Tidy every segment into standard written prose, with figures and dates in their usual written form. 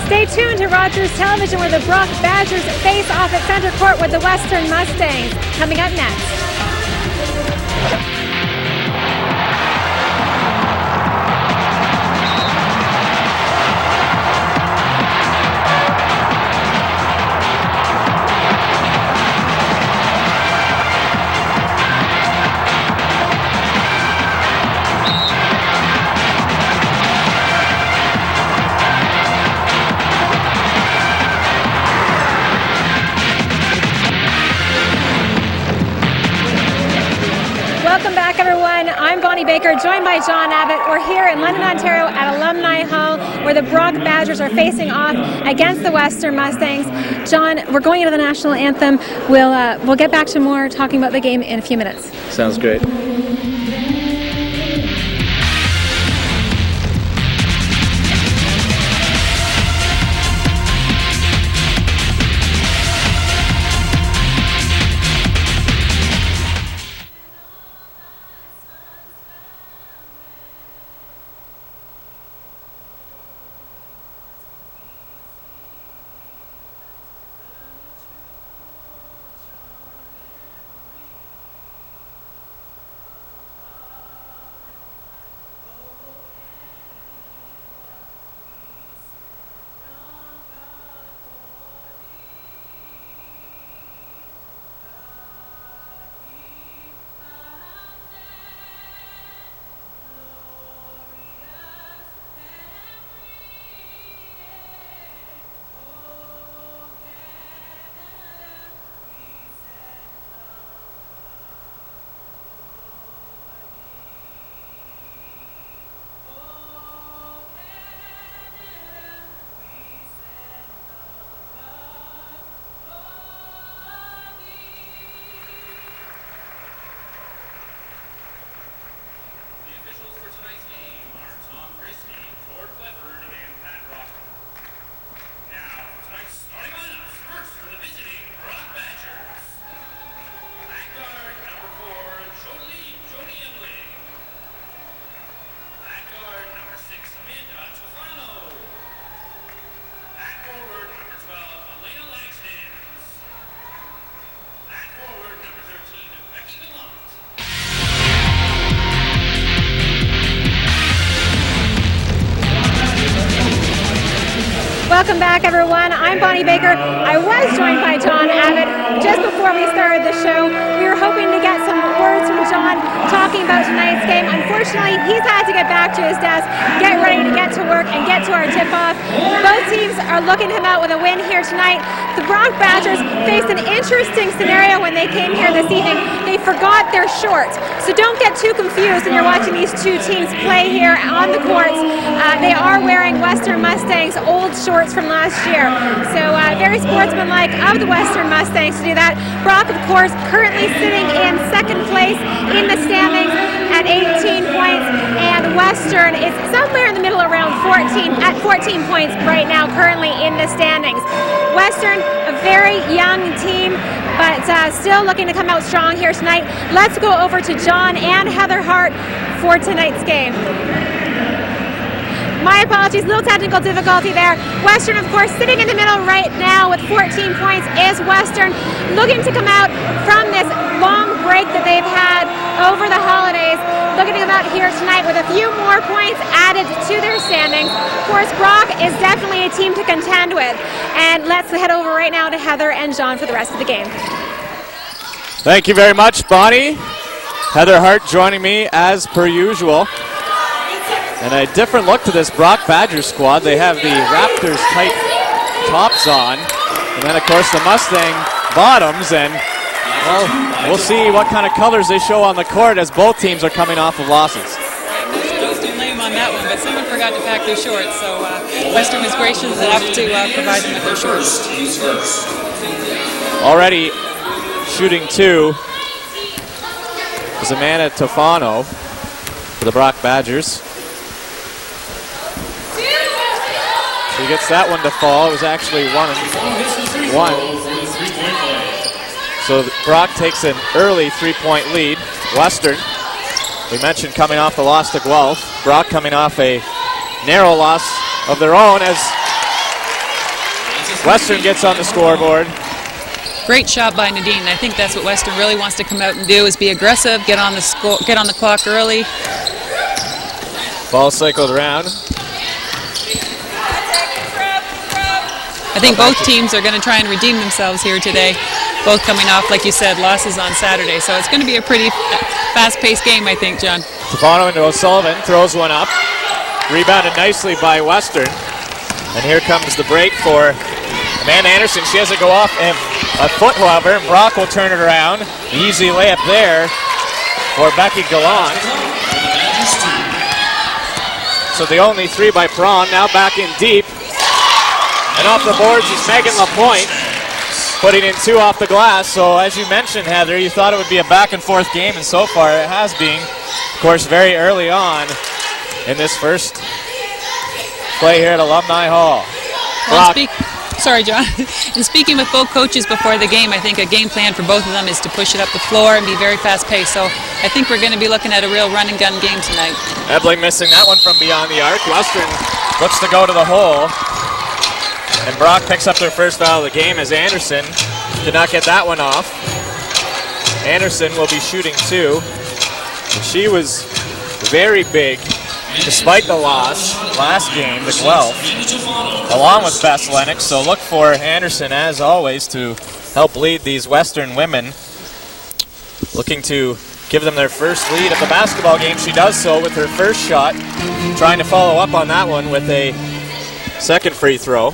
Stay tuned to Rogers Television where the Brock Badgers face off at center court with the Western Mustangs. Coming up next. Welcome back, everyone. I'm Bonnie Baker, joined by John Abbott. We're here in London, Ontario at Alumni Hall, where the Brock Badgers are facing off against the Western Mustangs. John, we're going into the national anthem. We'll get back to more talking about the game in a few minutes. Sounds great. Welcome back, everyone. I'm Bonnie Baker. I was joined by John Abbott just before we started the show. We were hoping to get some words from John talking about tonight's game. Unfortunately, he's had to get back to his desk, get ready to get to work, and get to our tip-off. Both teams are looking to come out with a win here tonight. The Brock Badgers faced an interesting scenario when they came here this evening. They forgot their shorts. So don't get too confused when you're watching these two teams play here on the courts. They are wearing Western Mustangs old shorts from last year. So very sportsmanlike of the Western Mustangs to do that. Brock, of course, currently sitting in second place in the standings at 18 points, and Western is somewhere in the middle around 14 points right now currently in the standings. Western, a very young team, but still looking to come out strong here tonight. Let's go over to John and Heather Hart for tonight's game. My apologies, little technical difficulty there. Western, of course, sitting in the middle right now with 14 points is Western, looking to come out from this long break that they've had over the holidays, looking to come out here tonight with a few more points added to their standings. Of course, Brock is definitely a team to contend with. And let's head over right now to Heather and John for the rest of the game. Thank you very much, Bonnie. Heather Hart joining me as per usual. And a different look to this Brock Badgers squad. They have the Raptors tight tops on. And then, of course, the Mustang bottoms. And, well, we'll see what kind of colors they show on the court as both teams are coming off of losses. Most don't blame on that one, but someone forgot to pack their shorts. So Western was gracious enough to provide them with their shorts. Already shooting two is Amanda Tofano for the Brock Badgers. He gets that one to fall. It was actually 1-1. So Brock takes an early three-point lead. Western, we mentioned coming off the loss to Guelph. Brock coming off a narrow loss of their own as Western gets on the scoreboard. Great shot by Nadine. I think that's what Western really wants to come out and do, is be aggressive, get on the clock early. Ball cycled around. I think both teams are going to try and redeem themselves here today. Both coming off, like you said, losses on Saturday. So it's going to be a pretty fast-paced game, I think, John. Stefano into O'Sullivan, throws one up. Rebounded nicely by Western. And here comes the break for Amanda Anderson. She has to go off a foot, however, and Brock will turn it around. Easy layup there for Becky Gallant. So the only three by Prawn, now back in deep. And off the boards is Megan LaPointe, putting in two off the glass. So as you mentioned, Heather, you thought it would be a back-and-forth game, and so far it has been. Of course, very early on in this first play here at Alumni Hall. Well, sorry, John. In speaking with both coaches before the game, I think a game plan for both of them is to push it up the floor and be very fast-paced. So I think we're going to be looking at a real run-and-gun game tonight. Ebling missing that one from beyond the arc. Western looks to go to the hole. And Brock picks up their first foul of the game as Anderson did not get that one off. Anderson will be shooting two. And she was very big despite the loss last game, the 12th, along with Bess Lennox. So look for Anderson, as always, to help lead these Western women. Looking to give them their first lead of the basketball game. She does so with her first shot, trying to follow up on that one with a second free throw.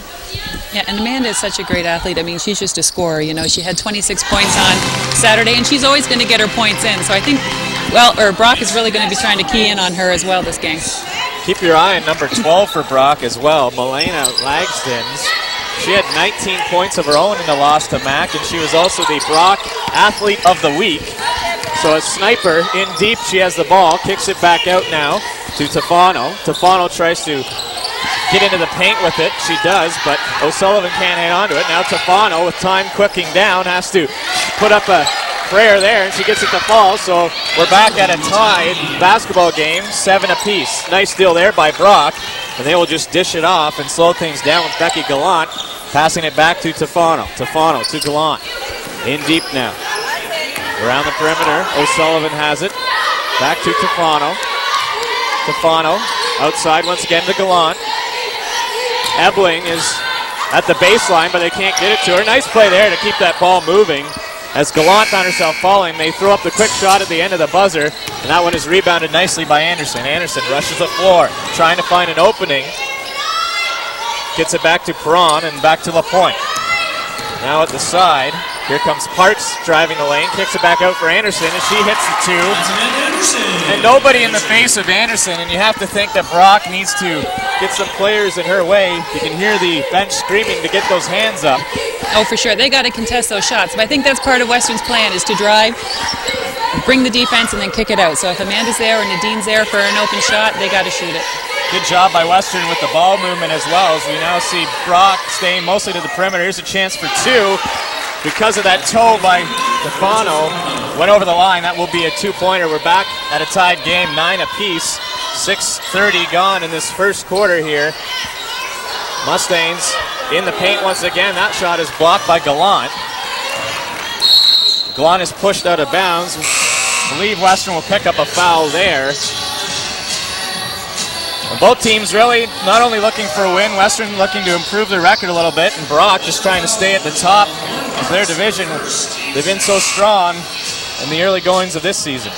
Yeah, and Amanda is such a great athlete. I mean, she's just a scorer. You know, she had 26 points on Saturday, and she's always going to get her points in. So I think, Brock is really going to be trying to key in on her as well this game. Keep your eye on number 12 for Brock as well, Milena Lagstins. She had 19 points of her own in the loss to Mac, and she was also the Brock Athlete of the Week. So a sniper in deep, she has the ball, kicks it back out now to Tefano. Tefano tries to get into the paint with it. She does, but O'Sullivan can't hang on to it. Now Tefano, with time clicking down, has to put up a prayer there, and she gets it to fall. So we're back at a tied basketball game, 7 apiece. Nice deal there by Brock, and they will just dish it off and slow things down with Becky Gallant, passing it back to Tefano. Tefano to Gallant. In deep now. Around the perimeter, O'Sullivan has it. Back to Tefano. Tefano outside once again to Gallant. Ebling is at the baseline, but they can't get it to her. Nice play there to keep that ball moving. As Gallant found herself falling, they throw up the quick shot at the end of the buzzer, and that one is rebounded nicely by Anderson. Anderson rushes the floor, trying to find an opening. Gets it back to Perron and back to LaPointe. Now at the side, here comes Parks driving the lane, kicks it back out for Anderson, and she hits the two. And nobody in the face of Anderson, and you have to think that Brock needs to get some players in her way. You can hear the bench screaming to get those hands up. Oh, for sure. They got to contest those shots. But I think that's part of Western's plan, is to drive, bring the defense, and then kick it out. So if Amanda's there or Nadine's there for an open shot, they got to shoot it. Good job by Western with the ball movement as well, as we now see Brock staying mostly to the perimeter. Here's a chance for two. Because of that toe by Stefano, went over the line. That will be a two-pointer. We're back at a tied game, 9 apiece. 6:30 gone in this first quarter here. Mustangs in the paint once again. That shot is blocked by Gallant. Gallant is pushed out of bounds. I believe Western will pick up a foul there. Both teams really not only looking for a win, Western looking to improve their record a little bit, and Brock just trying to stay at the top of their division. They've been so strong in the early goings of this season.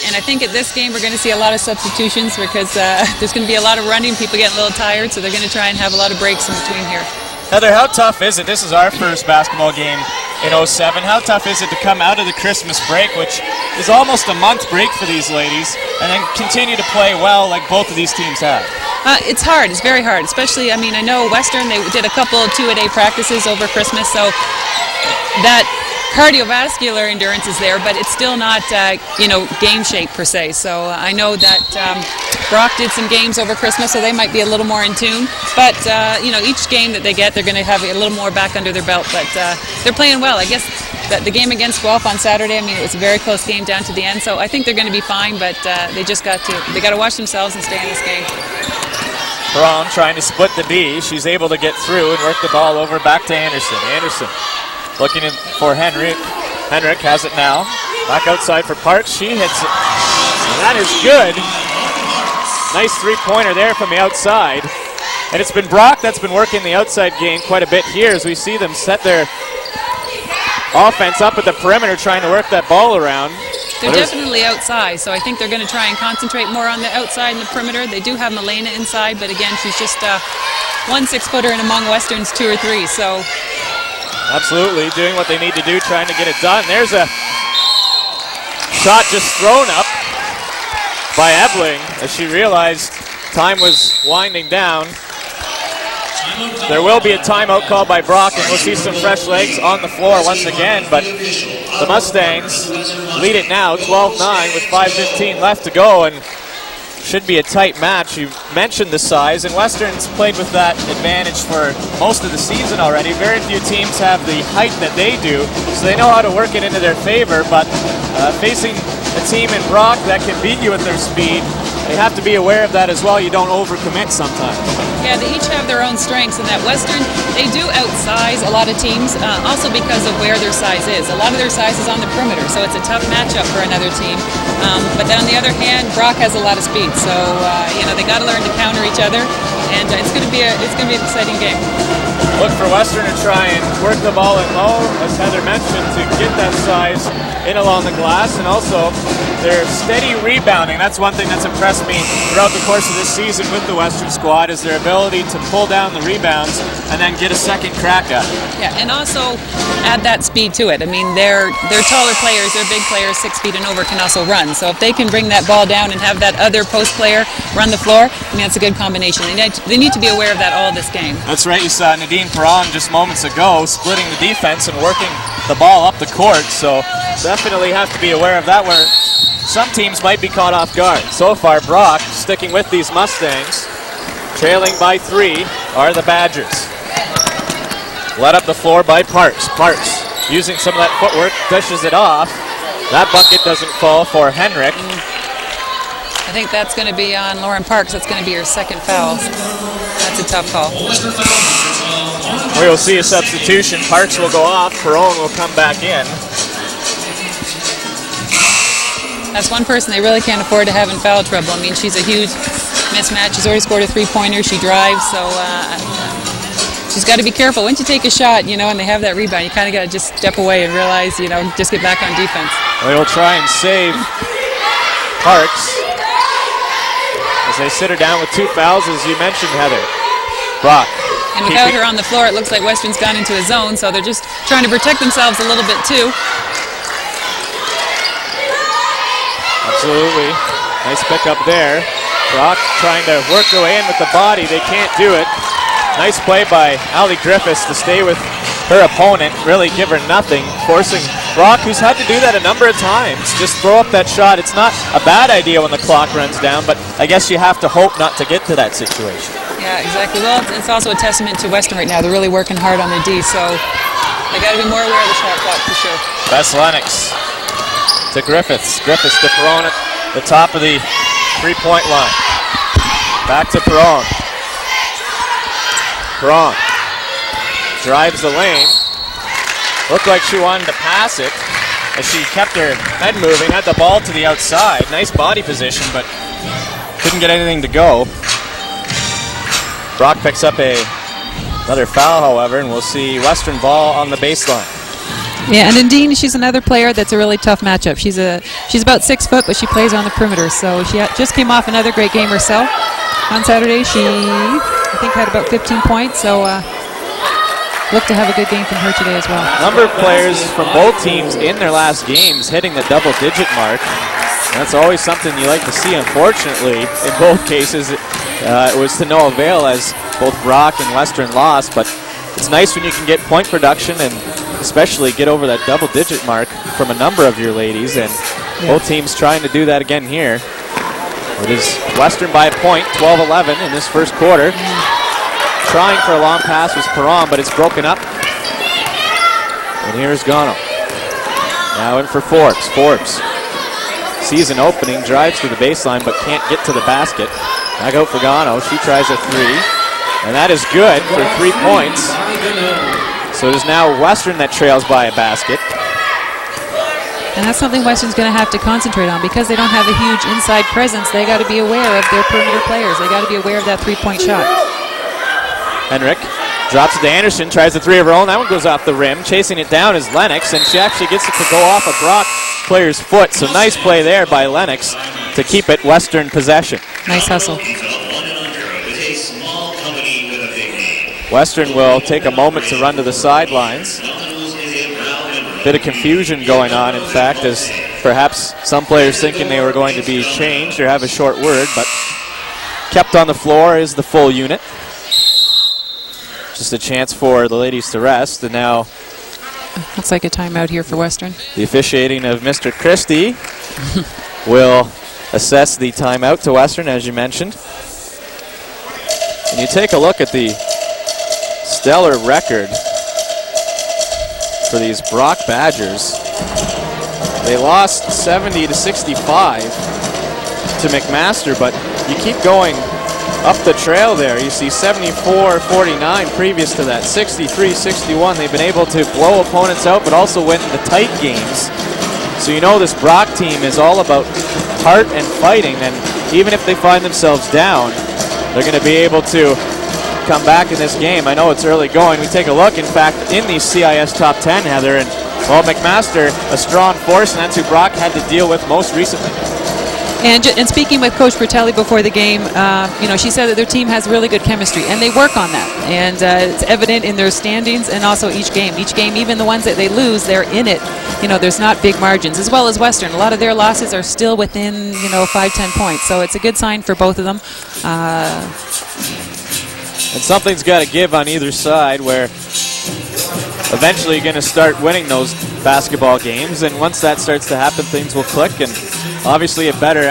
And I think at this game we're going to see a lot of substitutions, because there's going to be a lot of running, people getting a little tired, so they're going to try and have a lot of breaks in between here. Heather, how tough is it? This is our first basketball game in 07. How tough is it to come out of the Christmas break, which is almost a month break for these ladies, and then continue to play well like both of these teams have? It's hard. It's very hard, especially, I mean, I know Western, they did a couple of two-a-day practices over Christmas, so that cardiovascular endurance is there, but it's still not, game shape per se. So I know that Brock did some games over Christmas, so they might be a little more in tune. But, each game that they get, they're going to have a little more back under their belt. But they're playing well. I guess the game against Guelph on Saturday, I mean, it was a very close game down to the end. So I think they're going to be fine, but they got to watch themselves and stay in this game. Perron trying to split the D. She's able to get through and work the ball over back to Anderson. Anderson looking for Henrik. Henrik has it now. Back outside for Parks. She hits it. And that is good. Nice three-pointer there from the outside. And it's been Brock that's been working the outside game quite a bit here as we see them set their offense up at the perimeter trying to work that ball around. They're definitely outside, so I think they're going to try and concentrate more on the outside and the perimeter. They do have Milena inside, but again, she's just 1 6-footer and among Western's 2 or 3, so. Absolutely, doing what they need to do, trying to get it done. There's a shot just thrown up by Ebling as she realized time was winding down. There will be a timeout called by Brock, and we'll see some fresh legs on the floor once again, but the Mustangs lead it now, 12-9 with 5:15 left to go, and should be a tight match. You mentioned the size, and Western's played with that advantage for most of the season already. Very few teams have the height that they do, so they know how to work it into their favor, but facing a team in Brock that can beat you with their speed, they have to be aware of that as well. You don't overcommit sometimes. Yeah, they each have their own strengths, and that Western, they do outsize a lot of teams, also because of where their size is. A lot of their size is on the perimeter, so it's a tough matchup for another team. But then on the other hand, Brock has a lot of speed, so they got to learn to counter each other, and it's going to be an exciting game. Look for Western to try and work the ball in low, as Heather mentioned, to get that size in along the glass, and also their steady rebounding. That's one thing that's impressed me throughout the course of this season with the Western squad, is their ability to pull down the rebounds and then get a second crack at it. Yeah, and also add that speed to it. I mean, they're taller players, they're big players, 6 feet and over, can also run. So if they can bring that ball down and have that other post player run the floor, I mean, that's a good combination. They need to be aware of that all this game. That's right. You saw Nadine Perron just moments ago splitting the defense and working the ball up the court. So definitely have to be aware of that, where some teams might be caught off guard. So far, Brock sticking with these Mustangs. Trailing by 3 are the Badgers. Led up the floor by Parks. Parks using some of that footwork, dishes it off. That bucket doesn't fall for Henrik. I think that's going to be on Lauren Parks. That's going to be her second foul. That's a tough call. We will see a substitution. Parks will go off. Perron will come back in. That's one person they really can't afford to have in foul trouble. I mean, she's a huge mismatch. She's already scored a 3-pointer. She drives, so she's got to be careful. Once you take a shot, and they have that rebound, you kind of got to just step away and realize, just get back on defense. We will try and save Parks as they sit her down with 2 fouls, as you mentioned, Heather. Brock. And without her on the floor, it looks like Western's gone into a zone, so they're just trying to protect themselves a little bit too. Absolutely. Nice pickup there. Brock trying to work their way in with the body. They can't do it. Nice play by Allie Griffiths to stay with her opponent, really give her nothing, forcing Brock, who's had to do that a number of times, just throw up that shot. It's not a bad idea when the clock runs down, but I guess you have to hope not to get to that situation. Yeah, exactly. Well, it's also a testament to Western right now. They're really working hard on their D, so they got to be more aware of the shot clock for sure. Bess Lennox to Griffiths. Griffiths to Perron at the top of the three-point line. Back to Perron. Perron drives the lane. Looked like she wanted to pass it as she kept her head moving, had the ball to the outside. Nice body position, but couldn't get anything to go. Brock picks up another foul, however, and we'll see Western ball on the baseline. Yeah, and Nadine, she's another player that's a really tough matchup. She's about 6 foot, but she plays on the perimeter. So she just came off another great game herself. On Saturday, she, I think, had about 15 points. So look to have a good game from her today as well. A number of players from both teams in their last games hitting the double-digit mark. That's always something you like to see. Unfortunately, in both cases, it was to no avail as both Brock and Western lost. But it's nice when you can get point production and especially get over that double-digit mark from a number of your ladies. And both teams trying to do that again here. It is Western by a point, 12-11 in this first quarter. Trying for a long pass was Perron, but it's broken up. And here's Gano. Now in for Forbes. Forbes sees an opening, drives to the baseline, but can't get to the basket. Back out for Gano. She tries a three. And that is good for 3 points. So it is now Western that trails by a basket. And that's something Western's going to have to concentrate on because they don't have a huge inside presence. They got to be aware of their perimeter players. They got to be aware of that 3-point shot. Henrik drops it to Anderson, tries the three of her own. That one goes off the rim. Chasing it down is Lennox, and she actually gets it to go off a Brock player's foot. So nice play there by Lennox to keep it Western possession. Nice hustle. Western will take a moment to run to the sidelines. Bit of confusion going on, in fact, as perhaps some players thinking they were going to be changed or have a short word, but kept on the floor is the full unit. Just a chance for the ladies to rest, and now looks like a timeout here for Western. The officiating of Mr. Christie will assess the timeout to Western, as you mentioned. And you take a look at the stellar record for these Brock Badgers. They lost 70-65 to McMaster, but you keep going up the trail there. You see 74-49 previous to that, 63-61. They've been able to blow opponents out, but also win the tight games. So you know this Brock team is all about heart and fighting, and even if they find themselves down, they're going to be able to come back in this game. I know it's early going. We take a look, in fact, in the CIS top 10, Heather, and well, McMaster, a strong force, and that's who Brock had to deal with most recently. And speaking with Coach Bertelli before the game, she said that their team has really good chemistry, and they work on that. And it's evident in their standings and also each game. Each game, even the ones that they lose, they're in it. There's not big margins, as well as Western. A lot of their losses are still within, 5-10 points. So it's a good sign for both of them. And something's got to give on either side, where eventually you're going to start winning those basketball games, and once that starts to happen, things will click, and obviously a better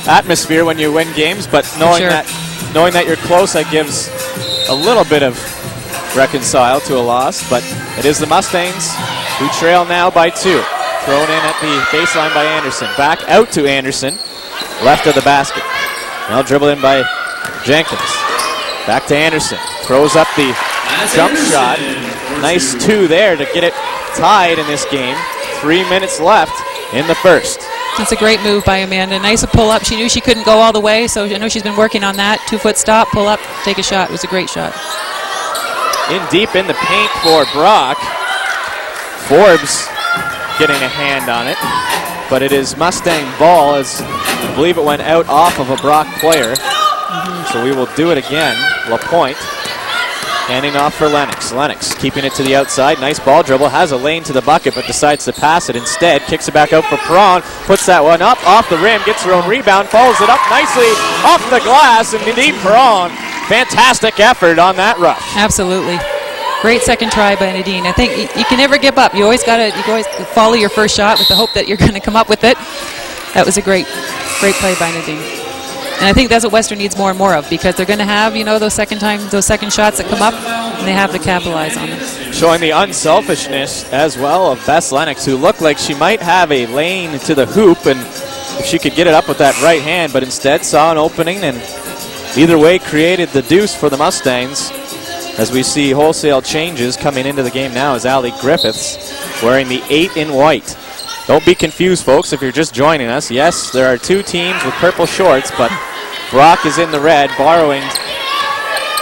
atmosphere when you win games, but knowing that you're close, that gives a little bit of reconcile to a loss. But it is the Mustangs who trail now by 2. Thrown in at the baseline by Anderson. Back out to Anderson, left of the basket. Now dribbled in by Jenkins. Back to Anderson. Throws up the jump shot. Nice 2 there to get it tied in this game. 3 minutes left in the first. That's a great move by Amanda. Nice a pull up. She knew she couldn't go all the way, so I know she's been working on that. 2-foot stop, pull up, take a shot. It was a great shot. In deep in the paint for Brock. Forbes getting a hand on it, but it is Mustang ball, as I believe it went out off of a Brock player. So we will do it again. LaPointe handing off for Lennox. Lennox keeping it to the outside. Nice ball dribble. Has a lane to the bucket, but decides to pass it instead. Kicks it back out for Perron. Puts that one up off the rim. Gets her own rebound. Follows it up nicely off the glass. And indeed, Perron, fantastic effort on that rush. Absolutely. Great second try by Nadine. I think you can never give up. You always follow your first shot with the hope that you're going to come up with it. That was a great play by Nadine. And I think that's what Western needs more and more of, because they're going to have, those second shots that come up, and they have to capitalize on them. Showing the unselfishness as well of Bess Lennox, who looked like she might have a lane to the hoop, and if she could get it up with that right hand, but instead saw an opening, and either way created the deuce for the Mustangs. As we see wholesale changes coming into the game now, as Allie Griffiths wearing the 8 in white. Don't be confused, folks, if you're just joining us. Yes, there are 2 teams with purple shorts, but Brock is in the red, borrowing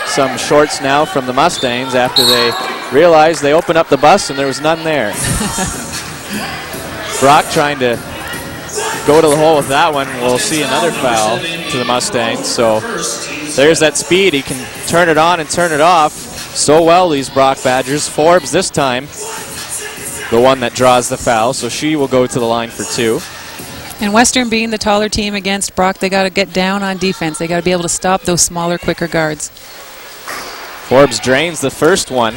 some shorts now from the Mustangs after they realized they opened up the bus and there was none there. Brock trying to go to the hole with that one. We'll see another foul to the Mustangs. So there's that speed. He can turn it on and turn it off so well, these Brock Badgers. Forbes this time the one that draws the foul, so she will go to the line for 2. And Western being the taller team against Brock, they got to get down on defense. They got to be able to stop those smaller, quicker guards. Forbes drains the first one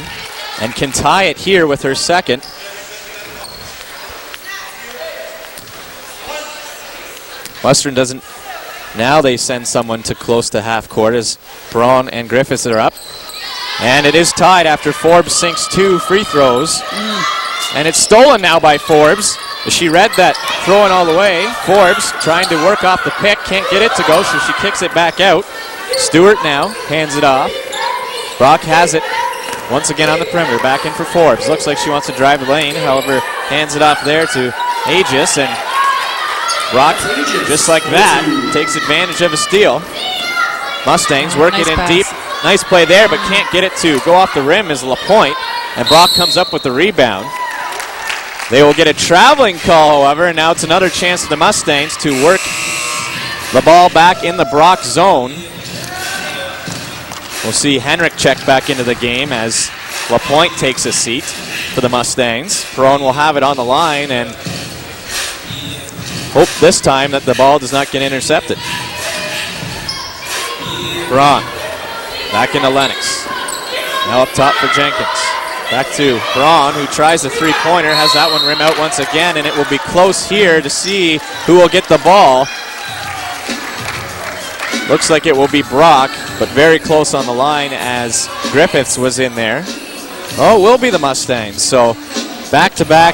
and can tie it here with her second. Western doesn't. Now they send someone to close to half court as Braun and Griffiths are up. And it is tied after Forbes sinks 2 free throws. And it's stolen now by Forbes. She read that throwing all the way. Forbes trying to work off the pick. Can't get it to go, so she kicks it back out. Stewart now hands it off. Brock has it once again on the perimeter. Back in for Forbes. Looks like she wants to drive the lane. However, hands it off there to Aegis. And Brock, just like that, takes advantage of a steal. Mustangs working in deep. Nice play there, but can't get it to go off the rim is LaPointe. And Brock comes up with the rebound. They will get a traveling call, however, and now it's another chance for the Mustangs to work the ball back in the Brock zone. We'll see Henrik check back into the game as LaPointe takes a seat for the Mustangs. Perron will have it on the line and hope this time that the ball does not get intercepted. Perron back into Lennox. Now up top for Jenkins. Back to Braun, who tries the three-pointer, has that one rim out once again, and it will be close here to see who will get the ball. Looks like it will be Brock, but very close on the line as Griffiths was in there. Oh, it will be the Mustangs. So back-to-back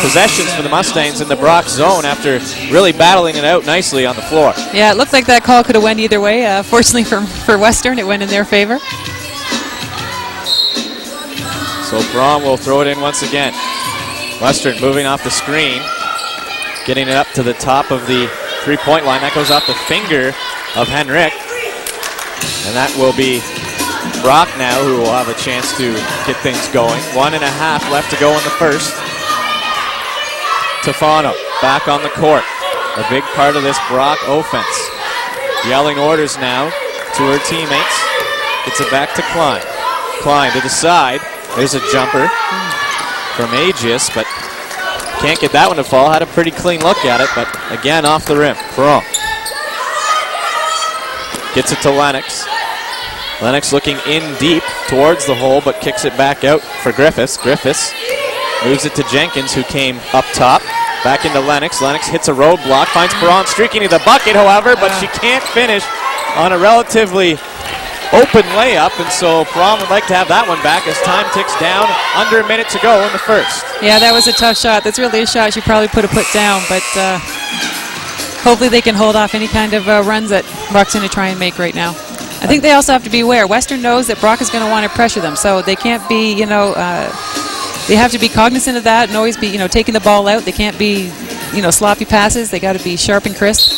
possessions for the Mustangs in the Brock zone after really battling it out nicely on the floor. Yeah, it looked like that call could have went either way. Fortunately for Western, it went in their favor. So Braun will throw it in once again. Western moving off the screen, getting it up to the top of the three-point line. That goes off the finger of Henrik. And that will be Brock now, who will have a chance to get things going. 1.5 left to go in the first. Tafano back on the court. A big part of this Brock offense. Yelling orders now to her teammates. Gets it back to Klein. Klein to the side. There's a jumper from Aegis, but can't get that one to fall. Had a pretty clean look at it, but again off the rim. Perron gets it to Lennox. Lennox looking in deep towards the hole, but kicks it back out for Griffiths. Griffiths moves it to Jenkins, who came up top. Back into Lennox. Lennox hits a roadblock, finds Perron streaking to the bucket, however, but she can't finish on a relatively open layup, and so Perron would like to have that one back as time ticks down. Under a minute to go in the first. Yeah, that was a tough shot. That's really a shot she probably put down, but hopefully they can hold off any kind of runs that Brock's going to try and make right now. I think they also have to be aware. Western knows that Brock is going to want to pressure them, so they can't be, they have to be cognizant of that and always be, taking the ball out. They can't be, sloppy passes. They got to be sharp and crisp.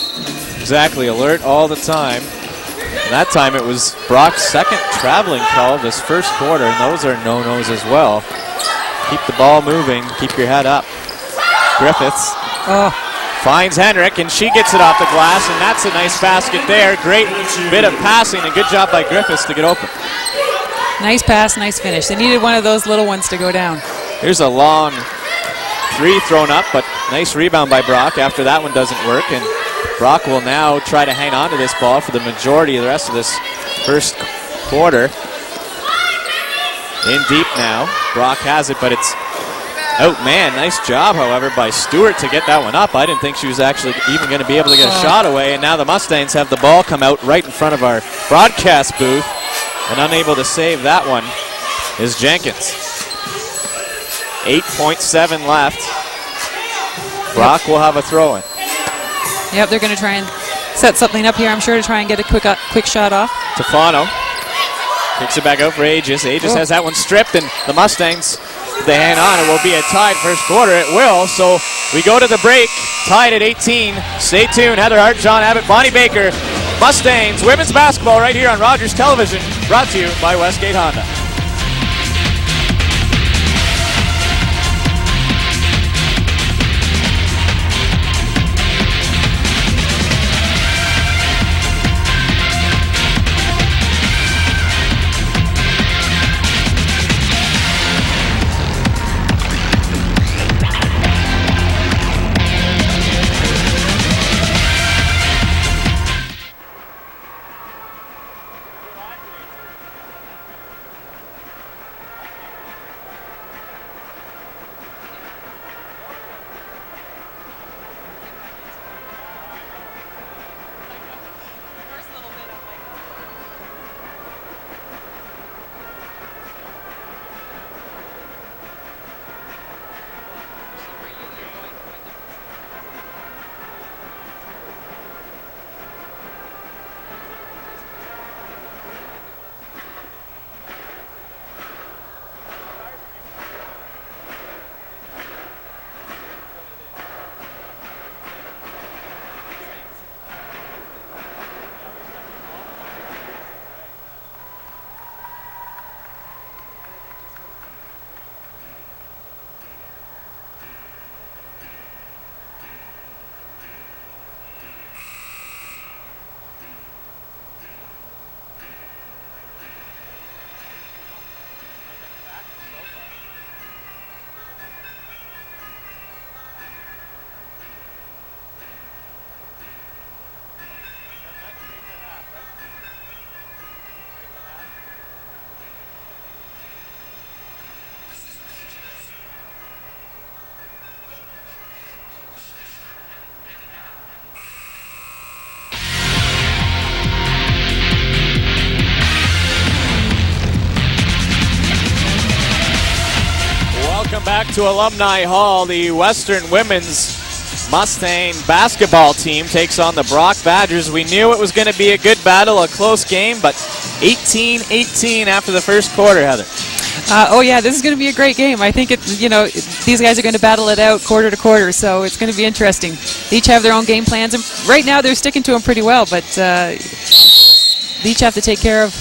Exactly, alert all the time. And that time it was Brock's second traveling call this first quarter, and those are no-nos as well. Keep the ball moving, keep your head up. Griffiths finds Henrik, and she gets it off the glass, and that's a nice basket there. Great bit of passing, and good job by Griffiths to get open. Nice pass, nice finish. They needed one of those little ones to go down. Here's a long three thrown up, but nice rebound by Brock after that one doesn't work, and Brock will now try to hang on to this ball for the majority of the rest of this first quarter. In deep now. Brock has it, but it's out. Man, nice job, however, by Stewart to get that one up. I didn't think she was actually even going to be able to get a shot away, and now the Mustangs have the ball come out right in front of our broadcast booth, and unable to save that one is Jenkins. 8.7 left. Brock will have a throw-in. Yep, they're going to try and set something up here, I'm sure, to try and get a quick shot off. Tafano kicks it back out for Aegis. Aegis has that one stripped, and the Mustangs, they hang on. It will be a tied first quarter. It will, so we go to the break, tied at 18. Stay tuned. Heather Hart, John Abbott, Bonnie Baker, Mustangs women's basketball right here on Rogers Television, brought to you by Westgate Honda. to Alumni Hall. The Western Women's Mustang basketball team takes on the Brock Badgers. We knew it was going to be a good battle, a close game, but 18-18 after the first quarter, Heather. Oh yeah, this is going to be a great game. I think these guys are going to battle it out quarter to quarter, so it's going to be interesting. They each have their own game plans, and right now they're sticking to them pretty well. But they each have to take care of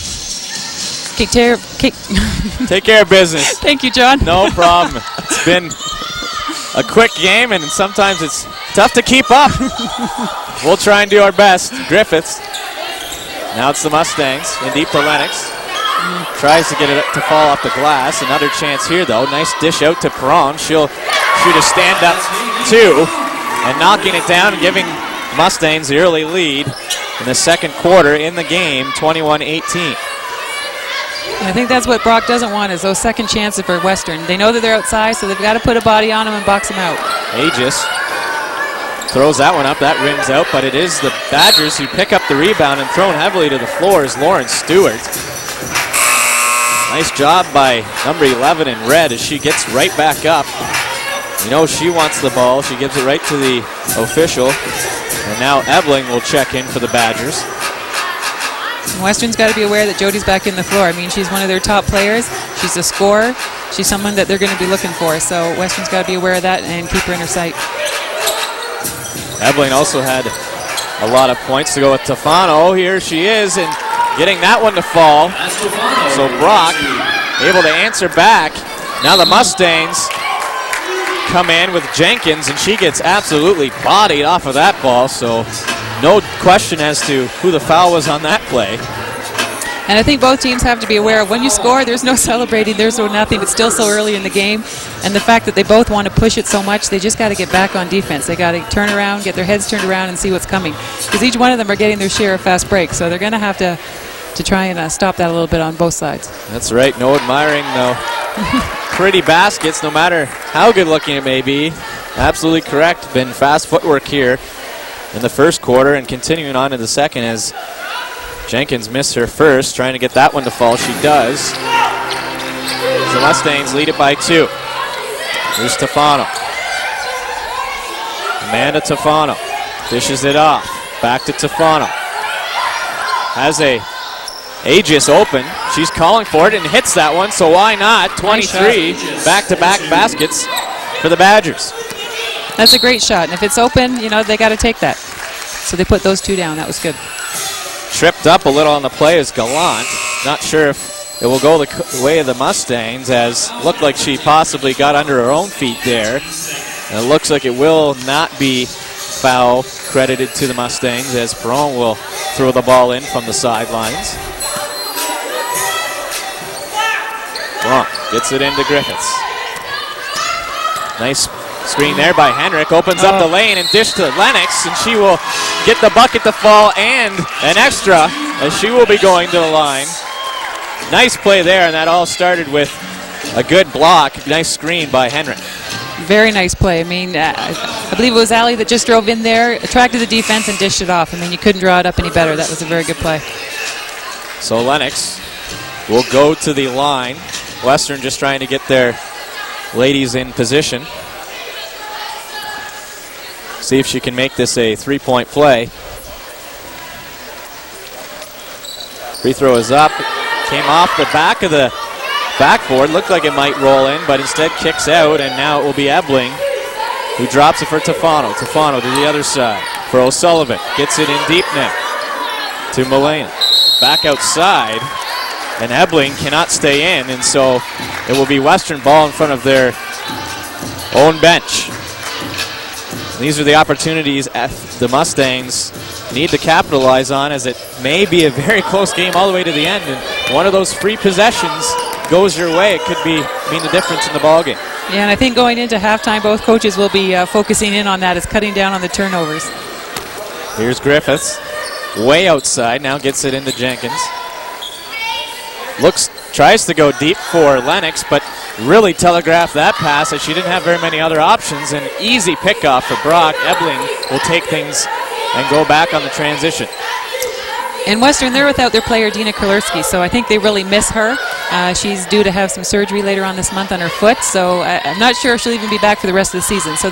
business. Thank you, John. No problem. It's been a quick game, and sometimes it's tough to keep up. We'll try and do our best. Griffiths. Now it's the Mustangs. In deep to Lennox. Tries to get it to fall off the glass. Another chance here, though. Nice dish out to Perron. She'll shoot a stand-up two. And knocking it down and giving Mustangs the early lead in the second quarter in the game, 21-18. I think that's what Brock doesn't want, is those second chances for Western. They know that they're outside, so they've got to put a body on them and box them out. Aegis throws that one up. That rims out, but it is the Badgers who pick up the rebound, and thrown heavily to the floor is Lauren Stewart. Nice job by number 11 in red as she gets right back up. You know she wants the ball. She gives it right to the official. And now Ebling will check in for the Badgers. Western's got to be aware that Jody's back in the floor. I mean, she's one of their top players. She's a scorer. She's someone that they're going to be looking for. So Western's got to be aware of that and keep her in her sight. Ebling also had a lot of points to go with Tafano. Here she is, and getting that one to fall. So Brock able to answer back. Now the Mustangs come in with Jenkins, and she gets absolutely bodied off of that ball. So no question as to who the foul was on that play. And I think both teams have to be aware of when you score, there's no celebrating, there's no nothing. It's still so early in the game. And the fact that they both want to push it so much, they just got to get back on defense. They got to turn around, get their heads turned around, and see what's coming. Because each one of them are getting their share of fast breaks. So they're going to have to try and stop that a little bit on both sides. That's right. No admiring, no pretty baskets, no matter how good looking it may be. Absolutely correct. Been fast footwork here in the first quarter and continuing on in the second as Jenkins missed her first, trying to get that one to fall. She does. The Mustangs lead it by 2. Here's Tafano. Amanda Tafano dishes it off. Back to Tafano. Has a Aegis open. She's calling for it and hits that one, so why not? 23 back-to-back baskets for the Badgers. That's a great shot, and if it's open, they got to take that. So they put those two down. That was good. Tripped up a little on the play is Gallant. Not sure if it will go the way of the Mustangs, as looked like she possibly got under her own feet there. And it looks like it will not be foul credited to the Mustangs, as Perron will throw the ball in from the sidelines. Perron gets it into Griffiths. Nice screen there by Henrik. Opens up the lane and dish to Lennox, and she will get the bucket to fall and an extra, as she will be going to the line. Nice play there, and that all started with a good block. Nice screen by Henrik. Very nice play. I mean, I believe it was Allie that just drove in there, attracted the defense, and dished it off. I mean, you couldn't draw it up any better. That was a very good play. So Lennox will go to the line. Western just trying to get their ladies in position. See if she can make this a three-point play. Free throw is up. Came off the back of the backboard. Looked like it might roll in, but instead kicks out, and now it will be Ebling who drops it for Tafano. Tafano to the other side for O'Sullivan. Gets it in deep now to Milena. Back outside, and Ebling cannot stay in, and so it will be Western ball in front of their own bench. These are the opportunities the Mustangs need to capitalize on, as it may be a very close game all the way to the end, and one of those free possessions goes your way. It could mean the difference in the ballgame. Yeah, and I think going into halftime, both coaches will be focusing in on that, as cutting down on the turnovers. Here's Griffiths, way outside, now gets it into Jenkins. Tries to go deep for Lennox, but really telegraphed that pass as she didn't have very many other options. An easy pickoff for Brock. Ebling will take things and go back on the transition. In Western, they're without their player, Dina Kulurski, so I think they really miss her. She's due to have some surgery later on this month on her foot, so I'm not sure if she'll even be back for the rest of the season. So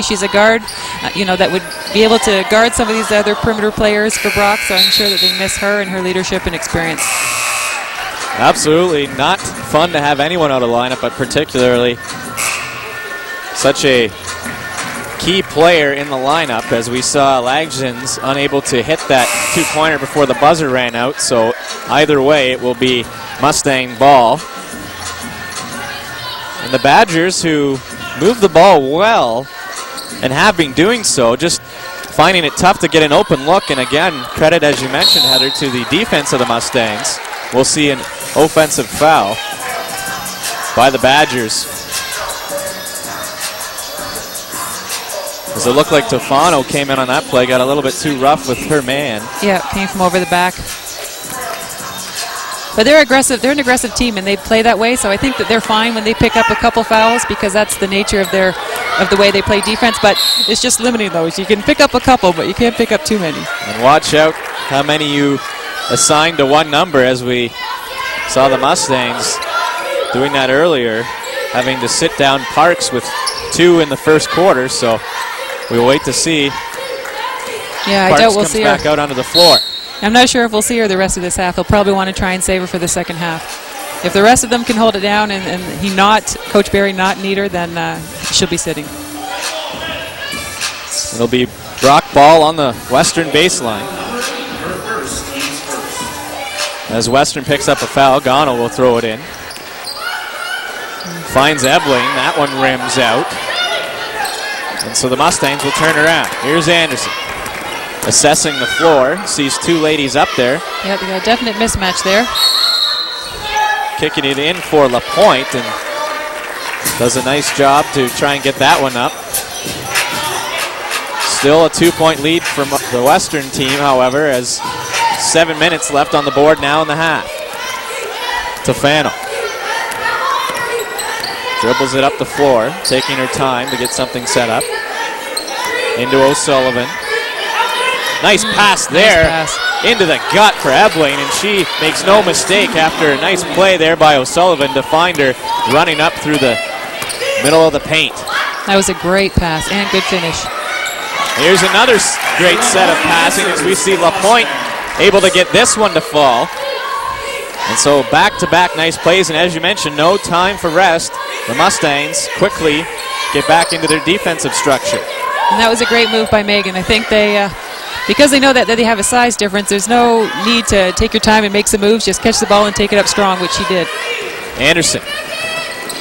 she's a guard, that would be able to guard some of these other perimeter players for Brock, so I'm sure that they miss her and her leadership and experience. Absolutely not fun to have anyone out of lineup, but particularly such a key player in the lineup, as we saw Lagsden's unable to hit that two-pointer before the buzzer ran out. So either way, it will be Mustang ball. And the Badgers, who move the ball well and have been doing so, just finding it tough to get an open look. And again, credit, as you mentioned, Heather, to the defense of the Mustangs. We'll see an offensive foul by the Badgers. As it looked like Tofano came in on that play, got a little bit too rough with her man. Yeah, came from over the back. But they're aggressive. They're an aggressive team, and they play that way. So I think that they're fine when they pick up a couple fouls, because that's the nature of the way they play defense. But it's just limiting those. You can pick up a couple, but you can't pick up too many. And watch out how many you assign to one number, as we saw the Mustangs doing that earlier, having to sit down Parks with 2 in the first quarter. So we'll wait to see. Yeah, Parks I doubt we'll comes see back her. out onto the floor. I'm not sure if we'll see her the rest of this half. He'll probably want to try and save her for the second half. If the rest of them can hold it down and Coach Barry not need her, then she'll be sitting. It'll be Brock ball on the Western baseline. As Western picks up a foul, Gano will throw it in. Finds Ebling. That one rims out. And so the Mustangs will turn around. Here's Anderson. Assessing the floor. Sees 2 ladies up there. Yeah, they got a definite mismatch there. Kicking it in for LaPointe, and does a nice job to try and get that one up. Still a 2-point lead from the Western team, however, as 7 minutes left on the board now in the half. Tofano dribbles it up the floor, taking her time to get something set up. Into O'Sullivan. Nice pass there. Nice pass. Into the gut for Ebling, and she makes no mistake after a nice play there by O'Sullivan to find her running up through the middle of the paint. That was a great pass and good finish. Here's another great set of passing as we see LaPointe able to get this one to fall. And so back-to-back nice plays, and as you mentioned, no time for rest. The Mustangs quickly get back into their defensive structure. And that was a great move by Megan. I think they, because they know that they have a size difference, there's no need to take your time and make some moves. Just catch the ball and take it up strong, which she did. Anderson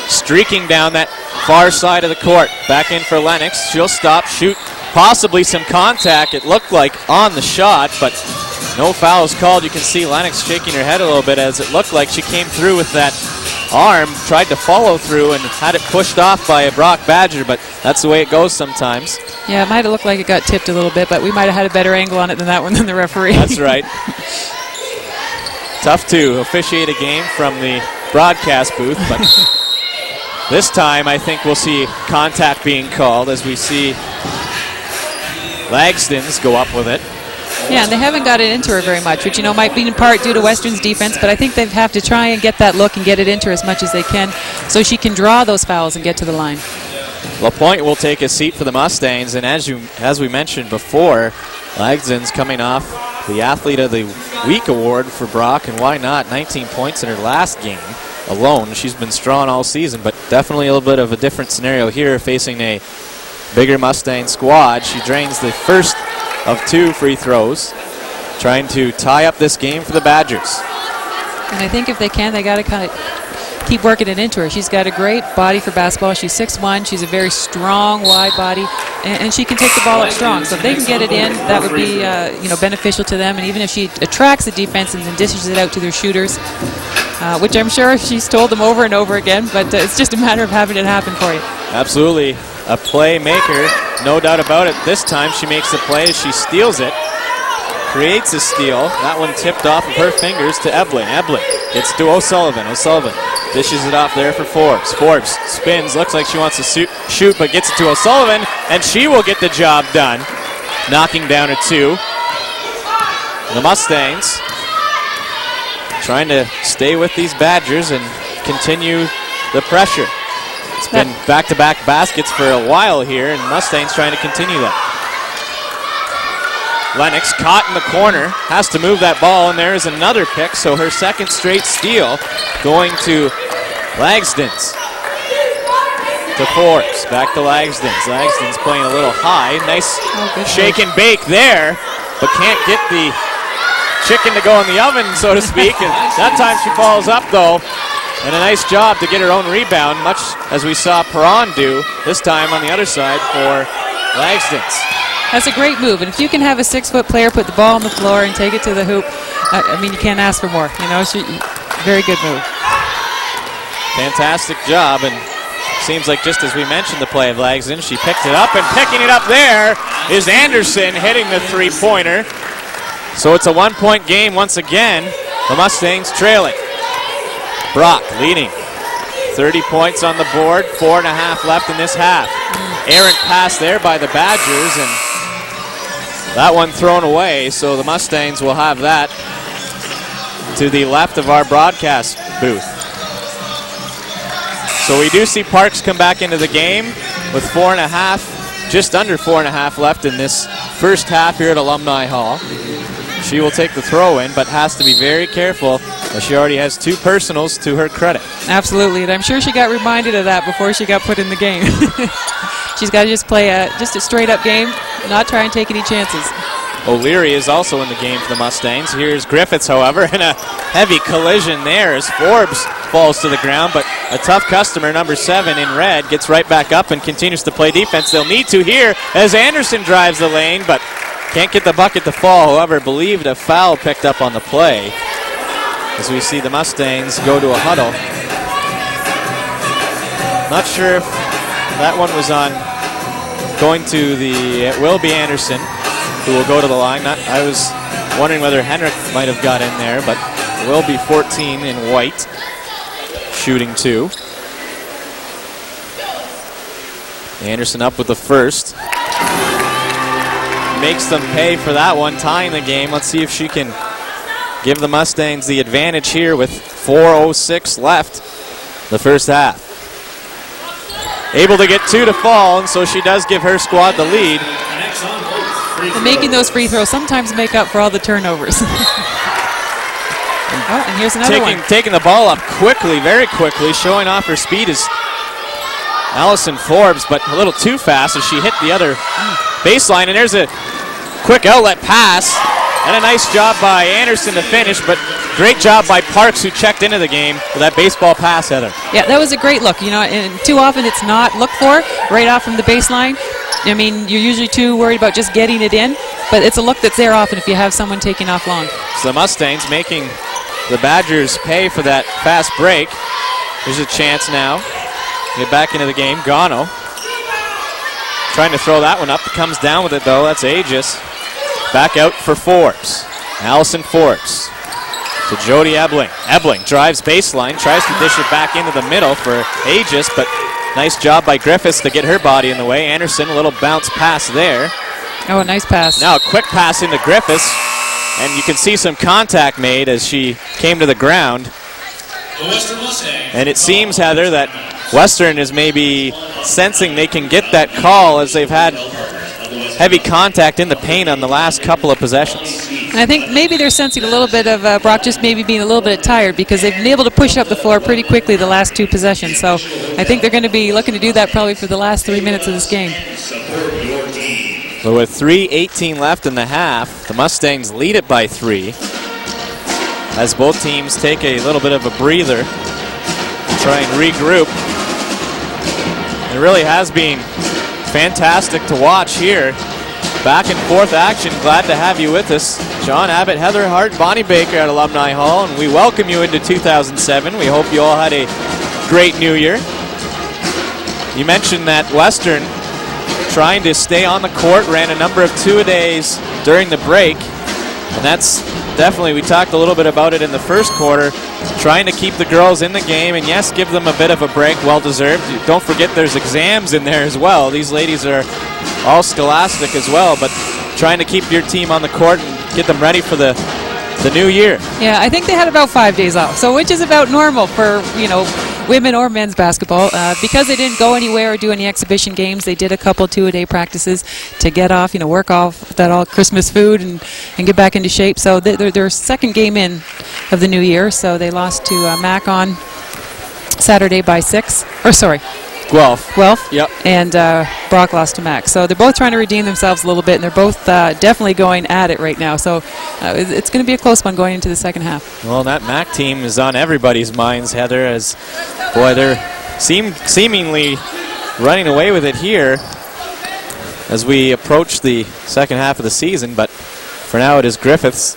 streaking down that far side of the court. Back in for Lennox. She'll stop, shoot, possibly some contact, it looked like, on the shot, but no fouls called. You can see Lennox shaking her head a little bit, as it looked like she came through with that arm, tried to follow through and had it pushed off by a Brock Badger, but that's the way it goes sometimes. Yeah, it might have looked like it got tipped a little bit, but we might have had a better angle on it than that one than the referee. That's right. Tough to officiate a game from the broadcast booth, but this time I think we'll see contact being called, as we see Lagsden's go up with it. Yeah, and they haven't got it into her very much, which, might be in part due to Western's defense, but I think they have to try and get that look and get it into her as much as they can so she can draw those fouls and get to the line. LaPointe will take a seat for the Mustangs, and as we mentioned before, Lagsden's coming off the Athlete of the Week award for Brock, and why not? 19 points in her last game alone. She's been strong all season, but definitely a little bit of a different scenario here, facing a bigger Mustang squad. She drains the first of 2 free throws, trying to tie up this game for the Badgers. And I think if they can, they got to kind of keep working it into her. She's got a great body for basketball. She's 6'1". She's a very strong, wide body, and she can take the ball up strong. So if they can get it in, that would be beneficial to them. And even if she attracts the defense and then dishes it out to their shooters, which I'm sure she's told them over and over again, but it's just a matter of having it happen for you. Absolutely. A playmaker, no doubt about it. This time she makes the play as she steals it. Creates a steal. That one tipped off of her fingers to Ebling. Ebling gets to O'Sullivan. O'Sullivan dishes it off there for Forbes. Forbes spins, looks like she wants to shoot, but gets it to O'Sullivan, and she will get the job done, knocking down a 2. The Mustangs trying to stay with these Badgers and continue the pressure. It's been back-to-back baskets for a while here, and Mustangs trying to continue that. Lennox caught in the corner, has to move that ball, and there is another pick, so her second straight steal going to Lagsdens. To Forbes, back to Lagsdens. Lagsdens playing a little high. Nice shake and bake there, but can't get the chicken to go in the oven, so to speak. And that time she follows up, though, and a nice job to get her own rebound, much as we saw Perron do, this time on the other side for Lagsdens. That's a great move, and if you can have a 6-foot player put the ball on the floor and take it to the hoop, I mean, you can't ask for more. You know, very good move. Fantastic job, and seems like just as we mentioned the play of Lagsden, she picked it up, and picking it up there is Anderson hitting the three-pointer. So it's a one-point game once again. The Mustangs trailing. Brock leading. 30 points on the board, 4.5 left in this half. Errant pass there by the Badgers, and that one thrown away, so the Mustangs will have that to the left of our broadcast booth. So we do see Parks come back into the game with 4.5, just under 4.5 left in this first half here at Alumni Hall. She will take the throw in, but has to be very careful as she already has 2 personals to her credit. Absolutely, and I'm sure she got reminded of that before she got put in the game. She's got to just play just a straight-up game, not try and take any chances. O'Leary is also in the game for the Mustangs. Here's Griffiths, however, and a heavy collision there as Forbes falls to the ground, but a tough customer, number 7 in red, gets right back up and continues to play defense. They'll need to here as Anderson drives the lane, but can't get the bucket to fall. However, believed a foul picked up on the play as we see the Mustangs go to a huddle. Not sure if that one was on going to the, it will be Anderson who will go to the line. I was wondering whether Henrik might have got in there, but it will be 14 in white, shooting 2. Anderson up with the first. Makes them pay for that one, tying the game. Let's see if she can give the Mustangs the advantage here with 4:06 left the first half. Able to get 2 to fall, and so she does give her squad the lead. And making those free throws sometimes make up for all the turnovers. Oh, and here's another one. Taking the ball up quickly, very quickly, showing off her speed is Allison Forbes, but a little too fast as she hit the other baseline, and there's a quick outlet pass, and a nice job by Anderson to finish, but great job by Parks, who checked into the game with that baseball pass, Heather. Yeah, that was a great look. You know, and too often it's not looked for right off from the baseline. I mean, you're usually too worried about just getting it in, but it's a look that's there often if you have someone taking off long. So the Mustangs making the Badgers pay for that fast break. There's a chance now to get back into the game. Gano trying to throw that one up. Comes down with it, though. That's Aegis. Back out for Forbes. Allison Forbes to Jody Ebling. Ebling drives baseline, tries to dish it back into the middle for Aegis, but nice job by Griffiths to get her body in the way. Anderson, a little bounce pass there. Oh, a nice pass. Now a quick pass into Griffiths, and you can see some contact made as she came to the ground. And it seems, Heather, that Western is maybe sensing they can get that call as they've had heavy contact in the paint on the last couple of possessions. And I think maybe they're sensing a little bit of Brock just maybe being a little bit tired because they've been able to push up the floor pretty quickly the last 2 possessions. So I think they're going to be looking to do that probably for the last 3 minutes of this game. So with 3:18 left in the half, the Mustangs lead it by 3 as both teams take a little bit of a breather to try and regroup. It really has been fantastic to watch here. Back and forth action. Glad to have you with us. John Abbott, Heather Hart, Bonnie Baker at Alumni Hall, and we welcome you into 2007. We hope you all had a great New Year. You mentioned that Western trying to stay on the court, ran a number of 2-a-days during the break, and that's definitely, we talked a little bit about it in the first quarter, trying to keep the girls in the game, and yes, give them a bit of a break, well-deserved. Don't forget there's exams in there as well. These ladies are all scholastic as well, but trying to keep your team on the court and get them ready for the the new year. Yeah, I think they had about 5 days off, so which is about normal for, women or men's basketball. Because they didn't go anywhere or do any exhibition games, they did a couple 2-a-day practices to get off, work off that all Christmas food and get back into shape. So their second game in of the new year, so they lost to Mac on Saturday by 6. Guelph. Yep. And Brock lost to Mac. So they're both trying to redeem themselves a little bit, and they're both definitely going at it right now. So it's going to be a close one going into the second half. Well, that Mac team is on everybody's minds, Heather, as, boy, they're seemingly running away with it here as we approach the second half of the season. But for now, it is Griffiths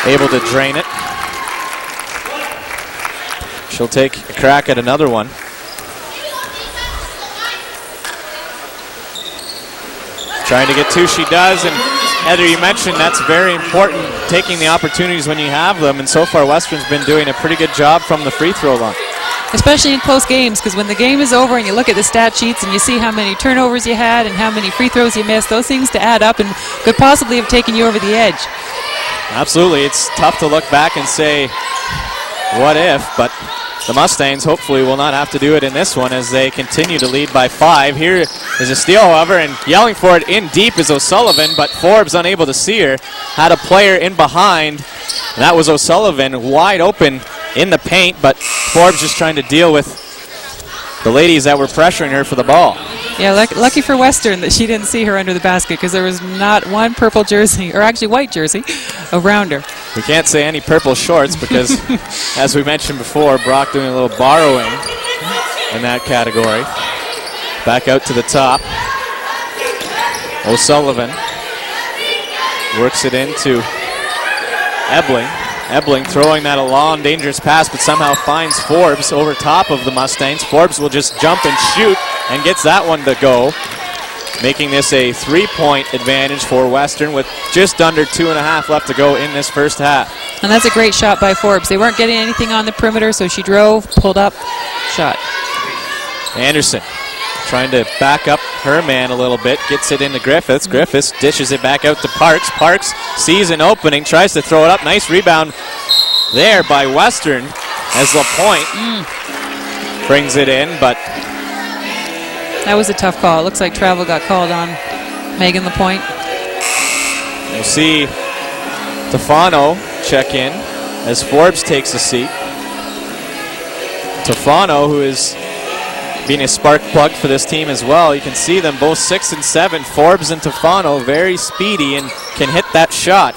able to drain it. She'll take a crack at another one. Trying to get two, she does, and Heather, you mentioned that's very important, taking the opportunities when you have them, and so far Western's been doing a pretty good job from the free throw line. Especially in close games, because when the game is over and you look at the stat sheets and you see how many turnovers you had and how many free throws you missed, those things to add up and could possibly have taken you over the edge. Absolutely, it's tough to look back and say, what if, but the Mustangs hopefully will not have to do it in this one as they continue to lead by 5. Here is a steal, however, and yelling for it in deep is O'Sullivan, but Forbes unable to see her. Had a player in behind, and that was O'Sullivan wide open in the paint, but Forbes just trying to deal with the ladies that were pressuring her for the ball. Yeah, lucky for Western that she didn't see her under the basket, because there was not one purple jersey, or actually white jersey, around her. We can't say any purple shorts because, as we mentioned before, Brock doing a little borrowing in that category. Back out to the top. O'Sullivan works it into Ebling. Ebling throwing that a long, dangerous pass, but somehow finds Forbes over top of the Mustangs. Forbes will just jump and shoot and gets that one to go, making this a 3-point advantage for Western with just under 2.5 left to go in this first half. And that's a great shot by Forbes. They weren't getting anything on the perimeter, so she drove, pulled up, shot. Anderson trying to back up her man a little bit, gets it into Griffiths. Griffiths dishes it back out to Parks. Parks sees an opening, tries to throw it up. Nice rebound there by Western as LaPointe brings it in, but that was a tough call. It looks like travel got called on Megan LaPointe. We'll see Tofano check in as Forbes takes a seat. Tofano, who is being a spark plug for this team as well. You can see them both 6 and 7. Forbes and Tofano very speedy and can hit that shot.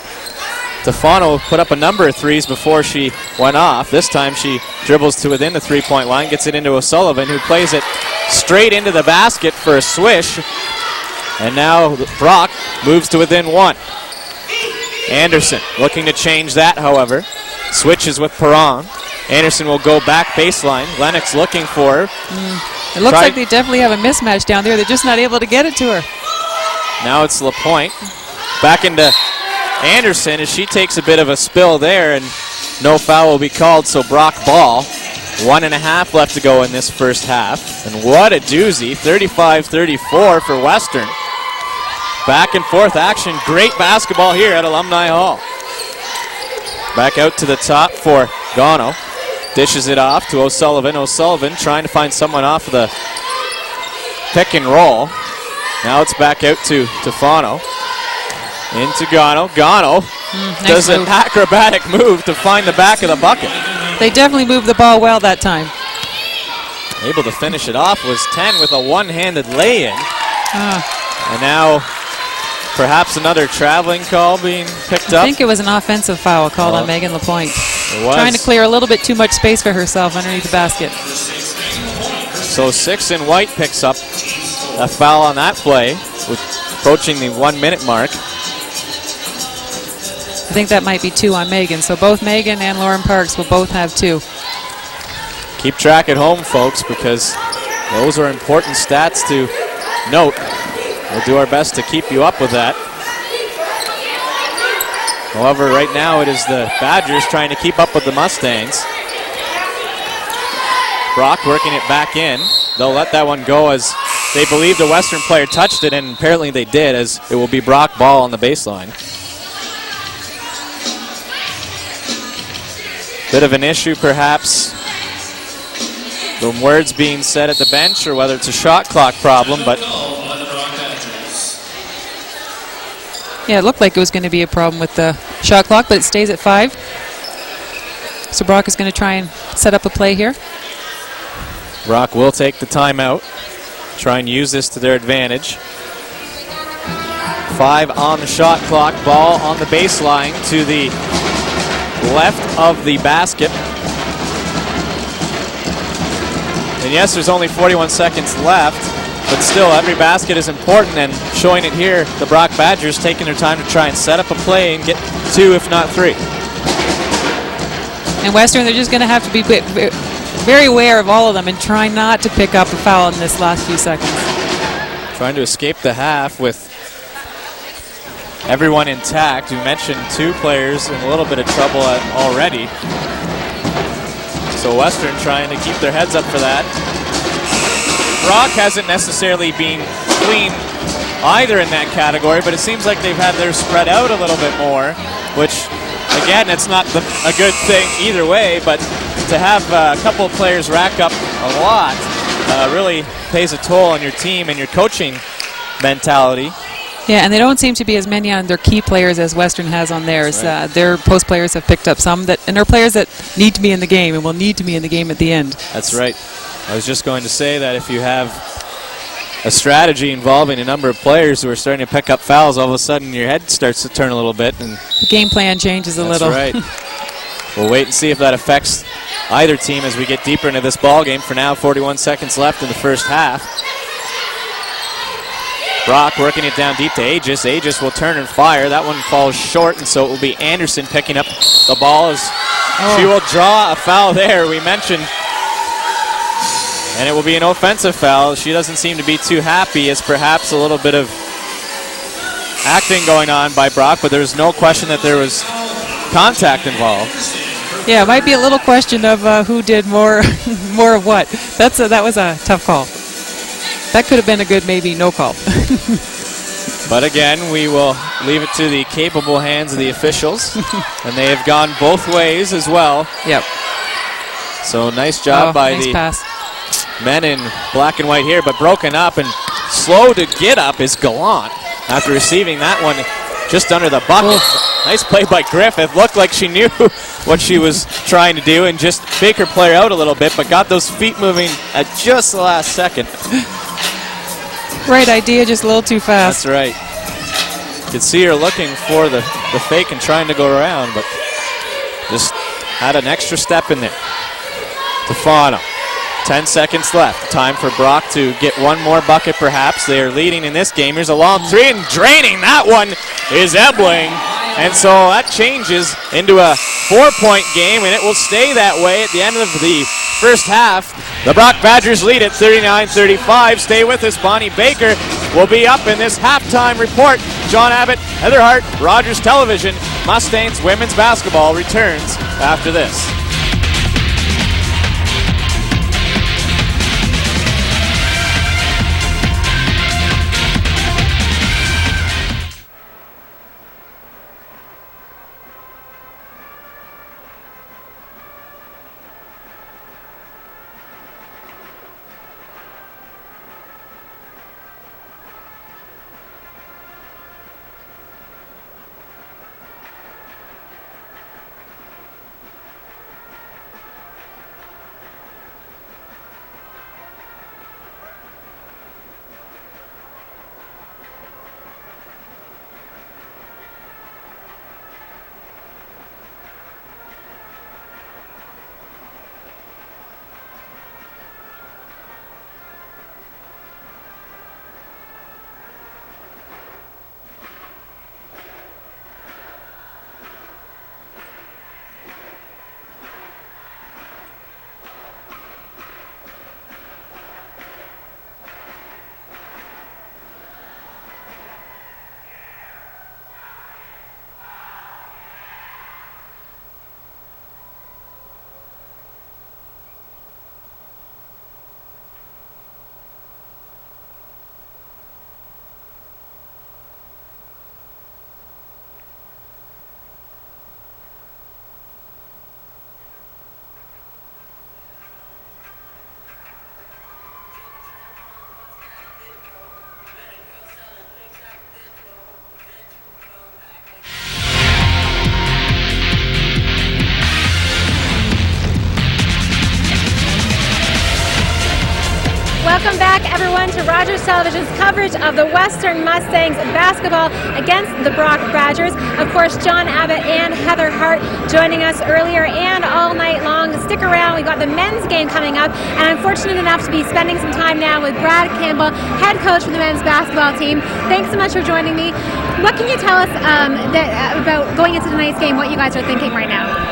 Tofano put up a number of threes before she went off. This time she dribbles to within the 3-point line, gets it into O'Sullivan, who plays it straight into the basket for a swish. And now Brock moves to within 1. Anderson looking to change that, however. Switches with Perron. Anderson will go back baseline. Lennox looking for her. It looks like they definitely have a mismatch down there. They're just not able to get it to her. Now it's LaPointe. Back into Anderson as she takes a bit of a spill there, and no foul will be called, so Brock ball. 1.5 left to go in this first half. And what a doozy. 35-34 for Western. Back and forth action. Great basketball here at Alumni Hall. Back out to the top for Gano. Dishes it off to O'Sullivan. O'Sullivan trying to find someone off of the pick and roll. Now it's back out to Tofano. Into Gano. Gano does an acrobatic move to find the back of the bucket. They definitely moved the ball well that time. Able to finish it off was 10 with a one-handed lay-in. And now perhaps another traveling call being picked up. I think it was an offensive foul called on Megan LaPointe. It was. Trying to clear a little bit too much space for herself underneath the basket. So 6 and White picks up a foul on that play, with approaching the 1-minute mark. I think that might be 2 on Megan. So both Megan and Lauren Parks will both have 2. Keep track at home, folks, because those are important stats to note. We'll do our best to keep you up with that. However, right now it is the Badgers trying to keep up with the Mustangs. Brock working it back in. They'll let that one go as they believe the Western player touched it, and apparently they did, as it will be Brock ball on the baseline. Bit of an issue, perhaps. The words being said at the bench, or whether it's a shot clock problem, but yeah, it looked like it was going to be a problem with the shot clock, but it stays at 5. So Brock is going to try and set up a play here. Brock will take the timeout, try and use this to their advantage. 5 on the shot clock, ball on the baseline to the left of the basket. And yes, there's only 41 seconds left, but still every basket is important, and showing it here, the Brock Badgers taking their time to try and set up a play and get 2, if not 3. And Western, they're just going to have to be very aware of all of them and try not to pick up a foul in this last few seconds. Trying to escape the half with everyone intact. We mentioned 2 players in a little bit of trouble already. So Western trying to keep their heads up for that. Brock hasn't necessarily been clean either in that category, but it seems like they've had theirs spread out a little bit more, which, again, it's not a good thing either way, but to have a couple of players rack up a lot really pays a toll on your team and your coaching mentality. Yeah, and they don't seem to be as many on their key players as Western has on theirs. Right. Their post players have picked up some, and they're players that need to be in the game and will need to be in the game at the end. That's right. I was just going to say that if you have a strategy involving a number of players who are starting to pick up fouls, all of a sudden your head starts to turn a little bit. And the game plan changes a little. That's right. We'll wait and see if that affects either team as we get deeper into this ball game. For now, 41 seconds left in the first half. Brock working it down deep to Aegis. Aegis will turn and fire. That one falls short, and so it will be Anderson picking up the ball as she will draw a foul there, we mentioned. And it will be an offensive foul. She doesn't seem to be too happy. It's perhaps a little bit of acting going on by Brock, but there's no question that there was contact involved. Yeah, it might be a little question of who did more more of what. That was a tough call. That could have been a good maybe no call. But again, we will leave it to the capable hands of the officials. And they have gone both ways as well. Yep. So nice job by nice the pass. Men in black and white here, but broken up and slow to get up is Gallant after receiving that one just under the bucket. Nice play by Griffith. Looked like she knew what she was trying to do and just fake her player out a little bit, but got those feet moving at just the last second. Right idea, just a little too fast. That's right. You could see her looking for the fake and trying to go around, but just had an extra step in there. Tefano. 10 seconds left. Time for Brock to get one more bucket, perhaps. They are leading in this game. Here's a long 3 and draining. That one is Ebling. And so that changes into a 4-point game, and it will stay that way at the end of the first half. The Brock Badgers lead at 39-35. Stay with us. Bonnie Baker will be up in this halftime report. John Abbott, Heather Hart, Rogers Television. Mustangs women's basketball returns after this. Welcome back, everyone, to Rogers Television's coverage of the Western Mustangs basketball against the Brock Badgers. Of course, John Abbott and Heather Hart joining us earlier and all night long. Stick around. We've got the men's game coming up, and I'm fortunate enough to be spending some time now with Brad Campbell, head coach for the men's basketball team. Thanks so much for joining me. What can you tell us about going into tonight's game, what you guys are thinking right now?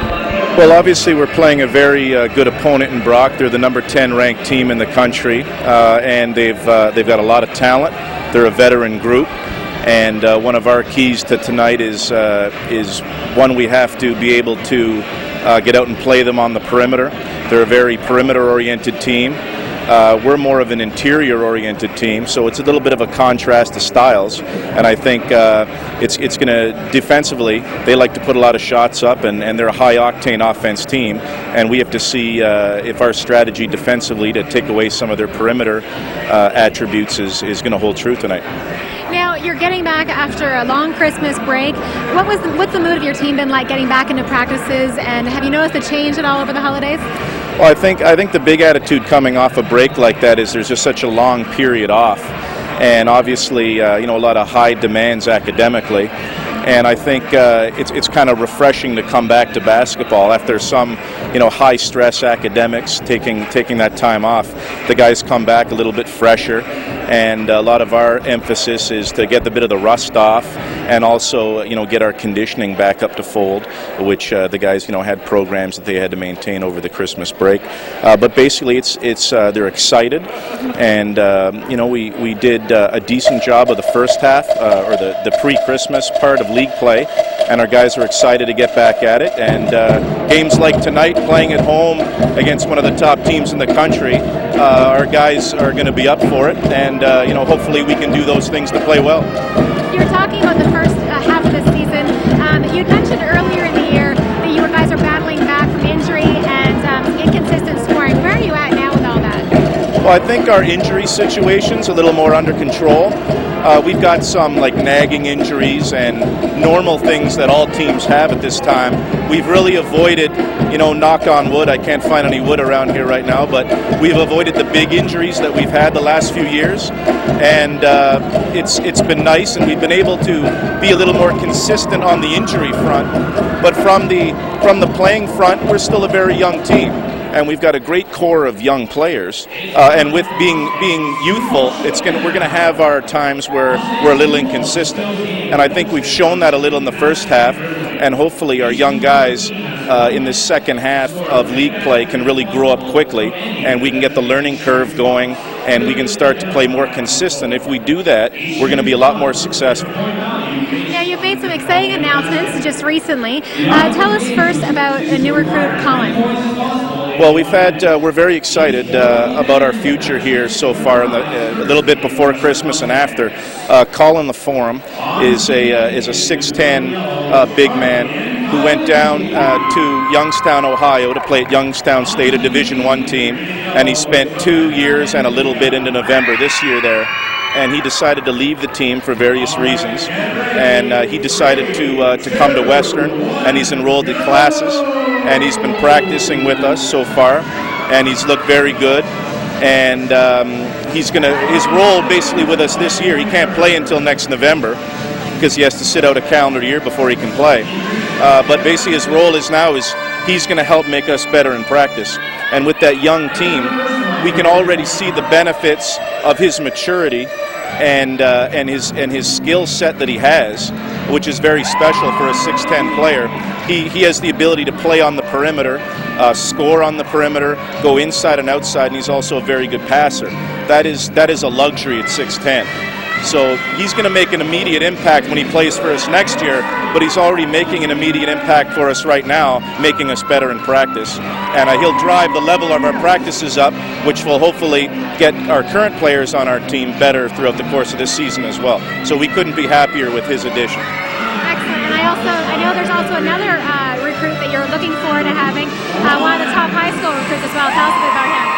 Well, obviously we're playing a very good opponent in Brock. They're the number 10 ranked team in the country, and they've got a lot of talent. They're a veteran group, and one of our keys to tonight is one, we have to be able to get out and play them on the perimeter. They're a very perimeter-oriented team. We're more of an interior-oriented team, so it's a little bit of a contrast to styles. And I think it's going to, defensively, they like to put a lot of shots up, and they're a high-octane offense team. And we have to see if our strategy defensively to take away some of their perimeter attributes is going to hold true tonight. Now, you're getting back after a long Christmas break. What's the mood of your team been like getting back into practices, and have you noticed a change at all over the holidays? Well, I think the big attitude coming off a break like that is there's just such a long period off, and obviously a lot of high demands academically, and I think it's kind of refreshing to come back to basketball after some high stress academics taking that time off. The guys come back a little bit fresher, and a lot of our emphasis is to get a bit of the rust off, and also get our conditioning back up to fold, which the guys had programs that they had to maintain over the Christmas break. But basically, it's they're excited, and we did a decent job of the first half, or the pre-Christmas part of league play, and our guys are excited to get back at it. And games like tonight, playing at home against one of the top teams in the country, our guys are going to be up for it, and hopefully we can do those things to play well. You were talking about the first half of the season. You mentioned earlier in the year that you guys are battling back from injury and inconsistent scoring. Where are you at now with all that? Well, I think our injury situation's a little more under control. We've got some nagging injuries and normal things that all teams have at this time. We've really avoided, knock on wood, I can't find any wood around here right now, but we've avoided the big injuries that we've had the last few years, and it's been nice, and we've been able to be a little more consistent on the injury front. But from the playing front, we're still a very young team. And we've got a great core of young players, and with being youthful, we're going to have our times where we're a little inconsistent, and I think we've shown that a little in the first half, and hopefully our young guys in this second half of league play can really grow up quickly, and we can get the learning curve going, and we can start to play more consistent. If we do that, we're going to be a lot more successful. Now, you've made some exciting announcements just recently. Tell us first about a new recruit, Colin. Well, we're very excited about our future here so far. A little bit before Christmas and after, Colin LaForme is a 6'10" big man who went down to Youngstown, Ohio, to play at Youngstown State, a Division I team, and he spent 2 years and a little bit into November this year there. And he decided to leave the team for various reasons, and he decided to come to Western, and he's enrolled in classes, and he's been practicing with us so far, and he's looked very good, and his role basically with us this year, he can't play until next November because he has to sit out a calendar year before he can play, but basically his role is he's going to help make us better in practice. And with that young team, we can already see the benefits of his maturity and his skill set that he has, which is very special for a 6'10" player. He has the ability to play on the perimeter, score on the perimeter, go inside and outside, and he's also a very good passer. That is a luxury at 6'10". So he's going to make an immediate impact when he plays for us next year, but he's already making an immediate impact for us right now, making us better in practice. And he'll drive the level of our practices up, which will hopefully get our current players on our team better throughout the course of this season as well. So we couldn't be happier with his addition. Excellent. And I know there's also another recruit that you're looking forward to having, one of the top high school recruits as well. Tell us a bit about him.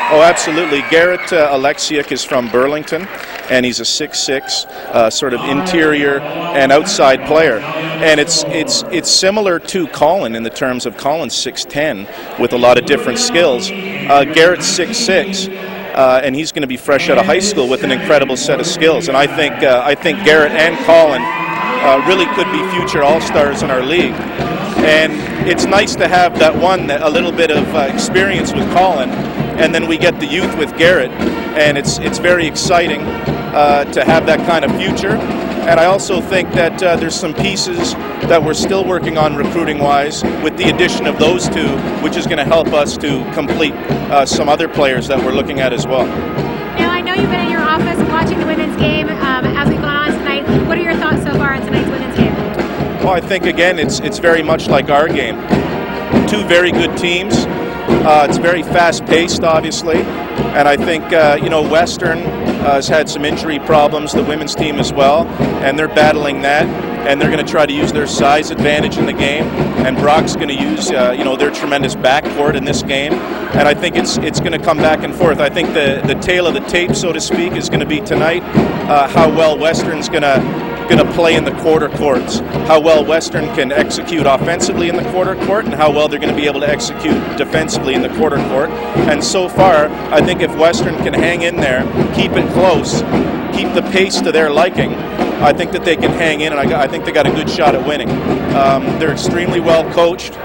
Oh, absolutely. Garrett Alexia is from Burlington, and he's a 6'6", sort of interior and outside player. And it's similar to Colin in the terms of Colin's 6'10", with a lot of different skills. Garrett's 6'6", and he's going to be fresh out of high school with an incredible set of skills. And I think Garrett and Colin really could be future all-stars in our league. And it's nice to have a little bit of experience with Colin, and then we get the youth with Garrett, and it's very exciting to have that kind of future. And I also think that there's some pieces that we're still working on recruiting-wise with the addition of those two, which is going to help us to complete some other players that we're looking at as well. Now, I know you've been in your office watching the women's game as we've gone on tonight. What are your thoughts so far on tonight's women's game? Well, I think, again, it's very much like our game. Two very good teams. It's very fast-paced, obviously. And I think, Western has had some injury problems, the women's team as well, and they're battling that. And they're going to try to use their size advantage in the game. And Brock's going to use, their tremendous backcourt in this game. And I think it's going to come back and forth. I think the tail of the tape, so to speak, is going to be tonight how well Western's going to play in the quarter courts, how well Western can execute offensively in the quarter court, and how well they're going to be able to execute defensively in the quarter court. And so far, I think if Western can hang in there, keep it close, keep the pace to their liking, I think that they can hang in, and I think they got a good shot at winning. They're extremely well coached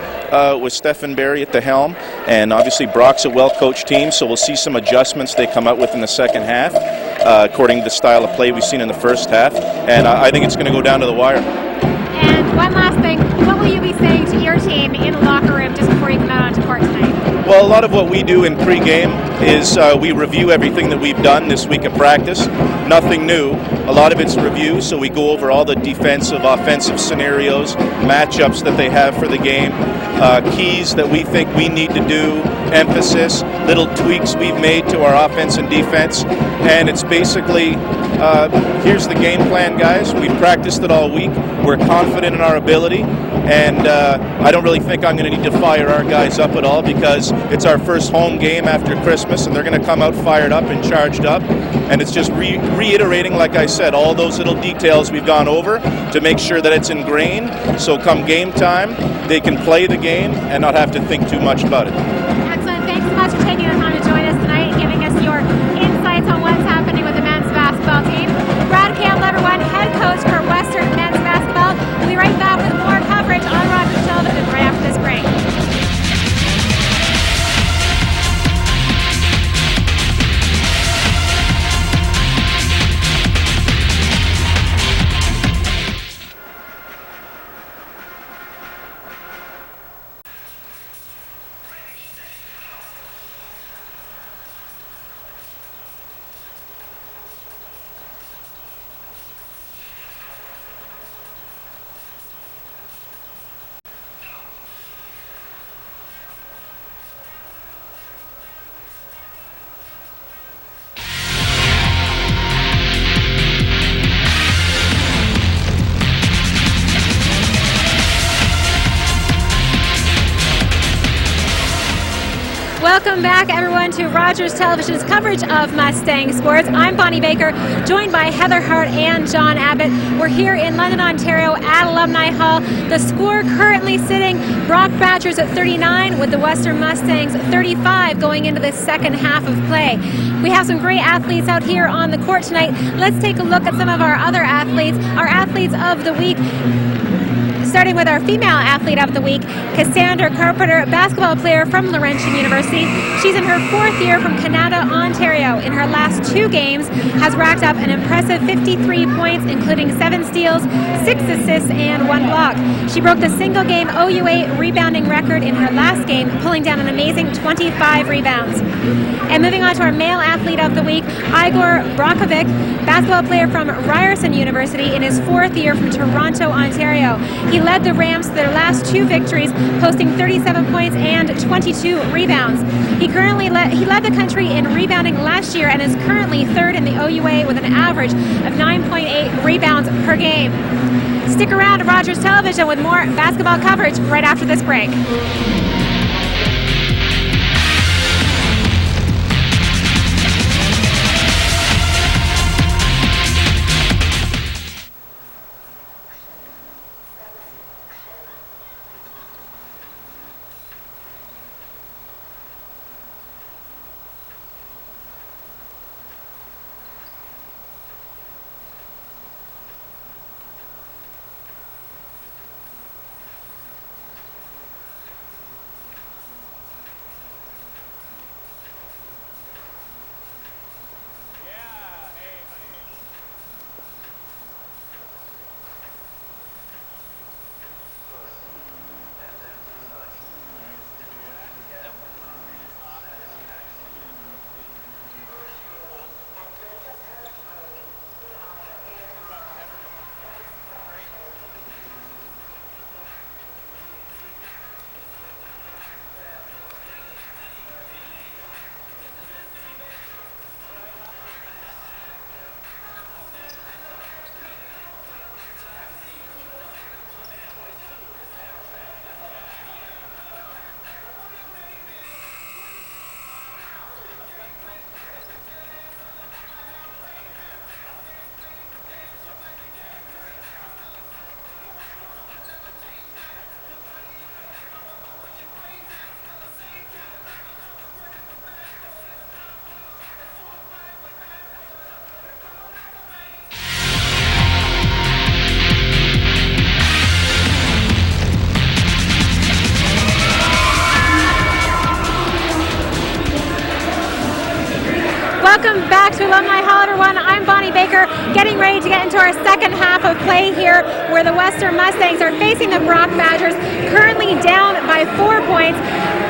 with Stephen Barry at the helm, and obviously Brock's a well-coached team, so we'll see some adjustments they come out with in the second half, according to the style of play we've seen in the first half, and I think it's going to go down to the wire. And one last thing, what will you be saying to your team in the locker room just before you come out onto court tonight? Well, a lot of what we do in pregame is we review everything that we've done this week of practice. Nothing new. A lot of it's review, so we go over all the defensive, offensive scenarios, matchups that they have for the game, keys that we think we need to do, emphasis, little tweaks we've made to our offense and defense. And it's basically, here's the game plan, guys. We've practiced it all week. We're confident in our ability. And I don't really think I'm going to need to fire our guys up at all because it's our first home game after Christmas, and they're going to come out fired up and charged up. And it's just reiterating, like I said, all those little details we've gone over to make sure that it's ingrained. So come game time, they can play the game and not have to think too much about it. Excellent. Thanks so much for taking the time to join us tonight and giving us your insights on what's happening with the men's basketball team. Brad Campbell, everyone, head coach for Western men's basketball. We'll be right back with more coverage on Rogers Television right after this break. Welcome back, everyone, to Rogers Television's coverage of Mustang sports. I'm Bonnie Baker, joined by Heather Hart and John Abbott. We're here in London, Ontario at Alumni Hall. The score currently sitting, Brock Badgers at 39 with the Western Mustangs 35 going into the second half of play. We have some great athletes out here on the court tonight. Let's take a look at some of our other athletes, our athletes of the week. Starting with our female athlete of the week, Cassandra Carpenter, basketball player from Laurentian University. She's in her fourth year from Canada, Ontario. In her last 2 games, has racked up an impressive 53 points, including 7 steals, 6 assists, and 1 block. She broke the single-game OUA rebounding record in her last game, pulling down an amazing 25 rebounds. And moving on to our male athlete of the week, Igor Brockovic, basketball player from Ryerson University in his 4th year from Toronto, Ontario. He led the Rams to their last 2 victories, posting 37 points and 22 rebounds. He led the country in rebounding last year and is currently 3rd in the OUA with an average of 9.8 rebounds per game. Stick around to Rogers Television with more basketball coverage right after this break. Baker, getting ready to get into our second half of play here, where the Western Mustangs are facing the Brock Badgers, currently down by 4 points.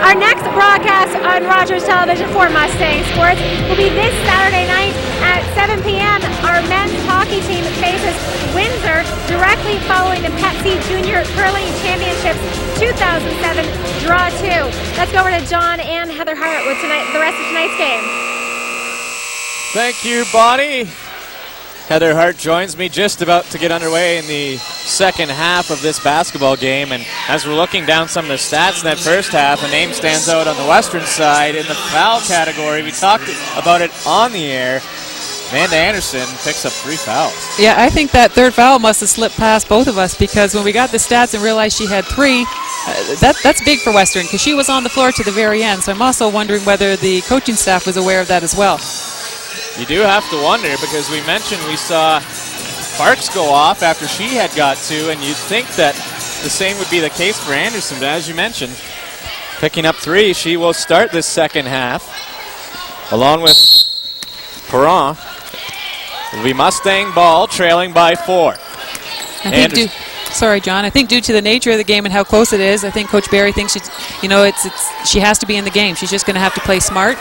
Our next broadcast on Rogers Television for Mustang Sports will be this Saturday night at 7 p.m. Our men's hockey team faces Windsor directly following the Pepsi Junior Curling Championships 2007 Draw 2. Let's go over to John and Heather Hart with the rest of tonight's game. Thank you, Bonnie. Heather Hart joins me just about to get underway in the second half of this basketball game. And as we're looking down some of the stats in that first half, a name stands out on the Western side in the foul category. We talked about it on the air. Amanda Anderson picks up 3 fouls. Yeah, I think that third foul must have slipped past both of us, because when we got the stats and realized she had 3, that's big for Western, because she was on the floor to the very end. So I'm also wondering whether the coaching staff was aware of that as well. You do have to wonder, because we mentioned we saw Parks go off after she had got 2, and you'd think that the same would be the case for Anderson. But as you mentioned, picking up 3, she will start this second half, along with Perron. It'll be Mustang ball, trailing by 4. I think sorry, John. I think due to the nature of the game and how close it is, I think Coach Barry thinks she has to be in the game. She's just going to have to play smart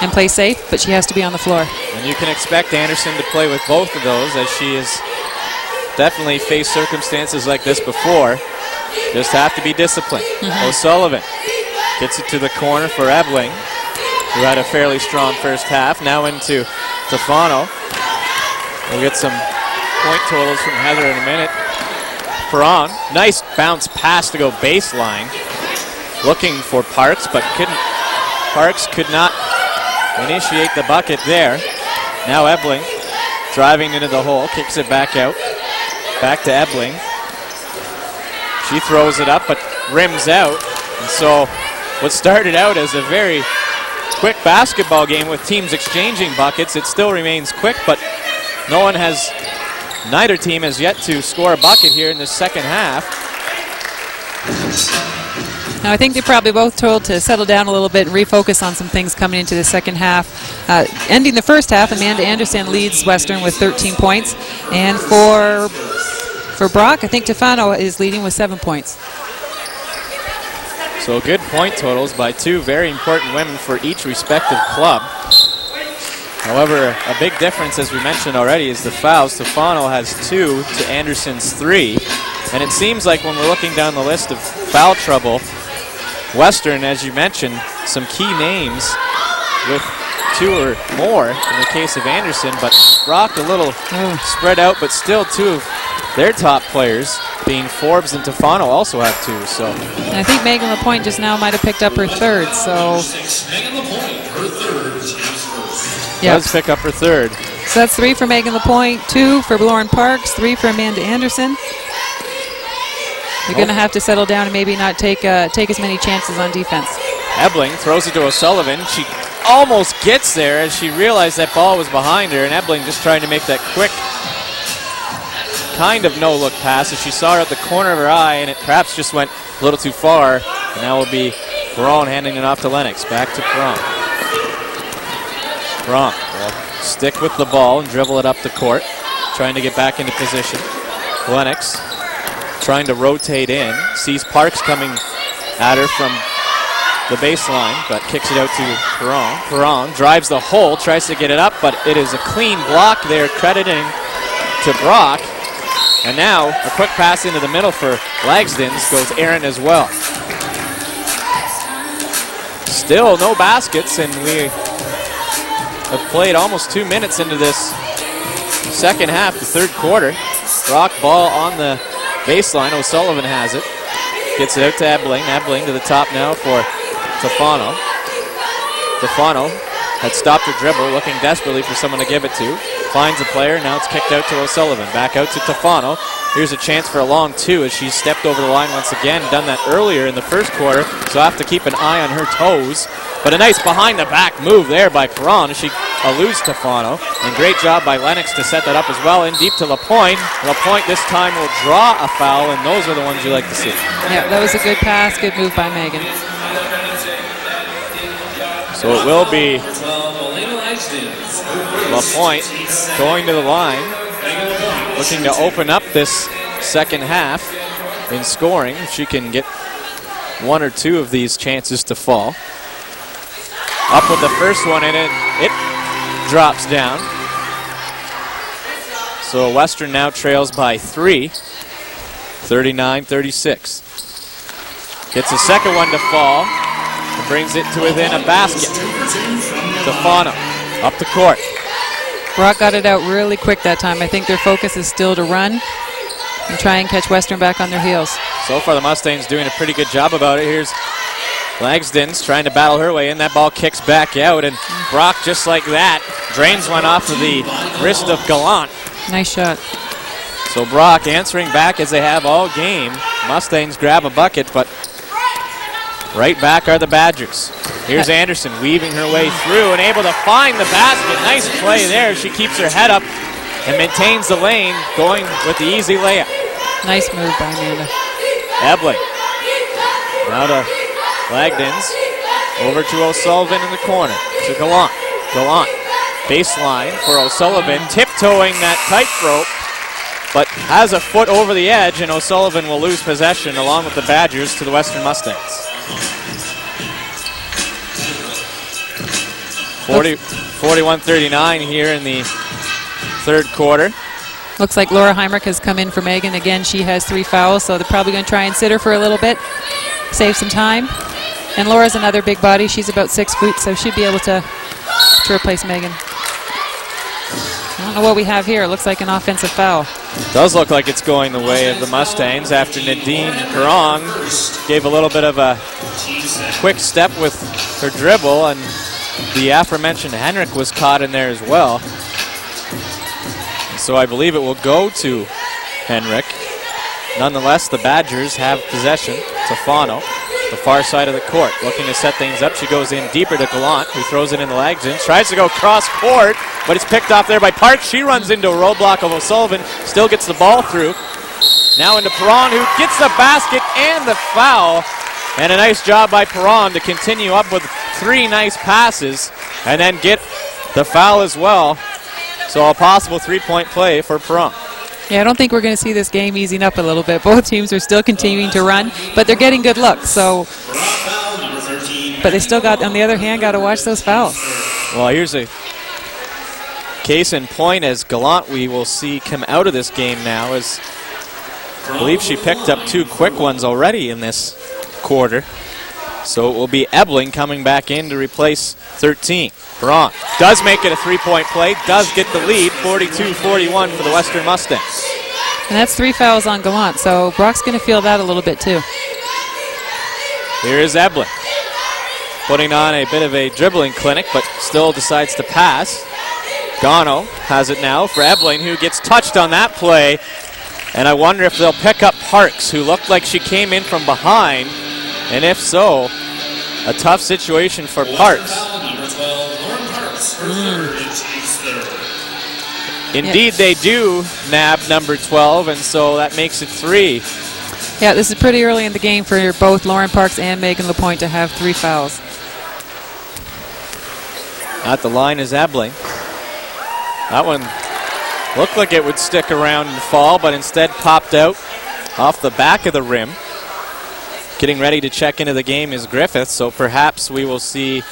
and play safe, but she has to be on the floor. And you can expect Anderson to play with both of those, as she has definitely faced circumstances like this before. Just have to be disciplined. O'Sullivan gets it to the corner for Ebling, who had a fairly strong first half. Now into Stefano. We'll get some point totals from Heather in a minute. Perron, nice bounce pass to go baseline. Looking for Parks, but Parks could not initiate the bucket there. Now Ebling driving into the hole, kicks it back out. Back to Ebling. She throws it up, but rims out. And so what started out as a very quick basketball game with teams exchanging buckets, it still remains quick, but neither team has yet to score a bucket here in the second half. Now, I think they're probably both told to settle down a little bit and refocus on some things coming into the second half. Ending the first half, Amanda Anderson leads Western with 13 points. And for Brock, I think Tefano is leading with 7 points. So good point totals by 2 very important women for each respective club. However, a big difference, as we mentioned already, is the fouls. Stefano has 2 to Anderson's 3. And it seems like when we're looking down the list of foul trouble, Western, as you mentioned, some key names with 2 or more in the case of Anderson, but Brock a little spread out, but still 2 of their top players, being Forbes and Tefano, also have 2. So and I think Megan LaPointe just now might have picked up her 3rd. So does pick up her 3rd. So that's 3 for Megan LaPointe, 2 for Lauren Parks, 3 for Amanda Anderson. They're going to have to settle down and maybe not take as many chances on defense. Ebling throws it to O'Sullivan. She almost gets there as she realized that ball was behind her, and Ebling just trying to make that quick kind of no-look pass as she saw her at the corner of her eye, and it perhaps just went a little too far. And now will be Perron handing it off to Lennox. Back to Perron. Perron will stick with the ball and dribble it up the court, trying to get back into position. Lennox trying to rotate in, sees Parks coming at her from the baseline, but kicks it out to Perron. Perron drives the hole, tries to get it up, but it is a clean block there, crediting to Brock. And now a quick pass into the middle for Lagsdens, goes Aaron as well. Still no baskets, and we have played almost 2 minutes into this second half, the third quarter. Brock ball on the baseline. O'Sullivan has it. Gets it out to Ebling. Ebling to the top now for Tefano. Tefano had stopped her dribble, looking desperately for someone to give it to. Finds a player. Now it's kicked out to O'Sullivan. Back out to Tefano. Here's a chance for a long 2 as she's stepped over the line once again. Done that earlier in the first quarter, so I have to keep an eye on her toes. But a nice behind-the-back move there by Perron as she eludes Tefano. And great job by Lennox to set that up as well. In deep to LaPointe. LaPointe this time will draw a foul, and those are the ones you like to see. Yeah, that was a good pass, good move by Megan. So it will be LaPointe going to the line, looking to open up this second half in scoring. She can get one or two of these chances to fall. Up with the first one, and it drops down. So Western now trails by 3, 39-36. Gets a second one to fall, and brings it to within a basket. Stefano up the court. Brock got it out really quick that time. I think their focus is still to run and try and catch Western back on their heels. So far the Mustangs doing a pretty good job about it. Here's Langston's trying to battle her way in. That ball kicks back out, and Brock, just like that, drains one off of the wrist of Gallant. Nice shot. So Brock answering back as they have all game. Mustangs grab a bucket, but right back are the Badgers. Here's Anderson weaving her way through and able to find the basket. Nice play there. She keeps her head up and maintains the lane, going with the easy layup. Nice move by Amanda. Ebling. Now to Lagdens. Over to O'Sullivan in the corner. To Gallant. Gallant. Baseline for O'Sullivan. Tiptoeing that tightrope, but has a foot over the edge, and O'Sullivan will lose possession along with the Badgers to the Western Mustangs. 41-39 here in the third quarter. Looks like Laura Heimrich has come in for Megan. Again, she has 3 fouls, so they're probably going to try and sit her for a little bit, save some time. And Laura's another big body. She's about 6 feet, so she'd be able to replace Megan. I don't know what we have here. It looks like an offensive foul. Does look like it's going the way of the Mustangs after Nadine Perron gave a little bit of a quick step with her dribble, and the aforementioned Henrik was caught in there as well. So I believe it will go to Henrik. Nonetheless, the Badgers have possession. Tofano, the far side of the court, looking to set things up. She goes in deeper to Gallant, who throws it in the legs in. Tries to go cross court, but it's picked off there by Parks. She runs into a roadblock of O'Sullivan, still gets the ball through. Now into Perron, who gets the basket and the foul. And a nice job by Perron to continue up with 3 nice passes and then get the foul as well. So a possible 3-point play for Perron. Yeah, I don't think we're going to see this game easing up a little bit. Both teams are still continuing to run, but they're getting good looks. So, but they still got, on the other hand, got to watch those fouls. Well, here's a case in point as Gallant we will see come out of this game now, as I believe she picked up 2 quick ones already in this quarter. So it will be Ebling coming back in to replace 13. Perron does make it a 3-point play, does get the lead, 42-41 for the Western Mustangs. And that's 3 fouls on Gallant, so Brock's going to feel that a little bit too. Here is Ebling, putting on a bit of a dribbling clinic, but still decides to pass. Gano has it now for Ebling, who gets touched on that play. And I wonder if they'll pick up Parks, who looked like she came in from behind. And if so, a tough situation for Parks. Indeed, they do nab number 12, and so that makes it 3. Yeah, this is pretty early in the game for both Lauren Parks and Megan LaPointe to have 3 fouls. At the line is Ebling. That one looked like it would stick around and fall, but instead popped out off the back of the rim. Getting ready to check into the game is Griffith, so perhaps we will see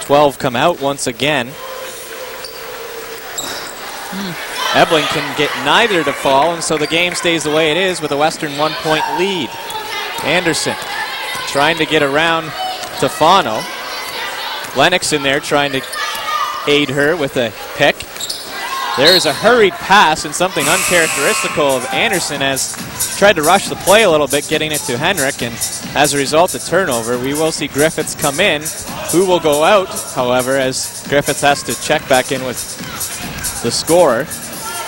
12 come out once again. Ebling can get neither to fall, and so the game stays the way it is with a Western 1-point lead. Anderson trying to get around Tofano. Lennox in there trying to aid her with a pick. There is a hurried pass and something uncharacteristical of Anderson, as tried to rush the play a little bit, getting it to Henrik, and as a result, a turnover. We will see Griffiths come in, who will go out, however, as Griffiths has to check back in with the scorer.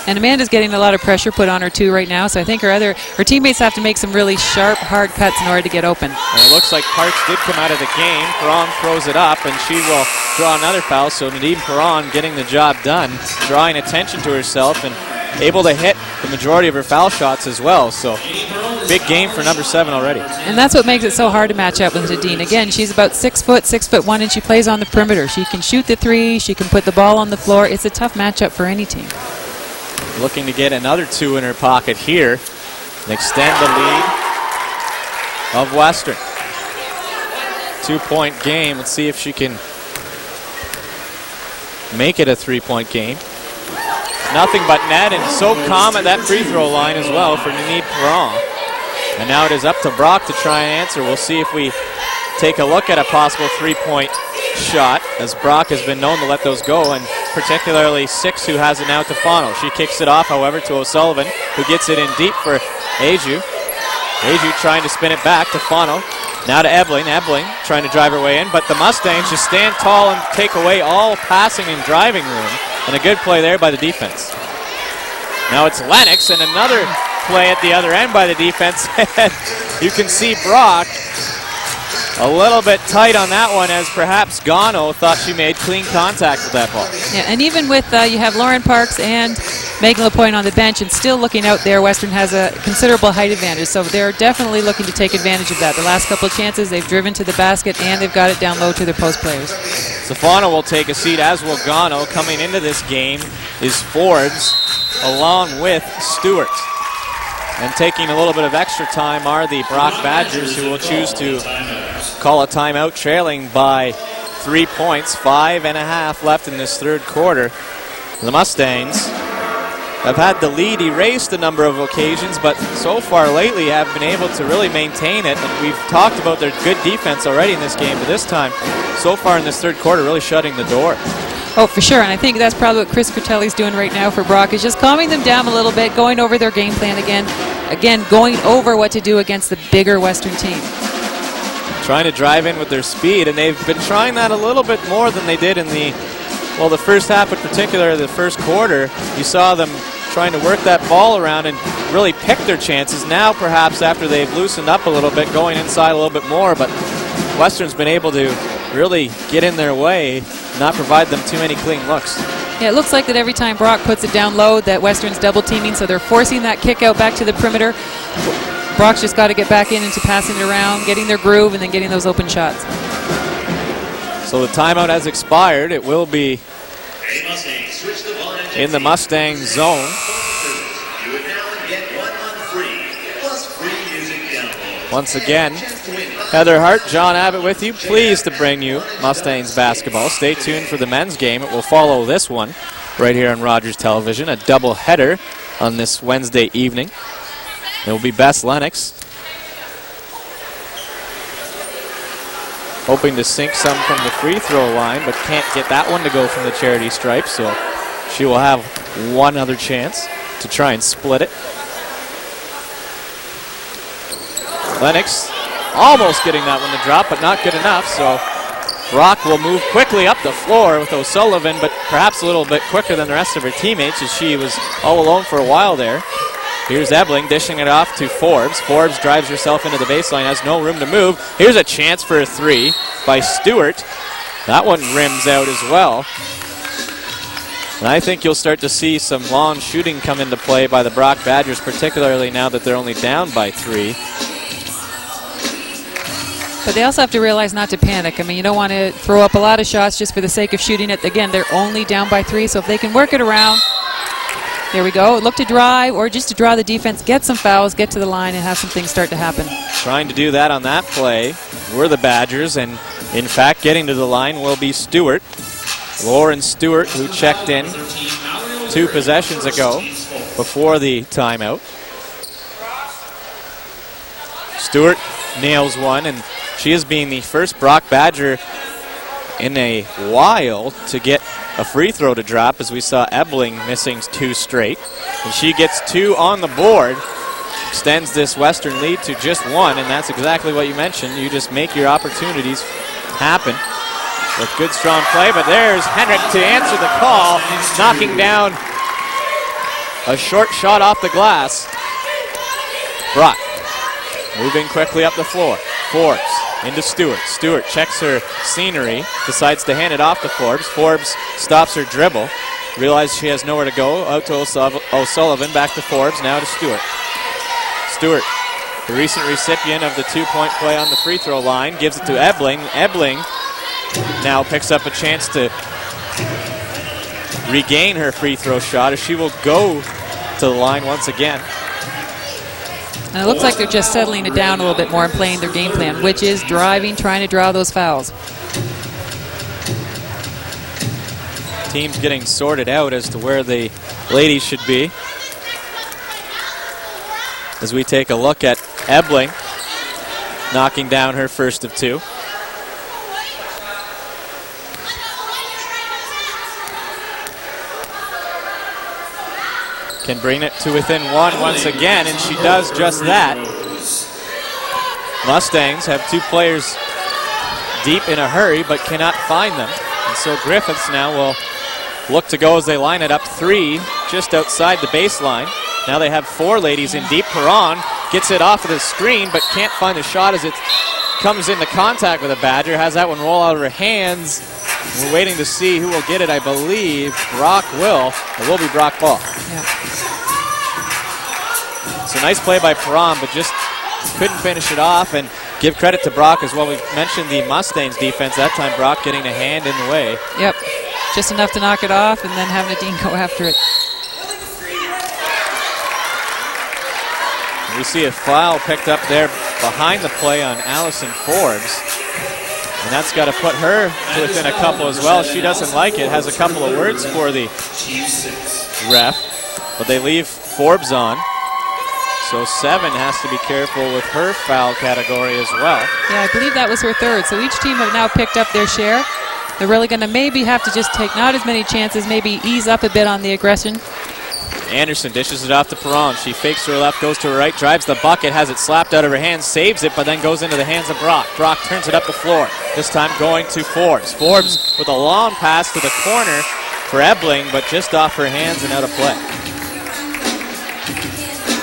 And Amanda's getting a lot of pressure put on her too right now, so I think her teammates have to make some really sharp, hard cuts in order to get open. And it looks like Parks did come out of the game. Perron throws it up, and she will draw another foul, so Nadine Perron getting the job done, drawing attention to herself and able to hit the majority of her foul shots as well. So Big game for number 7 already. And that's what makes it so hard to match up with Nadine. Again, she's about 6 foot, 6'1", and she plays on the perimeter. She can shoot the three. She can put the ball on the floor. It's a tough matchup for any team. Looking to get another 2 in her pocket here and extend the lead of Western. 2-point game. Let's see if she can make it a 3-point game. Nothing but net, and so calm at that free throw line as well for Nini Perron. And now it is up to Brock to try and answer. We'll see if we take a look at a possible 3-point shot, as Brock has been known to let those go, and particularly 6, who has it now to Fano. She kicks it off, however, to O'Sullivan, who gets it in deep for Aju. Aju trying to spin it back to Fano. Now to Ebling. Ebling trying to drive her way in, but the Mustangs just stand tall and take away all passing and driving room. And a good play there by the defense. Now it's Lennox, and another play at the other end by the defense. You can see Brock a little bit tight on that one, as perhaps Gano thought she made clean contact with that ball. Yeah, and even with you have Lauren Parks and Megan LaPointe on the bench, and still looking out there, Western has a considerable height advantage, so they're definitely looking to take advantage of that. The last couple of chances, they've driven to the basket, and they've got it down low to their post players. Stefano will take a seat, as will Gano. Coming into this game is Forbes, along with Stewart. And taking a little bit of extra time are the Brock Badgers, who will choose to call a timeout, trailing by 3 points. 5.5 left in this third quarter. The Mustangs have had the lead erased a number of occasions, but so far lately have been able to really maintain it. And we've talked about their good defense already in this game, but this time, so far in this third quarter, really shutting the door. Oh, for sure, and I think that's probably what Chris Critelli's doing right now for Brock, is just calming them down a little bit, going over their game plan again. Again, going over what to do against the bigger Western team. Trying to drive in with their speed, and they've been trying that a little bit more than they did in the first half, but particularly the first quarter. You saw them trying to work that ball around and really pick their chances. Now, perhaps after they've loosened up a little bit, going inside a little bit more, but Western's been able to really get in their way, not provide them too many clean looks. Yeah, it looks like that every time Brock puts it down low, that Western's double teaming, so they're forcing that kick out back to the perimeter. Brock's just got to get back into passing it around, getting their groove, and then getting those open shots. So the timeout has expired. It will be in the Mustang zone. Once again, Heather Hart, John Abbott with you. Pleased to bring you Mustangs basketball. Stay tuned for the men's game. It will follow this one right here on Rogers Television. A double header on this Wednesday evening. It will be Bess Lennox, hoping to sink some from the free throw line, but can't get that one to go from the charity stripe, so she will have one other chance to try and split it. Lennox almost getting that one to drop, but not good enough, so Brock will move quickly up the floor with O'Sullivan, but perhaps a little bit quicker than the rest of her teammates, as she was all alone for a while there. Here's Ebling dishing it off to Forbes. Forbes drives herself into the baseline, has no room to move. Here's a chance for a three by Stewart. That one rims out as well. And I think you'll start to see some long shooting come into play by the Brock Badgers, particularly now that they're only down by 3. But they also have to realize not to panic. I mean, you don't want to throw up a lot of shots just for the sake of shooting it. Again, they're only down by 3, so if they can work it around. There we go. Look to drive or just to draw the defense, get some fouls, get to the line, and have some things start to happen. Trying to do that on that play were the Badgers, and in fact, getting to the line will be Stewart. Lauren Stewart, who checked in 2 possessions ago before the timeout. Stewart nails one, and she is being the first Brock Badger in a while to get a free throw to drop, as we saw Ebling missing 2 straight. And she gets 2 on the board, extends this Western lead to just 1, and that's exactly what you mentioned. You just make your opportunities happen with good, strong play. But there's Henrik to answer the call, knocking down a short shot off the glass. Brock moving quickly up the floor. Forbes into Stewart. Stewart checks her scenery, decides to hand it off to Forbes. Forbes stops her dribble, realizes she has nowhere to go. Out to O'Sullivan, back to Forbes, now to Stewart. Stewart the recent recipient of the 2-point play on the free throw line, gives it to Ebling. Ebling now picks up a chance to regain her free throw shot as she will go to the line once again. And it looks like they're just settling it down a little bit more and playing their game plan, which is driving, trying to draw those fouls. Teams getting sorted out as to where the ladies should be. As we take a look at Ebling knocking down her first of 2. Can bring it to within 1 once again, and she does just that. Mustangs have 2 players deep in a hurry, but cannot find them. And so Griffiths now will look to go as they line it up 3 just outside the baseline. Now they have 4 ladies in deep. Perron gets it off of the screen, but can't find the shot as it comes into contact with a Badger. Has that one roll out of her hands. We're waiting to see who will get it. I believe Brock will. It will be Brock ball. Yeah. So nice play by Perron, but just couldn't finish it off. And give credit to Brock as well. We mentioned the Mustangs defense. That time Brock getting a hand in the way. Yep. Just enough to knock it off and then have Nadine go after it. We see a foul picked up there behind the play on Allison Forbes. And that's got to put her to within a couple as well. She doesn't like it, has a couple of words for the ref, but they leave Forbes on. So 7 has to be careful with her foul category as well. Yeah, I believe that was her 3rd. So each team have now picked up their share. They're really going to maybe have to just take not as many chances, maybe ease up a bit on the aggression. Anderson dishes it off to Perron. She fakes to her left, goes to her right, drives the bucket, has it slapped out of her hands, saves it, but then goes into the hands of Brock. Brock turns it up the floor, this time going to Forbes. Forbes with a long pass to the corner for Ebling, but just off her hands and out of play.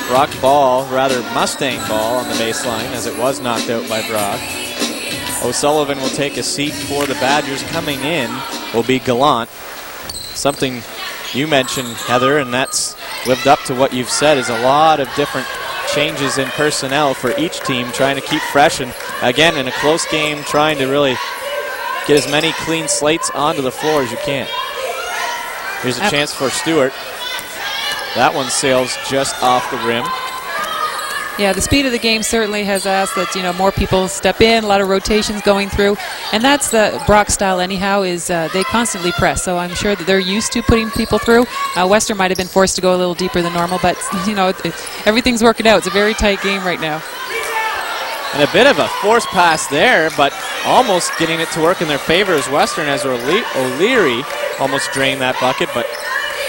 Brock ball, rather Mustang ball on the baseline as it was knocked out by Brock. O'Sullivan will take a seat for the Badgers. Coming in will be Gallant. Something you mentioned, Heather, and that's lived up to what you've said, is a lot of different changes in personnel for each team, trying to keep fresh, and again in a close game trying to really get as many clean slates onto the floor as you can. Here's a chance for Stewart. That one sails just off the rim. Yeah, the speed of the game certainly has asked that, you know, more people step in, a lot of rotations going through. And that's the Brock style anyhow, is they constantly press. So I'm sure that they're used to putting people through. Western might have been forced to go a little deeper than normal, but, you know, everything's working out. It's a very tight game right now. And a bit of a forced pass there, but almost getting it to work in their favor as Western, as O'Leary almost drained that bucket, but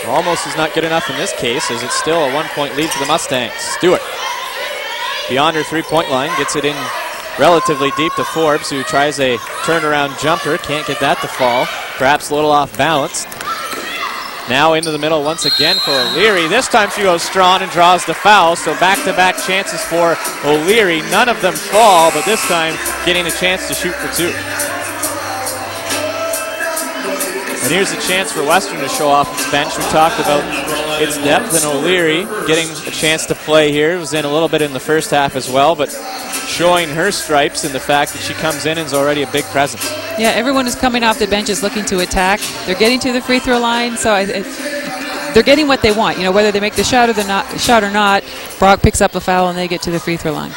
almost is not good enough in this case, as it's still a 1-point lead for the Mustangs. Stewart, beyond her 3-point line, gets it in relatively deep to Forbes, who tries a turnaround jumper. Can't get that to fall. Perhaps a little off balance. Now into the middle once again for O'Leary. This time she goes strong and draws the foul, so back-to-back chances for O'Leary. None of them fall, but this time getting a chance to shoot for 2. And here's a chance for Western to show off its bench. We talked about its depth, and O'Leary getting a chance to play here. Was in a little bit in the first half as well, but showing her stripes and the fact that she comes in and is already a big presence. Yeah, everyone is coming off the benches looking to attack. They're getting to the free throw line, so they're getting what they want. You know, whether they make the shot or not, Brock picks up a foul and they get to the free throw line.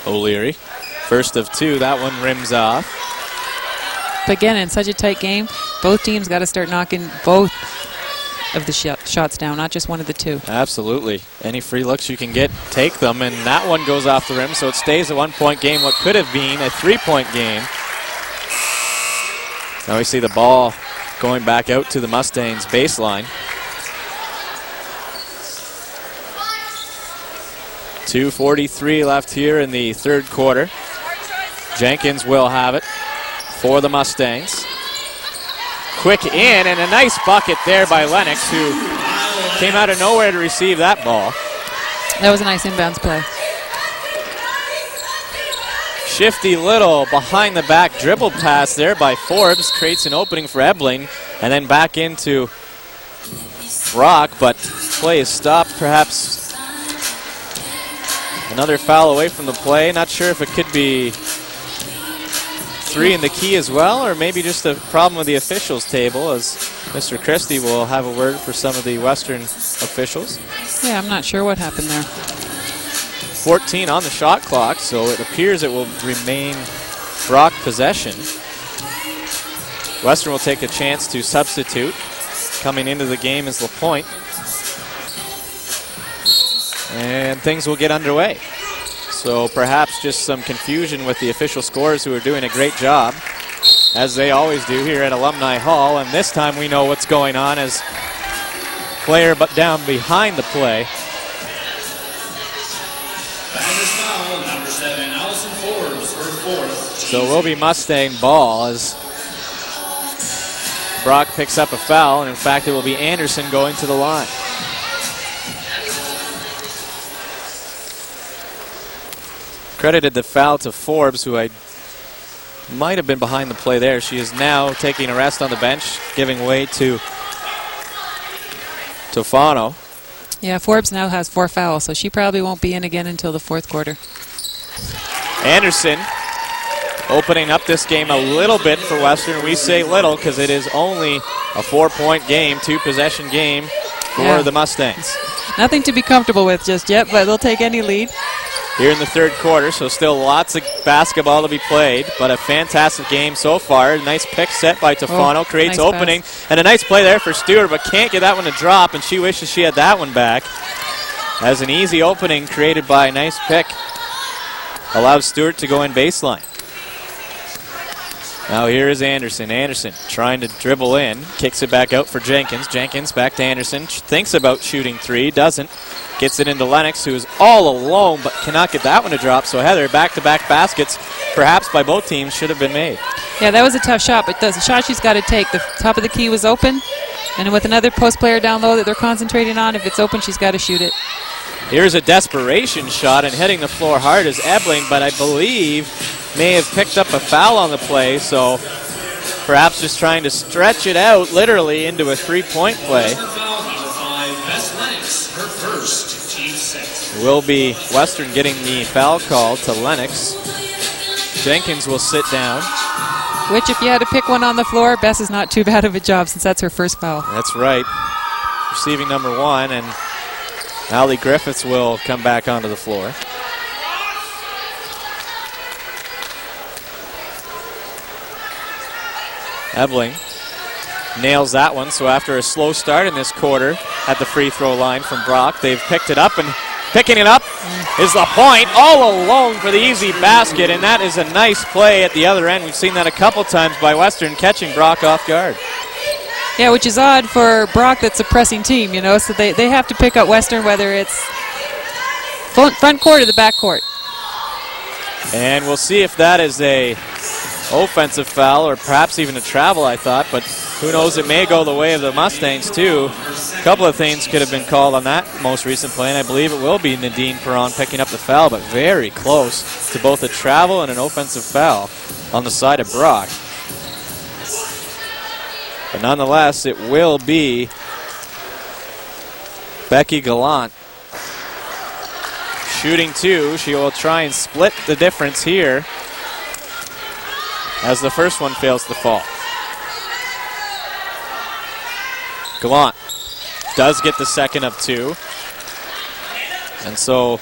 O'Leary, first of 2. That one rims off. But again, in such a tight game, both teams got to start knocking both of the shots down, not just one of the 2. Absolutely. Any free looks you can get, take them, and that one goes off the rim, so it stays a 1-point game, what could have been a 3-point game. Now we see the ball going back out to the Mustangs baseline. 2:43 left here in the 3rd quarter. Jenkins will have it for the Mustangs. Quick in, and a nice bucket there by Lennox, who came out of nowhere to receive that ball. That was a nice inbounds play. Shifty little behind the back dribble pass there by Forbes creates an opening for Ebling, and then back into Brock, but play is stopped perhaps Another foul away from the play. Not sure if it could be 3 in the key as well, or maybe just a problem with the officials table, as Mr. Christie will have a word for some of the Western officials. Yeah, I'm not sure what happened there. 14 on the shot clock, so it appears it will remain Brock possession. Western will take a chance to substitute. Coming into the game is LaPointe. And things will get underway. So perhaps just some confusion with the official scorers, who are doing a great job, as they always do here at Alumni Hall. And this time we know what's going on, as player but down behind the play. So it will be Mustang ball as Brock picks up a foul, and in fact it will be Anderson going to the line. Credited the foul to Forbes, who I might have been behind the play there. She is now taking a rest on the bench, giving way to Tofano. Yeah, Forbes now has 4 fouls, so she probably won't be in again until the 4th quarter. Anderson opening up this game a little bit for Western. We say little because it is only a 4-point game, 2-possession game for the Mustangs. Nothing to be comfortable with just yet, but they'll take any lead. Here in the 3rd quarter, so still lots of basketball to be played, but a fantastic game so far. Nice pick set by Tofano, creates nice opening, pass. and a nice play there for Stewart, but can't get that one to drop, and she wishes she had that one back. As an easy opening created by a nice pick allows Stewart to go in baseline. Now here is Anderson. Anderson trying to dribble in, kicks it back out for Jenkins. Jenkins back to Anderson, thinks about shooting 3, doesn't. Gets it into Lennox, who is all alone but cannot get that one to drop. So Heather, back-to-back baskets, perhaps by both teams, should have been made. Yeah, that was a tough shot, but the shot she's got to take. The top of the key was open, and with another post player down low that they're concentrating on, if it's open, she's got to shoot it. Here's a desperation shot, and hitting the floor hard is Ebling, but I believe may have picked up a foul on the play, so perhaps just trying to stretch it out literally into a 3-point play. Will be Western getting the foul call to Lennox. Jenkins will sit down. Which, if you had to pick one on the floor, Bess is not too bad of a job since that's her first foul. That's right. Receiving number 1, and Allie Griffiths will come back onto the floor. Ebling nails that one, so after a slow start in this quarter at the free throw line from Brock, they've picked it up, and picking it up is LaPointe all alone for the easy basket, and that is a nice play at the other end. We've seen that a couple times by Western, catching Brock off guard. Yeah, which is odd for Brock, that's a pressing team, you know, so they have to pick up Western, whether it's front court or the back court. And we'll see if that is a offensive foul or perhaps even a travel, I thought, but who knows, it may go the way of the Mustangs too. A couple of things could have been called on that most recent play, and I believe it will be Nadine Perron picking up the foul, but very close to both a travel and an offensive foul on the side of Brock. But nonetheless, it will be Becky Gallant shooting 2. She will try and split the difference here as the first one fails to fall. Gallant does get the second of 2. And so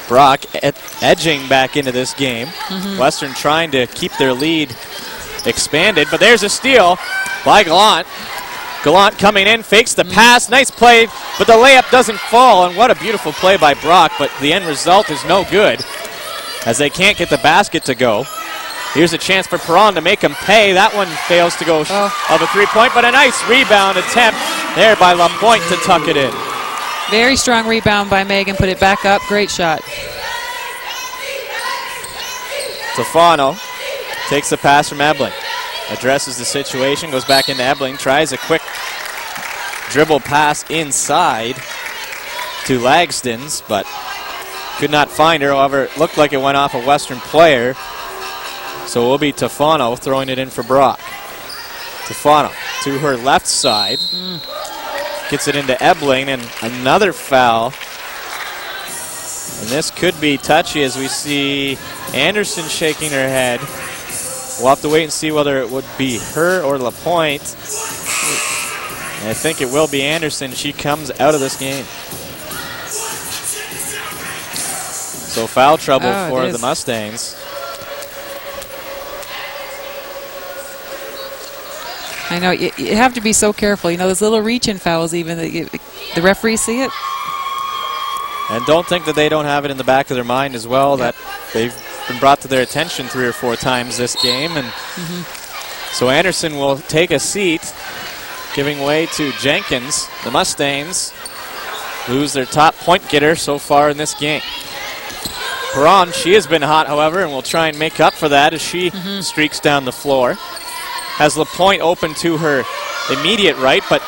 Brock edging back into this game. Western trying to keep their lead expanded, but there's a steal by Gallant. Gallant coming in, fakes the pass, nice play, but the layup doesn't fall, and what a beautiful play by Brock, but the end result is no good as they can't get the basket to go. Here's a chance for Perron to make him pay. That one fails to go of a 3-point, but a nice rebound attempt there by LaPointe to tuck it in. Very strong rebound by Megan, put it back up, great shot. Tofano takes the pass from Ebling, addresses the situation, goes back into Ebling, tries a quick dribble pass inside to Lagstons, but could not find her. However, it looked like it went off a Western player. So it will be Tofano throwing it in for Brock. Tofano to her left side. Gets it into Ebling, and another foul And this could be touchy as we see Anderson shaking her head. We'll have to wait and see whether it would be her or LaPointe. And I think it will be Anderson. She comes out of this game. So foul trouble for the Mustangs. I know, you have to be so careful. You know, those little reach-in fouls even, the referees see it. And don't think that they don't have it in the back of their mind as well, that they've been brought to their attention 3 or 4 times this game. And so Anderson will take a seat, giving way to Jenkins. The Mustangs lose their top point getter so far in this game. Perron, she has been hot, however, and will try and make up for that as she streaks down the floor. Has LaPointe open to her immediate right, but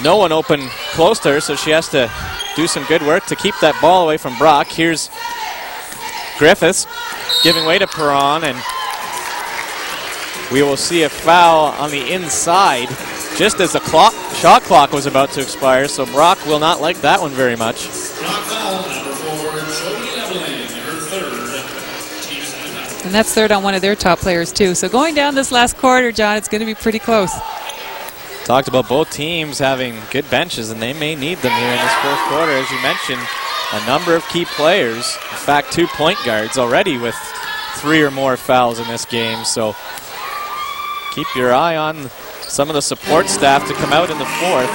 no one open close to her, so she has to do some good work to keep that ball away from Brock. Here's Griffiths giving way to Perron, and we will see a foul on the inside just as the shot clock was about to expire, so Brock will not like that one very much. And that's third on one of their top players, too. So going down this last quarter, John, it's going to be pretty close. Talked about both teams having good benches, and they may need them here in this fourth quarter. As you mentioned, a number of key players. In fact, 2 point guards already with 3 or more fouls in this game. So keep your eye on some of the support staff to come out in the fourth.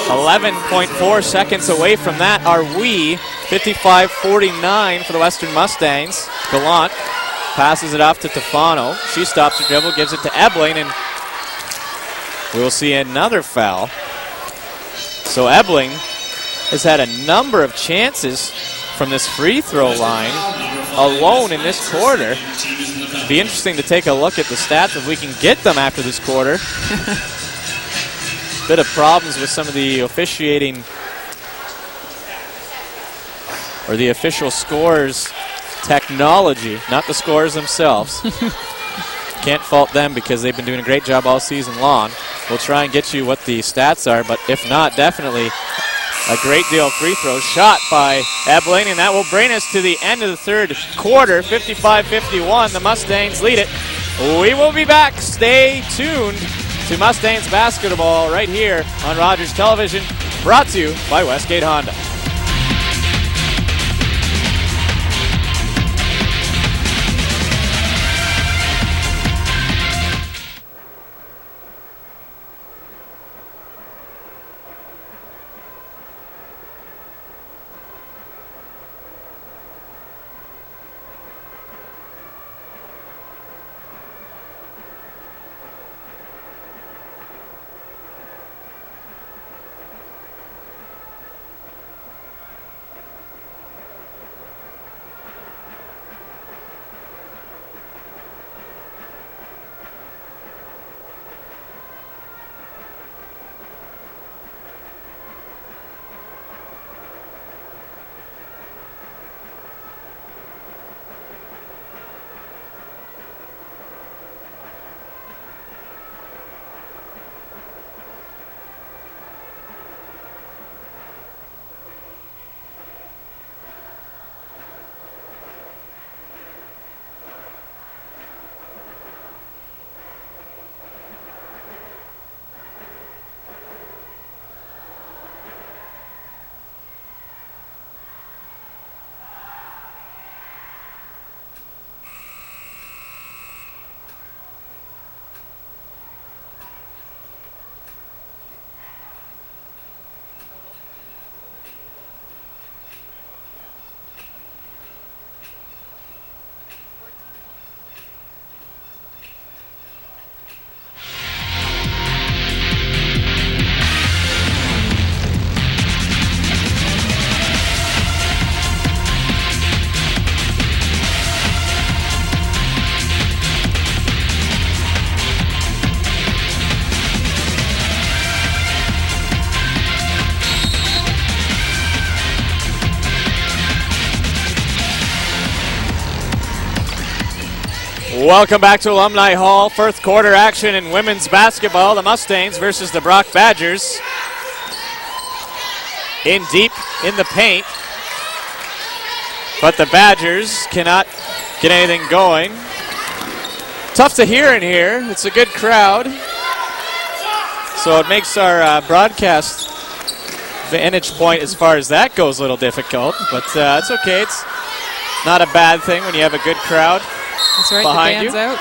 11.4 seconds away from that are we. 55-49 for the Western Mustangs. Gallant passes it off to Tefano. She stops her dribble, gives it to Ebling, and we'll see another foul. So Ebling has had a number of chances from this free throw line alone in this quarter. It'd be interesting to take a look at the stats if we can get them after this quarter. Bit of problems with some of the officiating or the official scores technology, not the scores themselves. Can't fault them because they've been doing a great job all season long. We'll try and get you what the stats are, but if not, definitely a great deal of free throws shot by Ebling, and that will bring us to the end of the third quarter. 55-51, the Mustangs lead it. We will be back. Stay tuned to Mustangs basketball right here on Rogers Television, brought to you by Westgate Honda. Welcome back to Alumni Hall. First quarter action in women's basketball. The Mustangs versus the Brock Badgers. In deep in the paint. But the Badgers cannot get anything going. Tough to hear in here. It's a good crowd. So it makes our broadcast vantage point as far as that goes a little difficult. But it's okay. It's not a bad thing when you have a good crowd That's right, behind the band's you. out.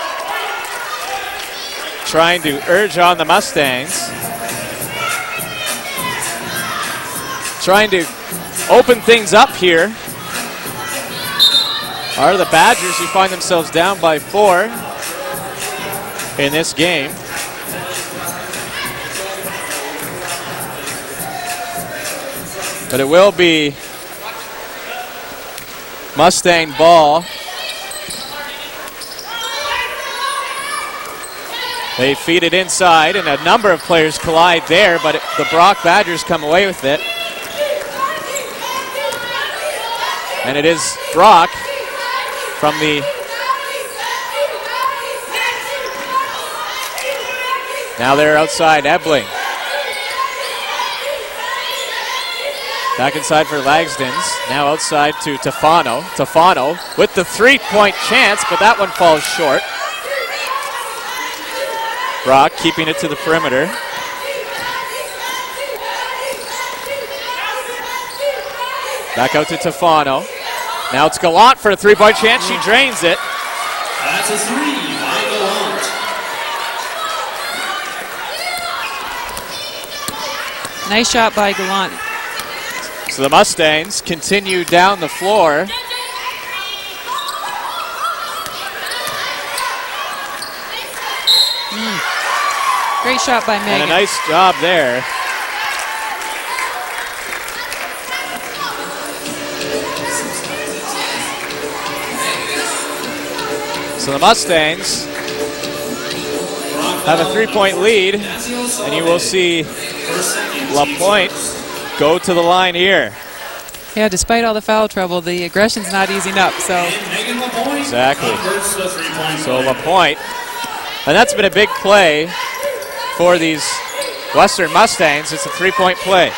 Trying to urge on the Mustangs. Trying to open things up here are the Badgers, who find themselves down by 4 in this game. But it will be Mustang ball. They feed it inside, and a number of players collide there, but the Brock Badgers come away with it. And it is Brock from the now they're outside Ebling. Back inside for Lagsdens. Now outside to Tafano. Tafano with the three-point chance, but that one falls short. Brock keeping it to the perimeter. Back out to Tafano. Now it's Gallant for a three-point chance. She drains it. That's a 3 by Gallant. Nice shot by Gallant. So the Mustangs continue down the floor. Great shot by Megan. And a nice job there. So the Mustangs have a three-point lead, and you will see LaPointe go to the line here. Yeah, despite all the foul trouble, the aggression's not easing up. So exactly. So LaPointe, and that's been a big play for these Western Mustangs. It's a three-point play.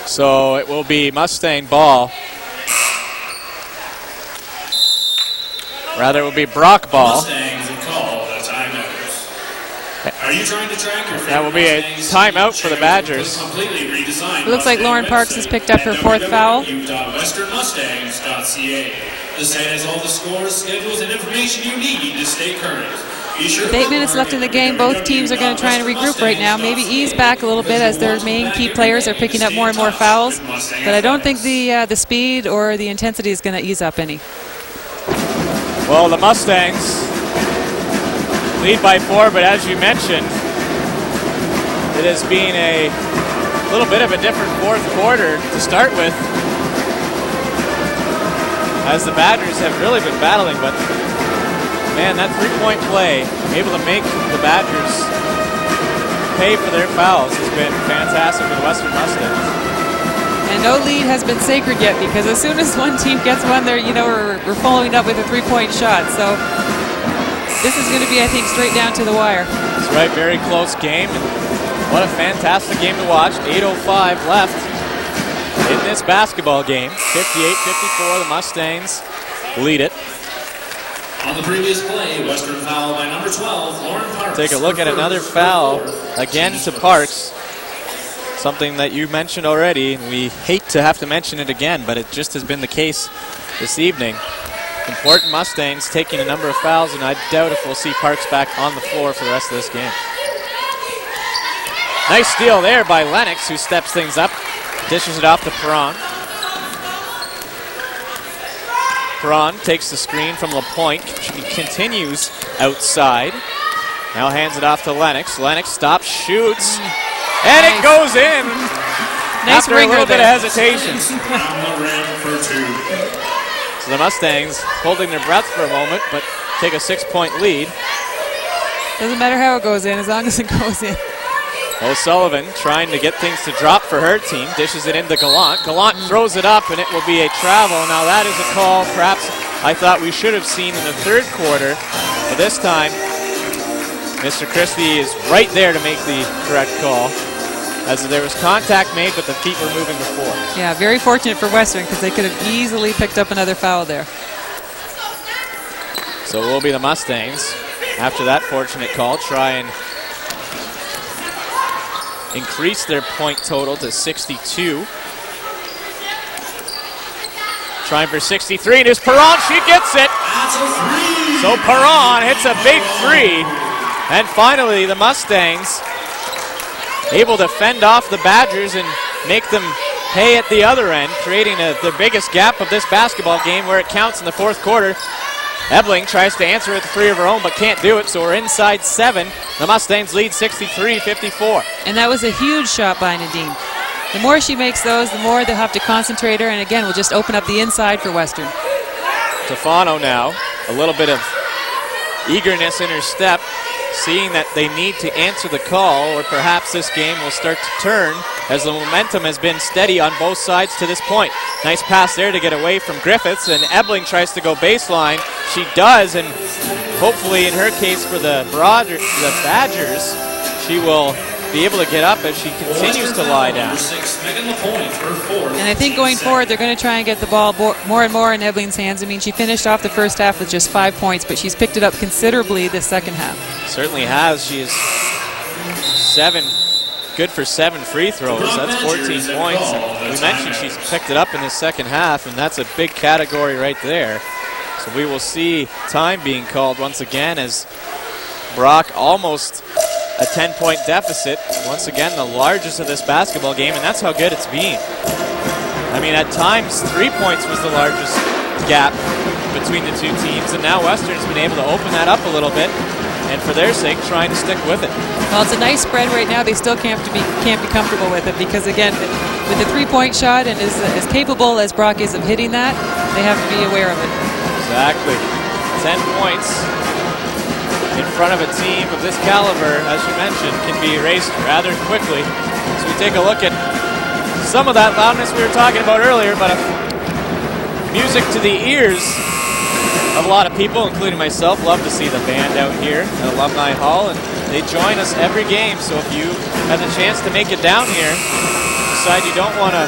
So it will be Mustang ball. Rather, it will be Brock ball. Mustangs have called a timeout. Are you trying to track your That will be a timeout for the Badgers. It looks like Lauren Parks has picked up her fourth foul. www.westernmustangs.ca. The site has all the scores, schedules, and information you need to stay current. With 8 minutes left in the game, both teams are going to try and regroup right now. Maybe ease back a little bit as their main key players are picking up more and more fouls. But I don't think the speed or the intensity is going to ease up any. Well, the Mustangs lead by 4, but as you mentioned, it has been a little bit of a different fourth quarter to start with, as the Badgers have really been battling, but man, that three-point play, able to make the Badgers pay for their fouls, has been fantastic for the Western Mustangs. And no lead has been sacred yet, because as soon as one team gets one, we're following up with a three-point shot. So this is going to be, I think, straight down to the wire. That's right, very close game. And what a fantastic game to watch. 8:05 left in this basketball game. 58-54, the Mustangs lead it. On the previous play, Western foul by number 12, Lauren Parks. Take a look at another foul again to Parks. Something that you mentioned already, and we hate to have to mention it again, but it just has been the case this evening. Important Mustangs taking a number of fouls, and I doubt if we'll see Parks back on the floor for the rest of this game. Nice steal there by Lennox, who steps things up, dishes it off to Perron. Perron takes the screen from LaPointe. She continues outside. Now hands it off to Lennox. Lennox stops, shoots, and it goes in Nice after a little bit of hesitation. On the rim for 2. So the Mustangs holding their breath for a moment, but take a 6-point lead. Doesn't matter how it goes in, as long as it goes in. O'Sullivan trying to get things to drop for her team. Dishes it into Gallant. Gallant throws it up, and it will be a travel. Now that is a call perhaps I thought we should have seen in the third quarter. But this time, Mr. Christie is right there to make the correct call, as there was contact made, but the feet were moving before. Yeah, very fortunate for Western, because they could have easily picked up another foul there. So it will be the Mustangs, after that fortunate call, try and increase their point total to 62. Trying for 63, and here's Perron, she gets it! So Perron hits a big three, and finally the Mustangs able to fend off the Badgers and make them pay at the other end, creating the biggest gap of this basketball game where it counts in the fourth quarter. Ebling tries to answer with a three of her own, but can't do it, so we're inside 7. The Mustangs lead 63-54. And that was a huge shot by Nadine. The more she makes those, the more they'll have to concentrate her, and again, we'll just open up the inside for Western. Tofano now, a little bit of eagerness in her step, seeing that they need to answer the call, or perhaps this game will start to turn as the momentum has been steady on both sides to this point. Nice pass there to get away from Griffiths, and Ebling tries to go baseline. She does, and hopefully in her case for the Badgers, she will be able to get up as she continues to lie down. And I think going forward, they're going to try and get the ball more and more in Ebling's hands. I mean, she finished off the first half with just 5 points, but she's picked it up considerably this second half. Certainly has. She is good for 7 free throws. That's 14 points. And we mentioned she's picked it up in the second half, and that's a big category right there. So we will see time being called once again as Brock almost a 10-point deficit. Once again, the largest of this basketball game, and that's how good it's been. I mean, at times, 3 points was the largest gap between the two teams, and now Western's been able to open that up a little bit, and for their sake, trying to stick with it. Well, it's a nice spread right now. They still can't be comfortable with it because, again, with the three-point shot and as capable as Brock is of hitting that, they have to be aware of it. Exactly. 10 points in front of a team of this caliber, as you mentioned, can be erased rather quickly. So we take a look at some of that loudness we were talking about earlier, but music to the ears of a lot of people, including myself. Love to see the band out here at Alumni Hall, and they join us every game. So if you have the chance to make it down here, decide you don't want to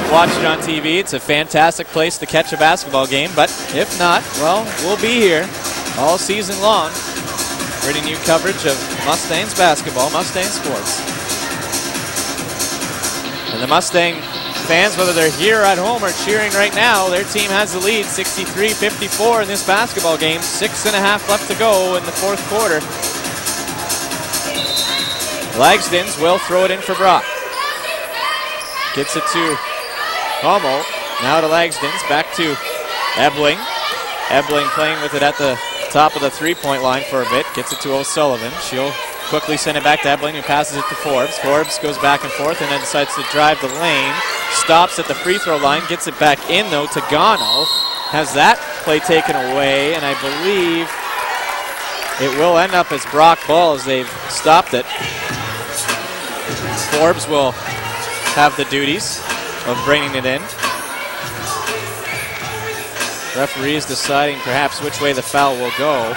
watch it on TV, it's a fantastic place to catch a basketball game. But if not, well, we'll be here all season long, bringing you coverage of Mustangs basketball, Mustang sports. And the Mustang fans, whether they're here or at home, are cheering right now. Their team has the lead, 63-54 in this basketball game. 6.5 left to go in the fourth quarter. Lagsdens will throw it in for Brock. Gets it to Homo. Now to Lagsdens, back to Ebling. Ebling playing with it at the top of the three-point line for a bit. Gets it to O'Sullivan. She'll quickly send it back to Ebling, who passes it to Forbes. Forbes goes back and forth and then decides to drive the lane. Stops at the free throw line. Gets it back in, though, to Gano. Has that play taken away, and I believe it will end up as Brock ball as they've stopped it. Forbes will have the duties of bringing it in. Referee is deciding perhaps which way the foul will go.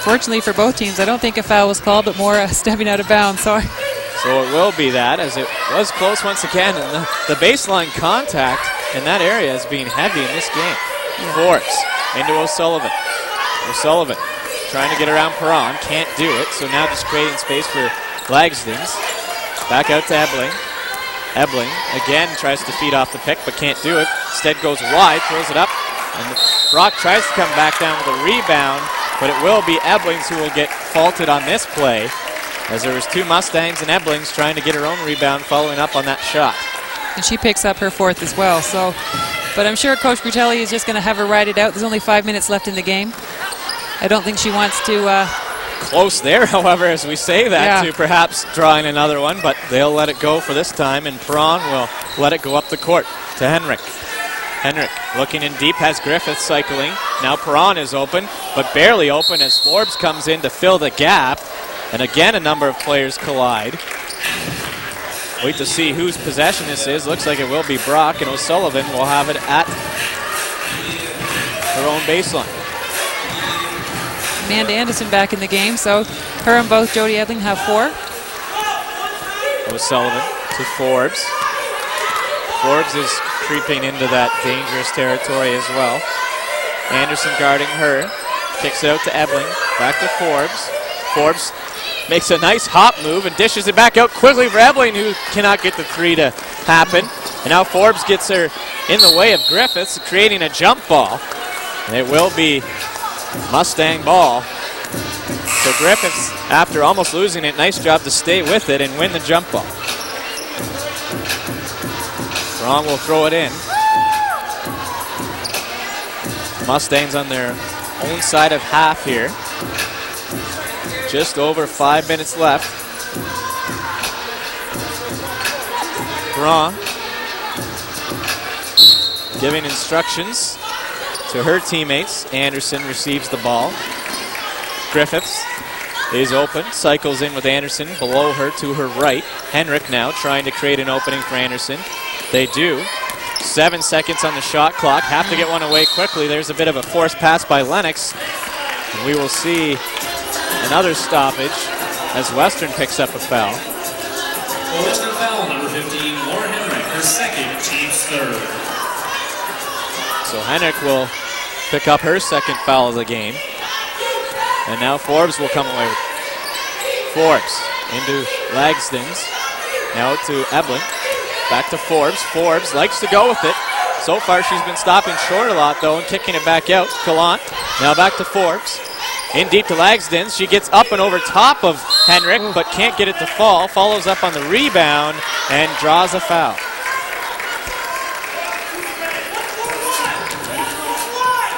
Fortunately for both teams, I don't think a foul was called, but more stepping out of bounds. So it will be that, as it was close once again. And the baseline contact in that area is being heavy in this game. Yeah. Forbes into O'Sullivan. O'Sullivan trying to get around Perron, can't do it. So now just creating space for Lagsdens. Back out to Ebling. Ebling again tries to feed off the pick, but can't do it. Instead goes wide, throws it up, and Brock tries to come back down with a rebound, but it will be Eblings who will get faulted on this play, as there was 2 Mustangs and Eblings trying to get her own rebound following up on that shot. And she picks up her fourth as well. So, but I'm sure Coach Brutelli is just going to have her ride it out. There's only 5 minutes left in the game. I don't think she wants to... Close there, however, as we say that, to perhaps drawing another one, but they'll let it go for this time, and Perron will let it go up the court to Henrik. Henrik looking in deep, has Griffith cycling. Now Perron is open, but barely open as Forbes comes in to fill the gap. And again, a number of players collide. Wait to see whose possession this is. Looks like it will be Brock, and O'Sullivan will have it at her own baseline. Amanda Anderson back in the game, so her and both Jody Edling have 4. O'Sullivan to Forbes. Forbes is creeping into that dangerous territory as well. Anderson guarding her. Kicks it out to Ebling. Back to Forbes. Forbes makes a nice hop move and dishes it back out quickly for Ebling, who cannot get the 3 to happen. And now Forbes gets her in the way of Griffiths, creating a jump ball. And it will be Mustang ball. So Griffiths, after almost losing it, nice job to stay with it and win the jump ball. Braun will throw it in. Mustangs on their own side of half here. Just over 5 minutes left. Braun giving instructions to her teammates. Anderson receives the ball. Griffiths is open, cycles in with Anderson below her to her right. Henrik now trying to create an opening for Anderson. They do. 7 seconds on the shot clock. Have to get one away quickly. There's a bit of a forced pass by Lennox. And we will see another stoppage as Western picks up a foul. Western foul, number 15, Laura Henrik, her second, team's third. So Henrik will pick up her second foul of the game. And now Forbes will come away with it. Forbes into Lagston's. Now to Ebling. Back to Forbes. Forbes likes to go with it. So far she's been stopping short a lot though and kicking it back out. Gallant. Now back to Forbes. In deep to Lagston. She gets up and over top of Henrik but can't get it to fall. Follows up on the rebound and draws a foul.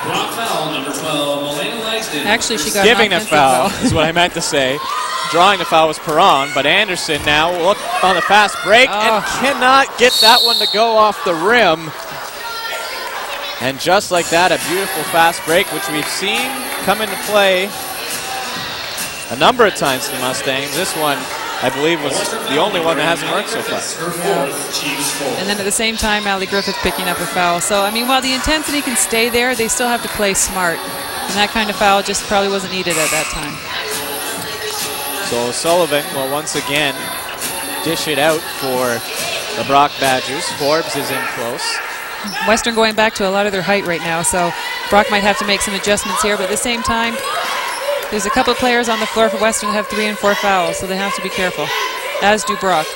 Block foul, number 12, Melena Lagston. Actually, she got Giving a offensive foul is what I meant to say. Drawing the foul was Perron, but Anderson now will look on the fast break and cannot get that one to go off the rim. And just like that, a beautiful fast break, which we've seen come into play a number of times for the Mustangs. This one, I believe, was the only one that hasn't worked so far. And then at the same time, Allie Griffith picking up a foul. So, I mean, while the intensity can stay there, they still have to play smart. And that kind of foul just probably wasn't needed at that time. So Sullivan will once again dish it out for the Brock Badgers. Forbes is in close. Western going back to a lot of their height right now, so Brock might have to make some adjustments here, but at the same time, there's a couple of players on the floor for Western that have 3 and 4 fouls, so they have to be careful, as do Brock.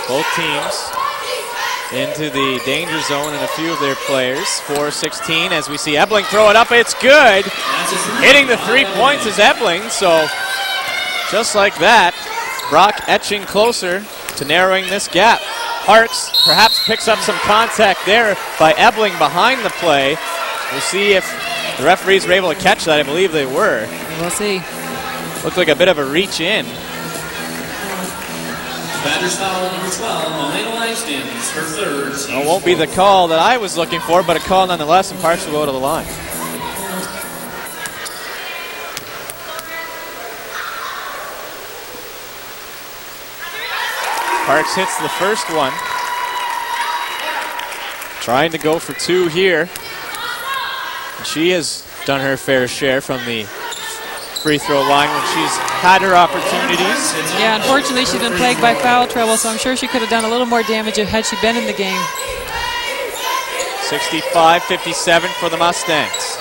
Both teams into the danger zone and a few of their players. 4-16 as we see Ebling throw it up. It's good. Hitting the 3 points is Ebling, so just like that, Brock etching closer to narrowing this gap. Parks perhaps picks up some contact there by Ebling behind the play. We'll see if the referees were able to catch that. I believe they were. We'll see. Looked like a bit of a reach in. Badgers foul number 12, Melena Lagston, her third. It won't be the call that I was looking for, but a call nonetheless, and Parks will go to the line. Parks hits the first one. Trying to go for 2 here. And she has done her fair share from the free throw line when she's had her opportunities. Yeah, unfortunately she's been plagued by foul trouble, so I'm sure she could have done a little more damage had she been in the game. 65-57 for the Mustangs.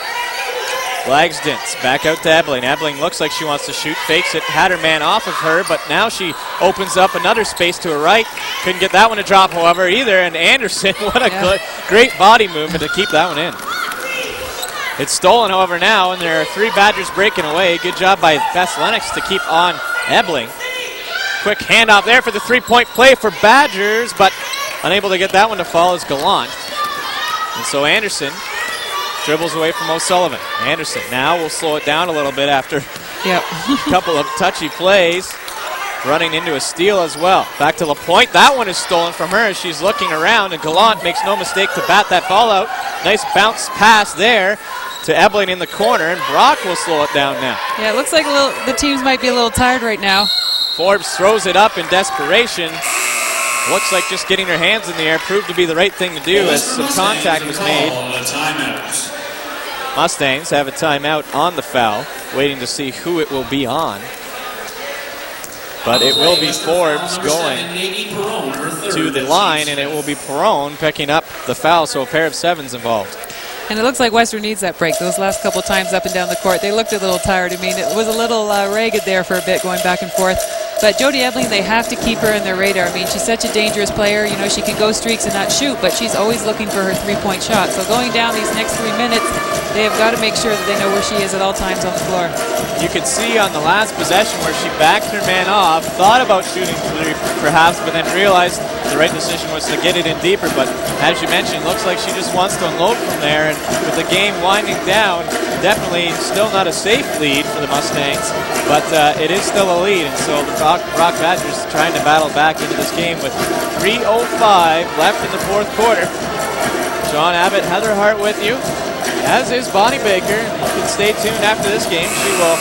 Lagsdon's back out to Ebling. Ebling looks like she wants to shoot, fakes it, had her man off of her, but now she opens up another space to her right. Couldn't get that one to drop, however, either, and Anderson, what a great body movement to keep that one in. It's stolen, however, now, and there are 3 Badgers breaking away. Good job by Bess Lennox to keep on Ebling. Quick handoff there for the 3-point play for Badgers, but unable to get that one to fall is Gallant. And so Anderson dribbles away from O'Sullivan. Anderson now will slow it down a little bit after a couple of touchy plays. running into a steal as well. Back to LaPointe. That one is stolen from her as she's looking around, and Gallant makes no mistake to bat that ball out. Nice bounce pass there to Ebling in the corner, and Brock will slow it down now. Yeah, it looks like the teams might be a little tired right now. Forbes throws it up in desperation. Looks like just getting her hands in the air proved to be the right thing to do as some contact was made. Mustangs have a timeout on the foul, waiting to see who it will be on. But it will be Forbes going to the line, and it will be Perron picking up the foul, so a pair of sevens involved. And it looks like Western needs that break. Those last couple times up and down the court, they looked a little tired. I mean, it was a little ragged there for a bit, going back and forth. But Jody Ebling, they have to keep her in their radar. I mean, she's such a dangerous player. You know, she can go streaks and not shoot, but she's always looking for her three-point shot. So going down these next 3 minutes, they have got to make sure that they know where she is at all times on the floor. You could see on the last possession where she backed her man off, thought about shooting three perhaps, but then realized the right decision was to get it in deeper. But as you mentioned, looks like she just wants to unload from there. And with the game winding down, definitely still not a safe lead for the Mustangs, but it is still a lead. And so the Brock Badgers trying to battle back into this game with 3:05 left in the fourth quarter. John Abbott, Heather Hart with you, as is Bonnie Baker. You can stay tuned after this game. She will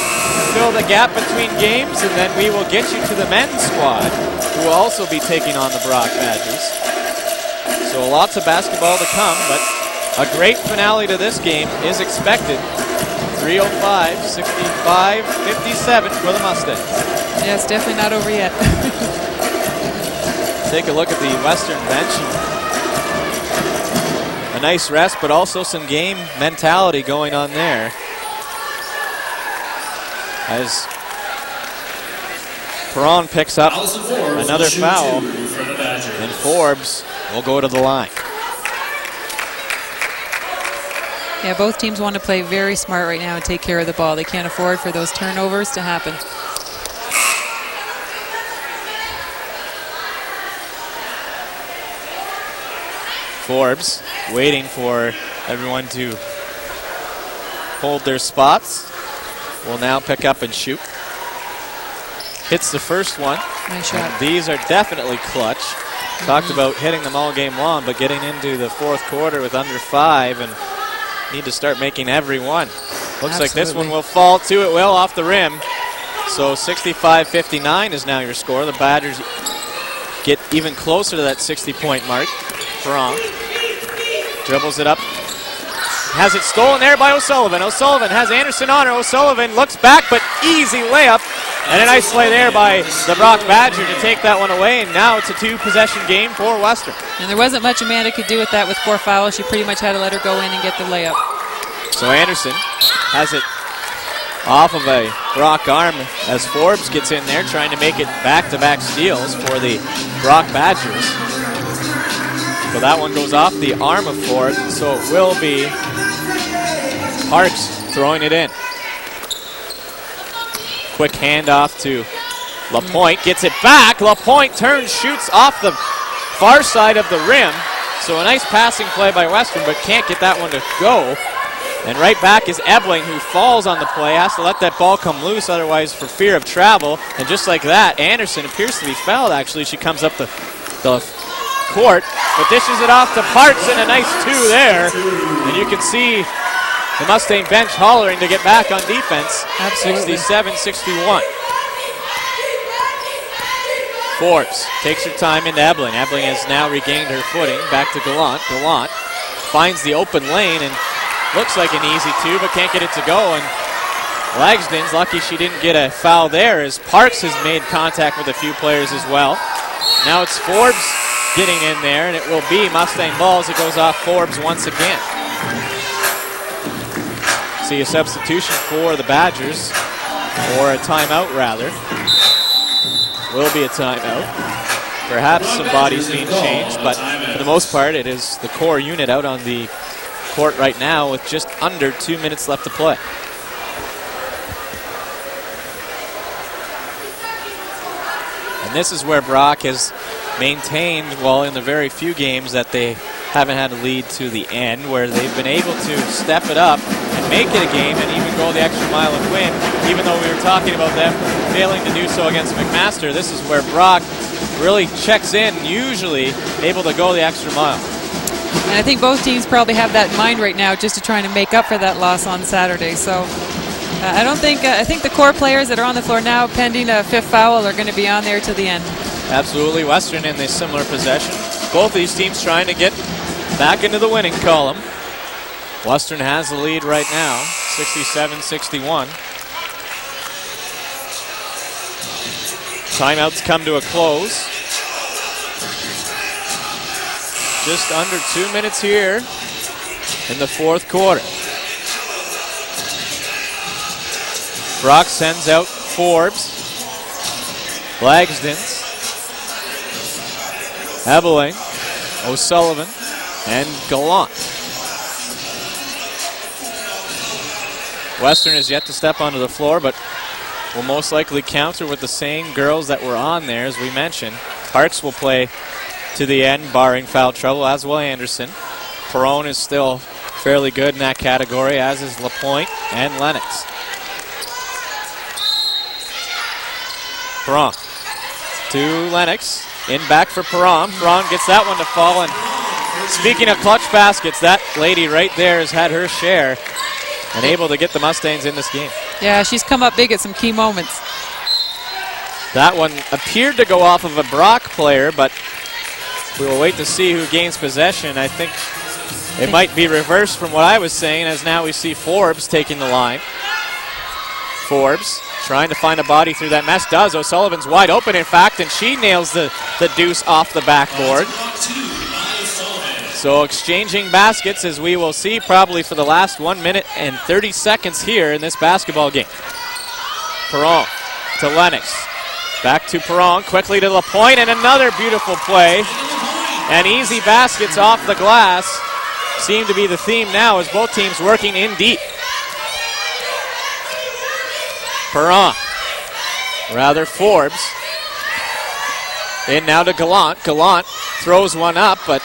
fill the gap between games, and then we will get you to the men's squad, who will also be taking on the Brock Badgers. So lots of basketball to come, but a great finale to this game is expected. 3:05, 65-57 for the Mustangs. Yeah, it's definitely not over yet. Take a look at the Western bench. A nice rest, but also some game mentality going on there. As Perron picks up another foul, and Forbes will go to the line. Yeah, both teams want to play very smart right now and take care of the ball. They can't afford for those turnovers to happen. Forbes waiting for everyone to hold their spots. Will now pick up and shoot. Hits the first one. Nice shot. And these are definitely clutch. Talked about hitting them all game long, but getting into the fourth quarter with under 5 and need to start making every one. Looks like this one will fall too. It will off the rim. So 65-59 is now your score. The Badgers get even closer to that 60-point mark. Perron dribbles it up. Has it stolen there by O'Sullivan. O'Sullivan has Anderson on her. O'Sullivan looks back, but easy layup. And a nice play there by the Brock Badger to take that one away. And now it's a 2-possession game for Western. And there wasn't much Amanda could do with that with 4 fouls. She pretty much had to let her go in and get the layup. So Anderson has it off of a Brock arm as Forbes gets in there trying to make it back-to-back steals for the Brock Badgers. So that one goes off the arm of Forbes, so it will be Parks throwing it in. Quick handoff to LaPointe, gets it back. LaPointe turns, shoots off the far side of the rim. So a nice passing play by Western, but can't get that one to go. And right back is Ebling, who falls on the play, has to let that ball come loose otherwise for fear of travel. And just like that, Anderson appears to be fouled actually. She comes up the court, but dishes it off to Parks, and a nice 2 there. And you can see the Mustang bench hollering to get back on defense. 67-61. Forbes takes her time into Ebling. Ebling has now regained her footing. Back to Gallant. Gallant finds the open lane and looks like an easy 2, but can't get it to go. And Lagsden's lucky she didn't get a foul there, as Parks has made contact with a few players as well. Now it's Forbes getting in there, and it will be Mustang balls. It goes off Forbes once again. See a substitution for the Badgers, or a timeout rather. Will be a timeout. Perhaps some bodies being changed, but for the most part it is the core unit out on the court right now with just under 2 minutes left to play. And this is where Brock has maintained, well, in the very few games that they haven't had a lead to the end, where they've been able to step it up and make it a game and even go the extra mile and win. Even though we were talking about them failing to do so against McMaster, this is where Brock really checks in, usually able to go the extra mile. And I think both teams probably have that in mind right now, just to try to make up for that loss on Saturday. So I think the core players that are on the floor now, pending a fifth foul, are going to be on there to the end. Absolutely. Western in a similar possession. Both these teams trying to get back into the winning column. Western has the lead right now, 67-61. Timeouts come to a close. Just under 2 minutes here in the fourth quarter. Brock sends out Forbes, Blagsdens, Ebeling, O'Sullivan, and Gallant. Western is yet to step onto the floor, but will most likely counter with the same girls that were on there, as we mentioned. Parks will play to the end, barring foul trouble, as will Anderson. Perron is still fairly good in that category, as is LaPointe and Lennox. Perron to Lennox. In back for Perron. Perron gets that one to fall. And speaking of clutch baskets, that lady right there has had her share and able to get the Mustangs in this game. Yeah, she's come up big at some key moments. That one appeared to go off of a Brock player, but we will wait to see who gains possession. I think it might be reversed from what I was saying, as now we see Forbes taking the line. Forbes trying to find a body through that mess. Does. O'Sullivan's wide open, in fact, and she nails the deuce off the backboard. So exchanging baskets, as we will see probably for the last 1 minute and 30 seconds here in this basketball game. Perron to Lennox. Back to Perron, quickly to LaPointe, and another beautiful play. And easy baskets off the glass seem to be the theme now, as both teams working in deep. Perron, rather Forbes. In now to Gallant. Gallant throws one up, but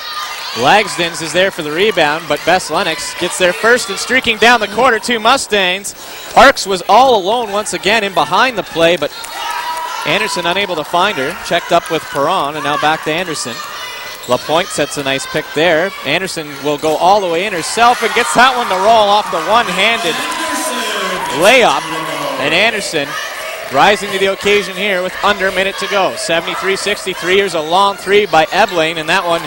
Lagsdens is there for the rebound, but Bess Lennox gets there first, and streaking down the quarter, two Mustangs. Parks was all alone once again in behind the play, but Anderson unable to find her. Checked up with Perron, and now back to Anderson. LaPointe sets a nice pick there. Anderson will go all the way in herself and gets that one to roll off the one-handed layup. And Anderson rising to the occasion here with under a minute to go. 73-63. Here's a long three by Ebeling, and that one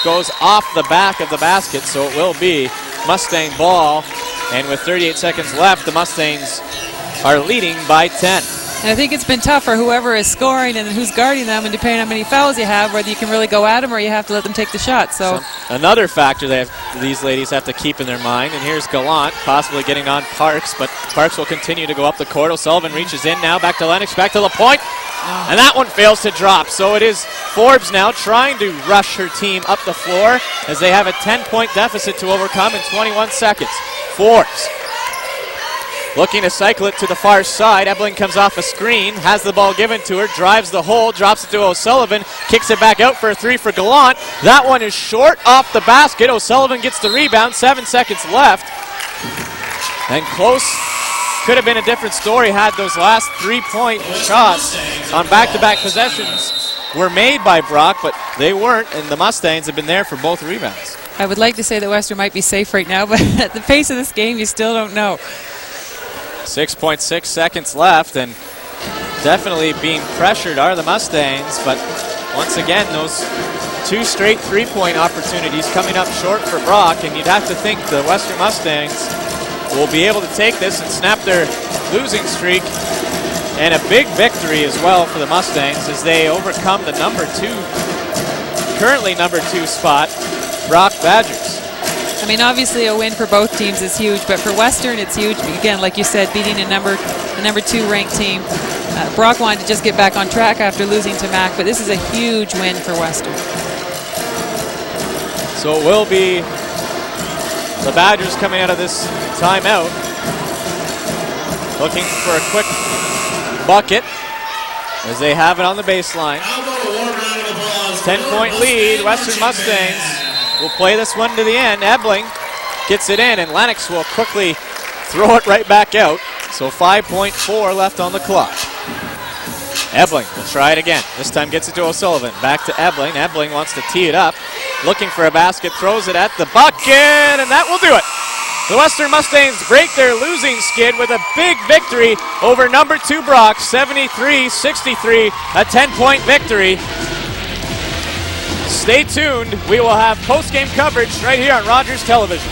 goes off the back of the basket, so it will be Mustang ball. And with 38 seconds left, the Mustangs are leading by 10. And I think it's been tough for whoever is scoring and who's guarding them, and depending on how many fouls you have, whether you can really go at them or you have to let them take the shot. So another factor these ladies have to keep in their mind. And here's Gallant possibly getting on Parks, but Parks will continue to go up the court. O'Sullivan reaches in now, back to Lennox, back to LaPointe, and that one fails to drop. So it is Forbes now trying to rush her team up the floor as they have a 10-point deficit to overcome in 21 seconds. Forbes looking to cycle it to the far side. Ebeling comes off a screen, has the ball given to her, drives the hole, drops it to O'Sullivan, kicks it back out for a three for Gallant. That one is short off the basket. O'Sullivan gets the rebound, 7 seconds left. And close. Could have been a different story had those last 3-point shots on back-to-back possessions were made by Brock, but they weren't, and the Mustangs have been there for both rebounds. I would like to say that Western might be safe right now, but at the pace of this game, you still don't know. 6.6 seconds left, and definitely being pressured are the Mustangs, but once again, those two straight three-point opportunities coming up short for Brock, and you'd have to think the Western Mustangs will be able to take this and snap their losing streak, and a big victory as well for the Mustangs as they overcome the currently number two spot, Brock Badgers. I mean, obviously a win for both teams is huge, but for Western it's huge. Again, like you said, beating a number two ranked team. Brock wanted to just get back on track after losing to Mac, but this is a huge win for Western. So it will be the Badgers coming out of this timeout, looking for a quick bucket as they have it on the baseline. 10-point lead, Western Mustangs will play this one to the end. Ebeling gets it in, and Lennox will quickly throw it right back out. So 5.4 left on the clock. Ebling will try it again. This time gets it to O'Sullivan. Back to Ebling. Ebling wants to tee it up. Looking for a basket, throws it at the bucket, and that will do it. The Western Mustangs break their losing skid with a big victory over number 2 Brock, 73-63, a 10-point victory. Stay tuned. We will have post-game coverage right here on Rogers Television.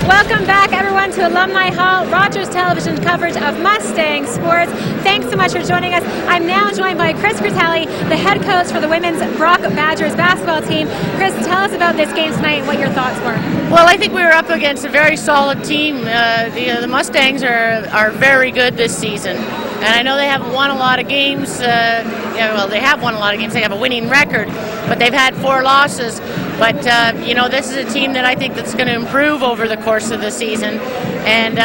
Welcome back, everyone, to Alumni Hall, Rogers Television coverage of Mustang sports. Thanks so much for joining us. I'm now joined by Chris Critelli, the head coach for the women's Brock Badgers basketball team. Chris, tell us about this game tonight and what your thoughts were. Well, I think we were up against a very solid team. The Mustangs are very good this season. And I know they haven't won a lot of games. They have won a lot of games. They have a winning record, but they've had 4 losses. But, this is a team that I think that's going to improve over the course of the season. And,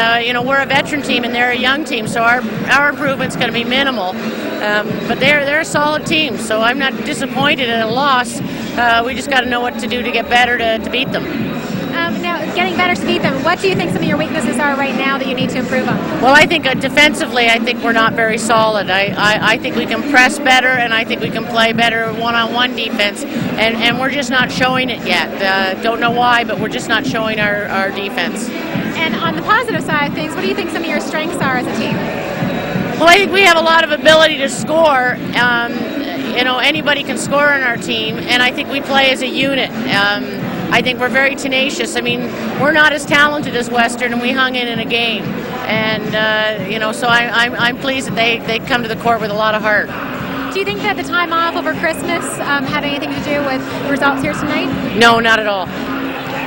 we're a veteran team and they're a young team, so our improvement's going to be minimal. But they're a solid team, so I'm not disappointed in a loss. We just got to know what to do to get better to beat them. Now, getting better to beat them, what do you think some of your weaknesses are right now that you need to improve on? Well, I think defensively, I think we're not very solid. I think we can press better, and I think we can play better one-on-one defense, and we're just not showing it yet. Don't know why, but we're just not showing our defense. And on the positive side of things, what do you think some of your strengths are as a team? Well, I think we have a lot of ability to score. Anybody can score on our team, and I think we play as a unit. I think we're very tenacious. I mean, we're not as talented as Western, and we hung in a game. And, so I'm pleased that they come to the court with a lot of heart. Do you think that the time off over Christmas had anything to do with the results here tonight? No, not at all.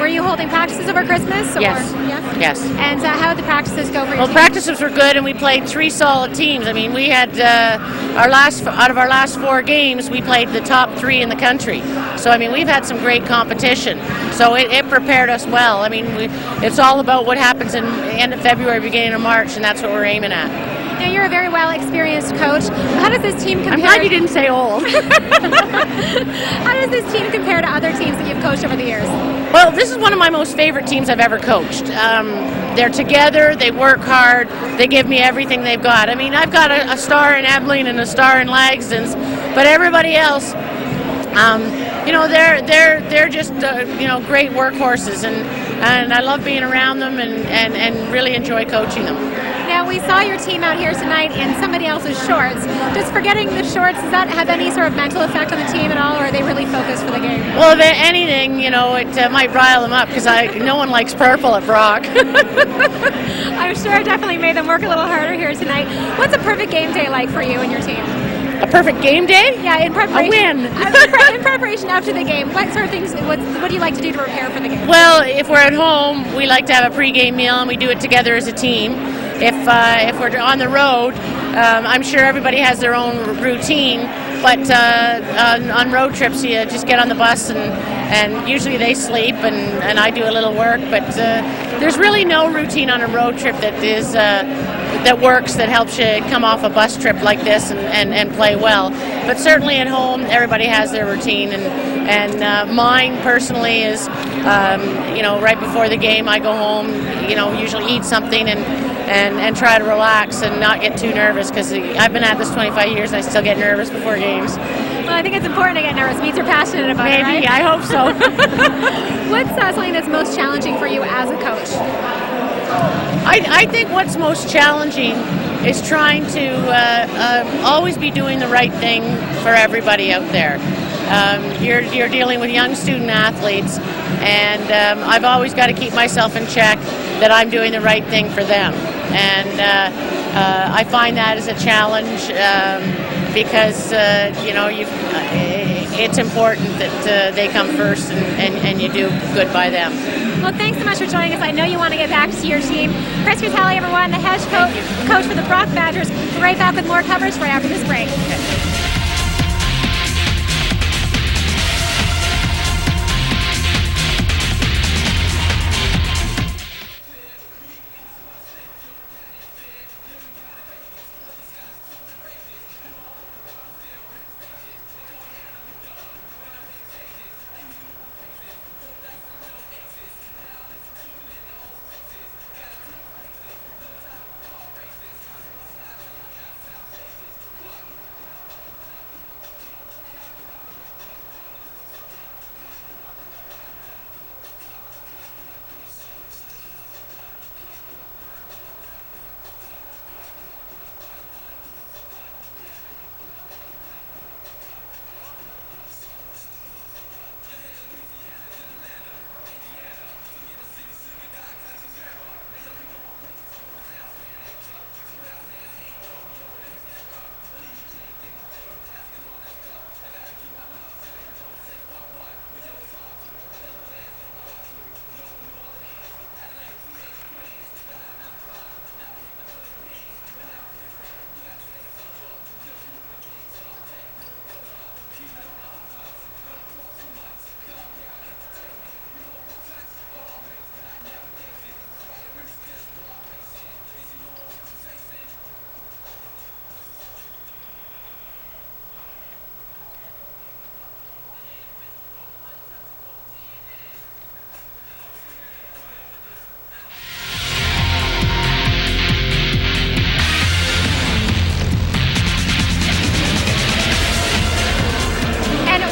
Were you holding practices over Christmas? Or? Yes. Yes. And how did the practices go for your team? Practices were good, and we played 3 solid teams. I mean, we had out of our last 4 games, we played the top 3 in the country. So, I mean, we've had some great competition. So it prepared us well. I mean, it's all about what happens in the end of February, beginning of March, and that's what we're aiming at. Now, you're a very well-experienced coach. How does this team compare? I'm glad you didn't say old. How does this team compare to other teams that you've coached over the years? Well, this is one of my most favorite teams I've ever coached. They're together, they work hard, they give me everything they've got. I mean, I've got a star in Abilene and a star in Lagston's, but everybody else, they're just great workhorses, and I love being around them and really enjoy coaching them. Now, we saw your team out here tonight in somebody else's shorts. Just forgetting the shorts, does that have any sort of mental effect on the team at all, or are they really focused for the game? Well, if anything, it might rile them up because no one likes purple at Brock. I'm sure it definitely made them work a little harder here tonight. What's a perfect game day like for you and your team? A perfect game day? Yeah, in preparation. A win. In preparation after the game, what sort of things, what do you like to do to prepare for the game? Well, if we're at home, we like to have a pregame meal and we do it together as a team. If we're on the road, I'm sure everybody has their own routine, but on road trips you just get on the bus and usually they sleep and I do a little work, but there's really no routine on a road trip that works, that helps you come off a bus trip like this and play well. But certainly at home, everybody has their routine, and mine personally is, right before the game, I go home, usually eat something and try to relax and not get too nervous, because I've been at this 25 years and I still get nervous before games. Well, I think it's important to get nervous. It means you're passionate about it, right? Maybe, I hope so. What's something that's most challenging for you as a coach? I think what's most challenging is trying to always be doing the right thing for everybody out there. You're dealing with young student athletes, and I've always got to keep myself in check that I'm doing the right thing for them. And I find that as a challenge because it's important that they come first and you do good by them. Well, thanks so much for joining us. I know you want to get back to your team. Chris Vitale, everyone, the head coach for the Brock Badgers. We're right back with more coverage right after this break.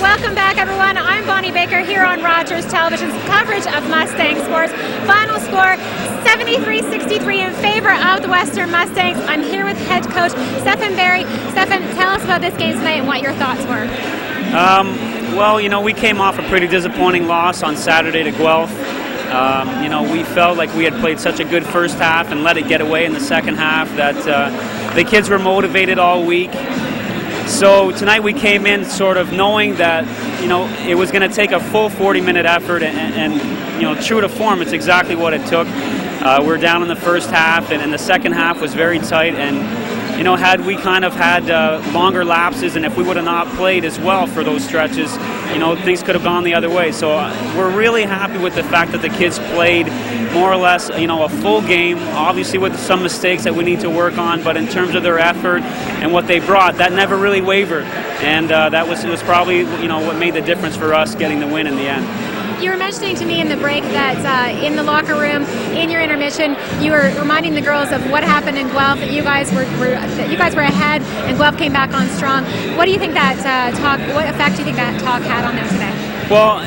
Welcome back, everyone. I'm Bonnie Baker here on Rogers Television's coverage of Mustang sports. Final score 73-63 in favor of the Western Mustangs. I'm here with head coach Stephen Barry. Stephen, tell us about this game tonight and what your thoughts were. Well, we came off a pretty disappointing loss on Saturday to Guelph. We felt like we had played such a good first half and let it get away in the second half that the kids were motivated all week. So tonight we came in sort of knowing that, it was going to take a full 40-minute effort and true to form, it's exactly what it took. We're down in the first half and the second half was very tight, and, had we kind of had longer lapses and if we would have not played as well for those stretches, things could have gone the other way. So we're really happy with the fact that the kids played more or less, a full game, obviously with some mistakes that we need to work on, but in terms of their effort and what they brought, that never really wavered. And it was probably, what made the difference for us getting the win in the end. You were mentioning to me in the break that in the locker room, in your intermission, you were reminding the girls of what happened in Guelph. That you guys were ahead, and Guelph came back on strong. What do you think that talk? What effect do you think that talk had on them today? Well,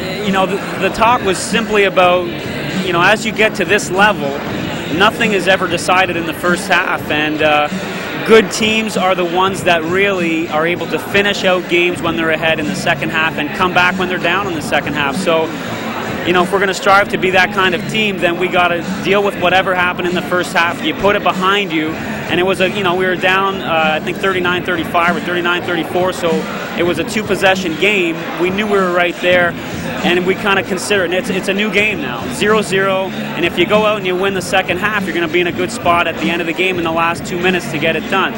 the talk was simply about, as you get to this level, nothing is ever decided in the first half, and good teams are the ones that really are able to finish out games when they're ahead in the second half and come back when they're down in the second half. So, if we're going to strive to be that kind of team, then we got to deal with whatever happened in the first half. You put it behind you, and it was we were down, I think 39-35 or 39-34, so it was a 2-possession game. We knew we were right there, and we kind of considered it. It's a new game now, 0-0, and if you go out and you win the second half, you're going to be in a good spot at the end of the game in the last 2 minutes to get it done.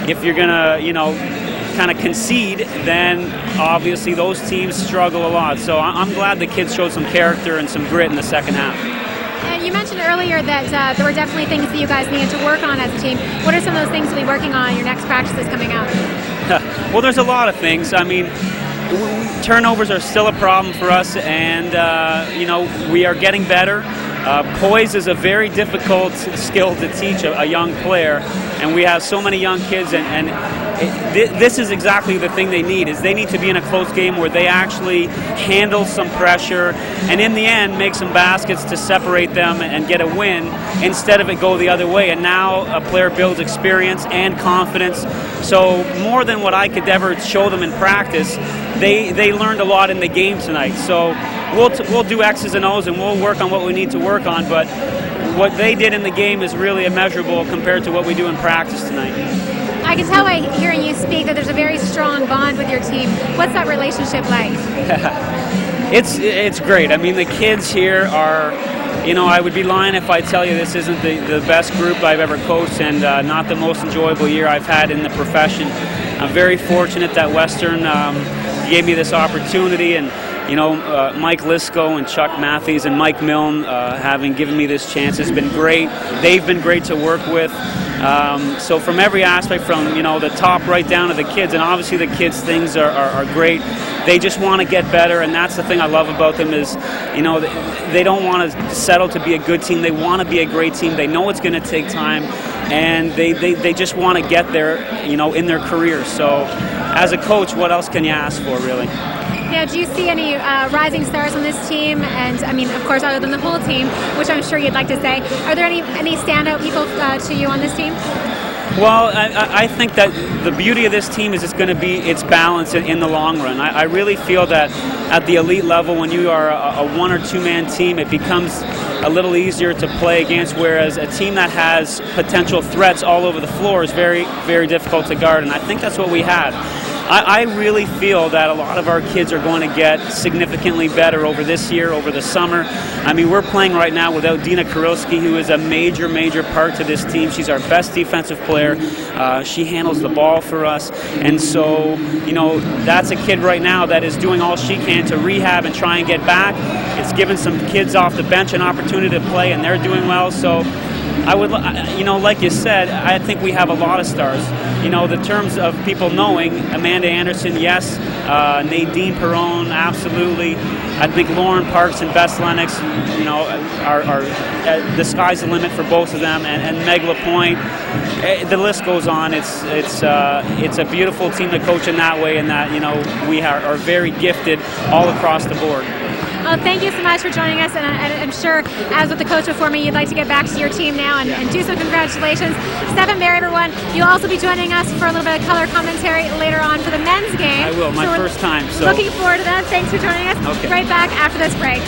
If you're going to, kind of concede, then obviously those teams struggle a lot. So I'm glad the kids showed some character and some grit in the second half. And you mentioned earlier that there were definitely things that you guys needed to work on as a team. What are some of those things you'll be working on in your next practices coming up? Well, there's a lot of things. I mean, turnovers are still a problem for us, and we are getting better. Poise is a very difficult skill to teach a young player, and we have so many young kids, and this is exactly the thing they need, is they need to be in a close game where they actually handle some pressure and in the end make some baskets to separate them and get a win instead of it go the other way. And now a player builds experience and confidence. So more than what I could ever show them in practice, they learned a lot in the game tonight. So we'll do X's and O's and we'll work on what we need to work on, but what they did in the game is really immeasurable compared to what we do in practice tonight. I can tell by hearing you speak that there's a very strong bond with your team. What's that relationship like? It's great. I mean, the kids here are, I would be lying if I tell you this isn't the best group I've ever coached and not the most enjoyable year I've had in the profession. I'm very fortunate that Western gave me this opportunity, and Mike Lisko and Chuck Matthews and Mike Milne having given me this chance has been great. They've been great to work with. So from every aspect, from the top right down to the kids, and obviously the kids' things are great. They just want to get better, and that's the thing I love about them is, they don't want to settle to be a good team. They want to be a great team. They know it's going to take time, and they just want to get there, in their careers. So as a coach, what else can you ask for, really? Now, do you see any rising stars on this team? And, I mean, of course, other than the whole team, which I'm sure you'd like to say, are there any standout people to you on this team? Well, I think that the beauty of this team is it's going to be its balance in the long run. I really feel that at the elite level, when you are a one- or two-man team, it becomes a little easier to play against, whereas a team that has potential threats all over the floor is very, very difficult to guard, and I think that's what we had. I really feel that a lot of our kids are going to get significantly better over this year, over the summer. I mean, we're playing right now without Dina Kurilski, who is a major, major part to this team. She's our best defensive player. She handles the ball for us. And so, that's a kid right now that is doing all she can to rehab and try and get back. It's given some kids off the bench an opportunity to play, and they're doing well. So I would, like you said, I think we have a lot of stars. The terms of people knowing, Amanda Anderson, yes. Nadine Perron, absolutely. I think Lauren Parks and Bess Lennox, are the sky's the limit for both of them. And Meg LaPointe, the list goes on. It's a beautiful team to coach in that way, and that we are very gifted all across the board. Well, thank you so much for joining us, and I'm sure, as with the coach before me, you'd like to get back to your team now and do some congratulations. Stephen Barry, everyone, you'll also be joining us for a little bit of color commentary later on for the men's game. I will, my first time. So looking forward to that. Thanks for joining us. Okay. Right back after this break.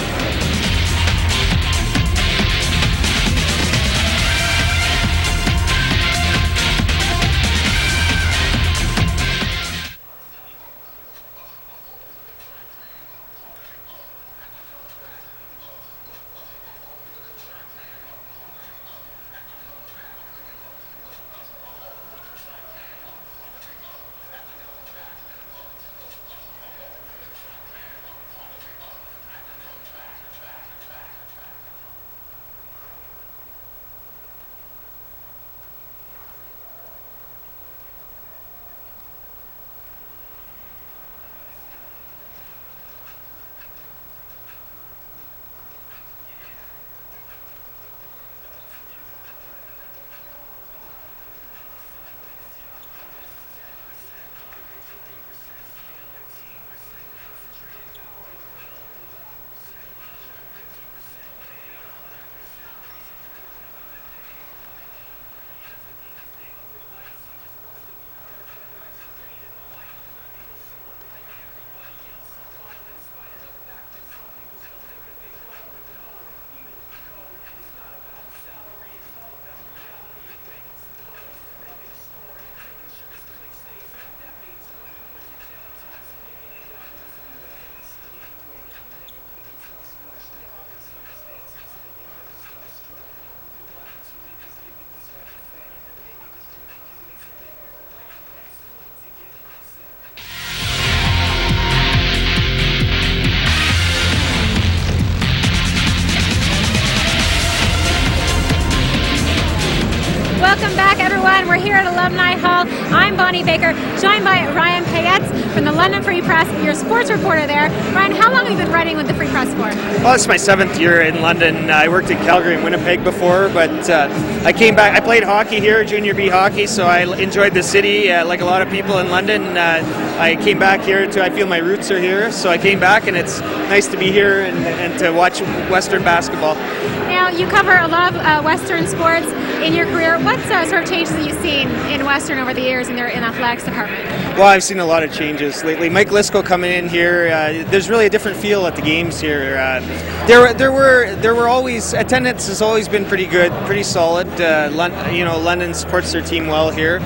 back, everyone. We're here at Alumni Hall. I'm Bonnie Baker, joined by Ryan Payette from the London Free Press, your sports reporter there. Ryan, how long have you been writing with the Free Press for? Well, it's my 7th year in London. I worked in Calgary and Winnipeg before, but I came back. I played hockey here, junior B hockey, so I enjoyed the city like a lot of people in London. I came back here I feel my roots are here, so I came back, and it's nice to be here and to watch Western basketball. Now, you cover a lot of Western sports in your career. What sort of changes have you seen in Western over the years in their athletics department? Well, I've seen a lot of changes lately. Mike Lisko coming in here, there's really a different feel at the games here. There were always, attendance has always been pretty good, pretty solid. London supports their team well here.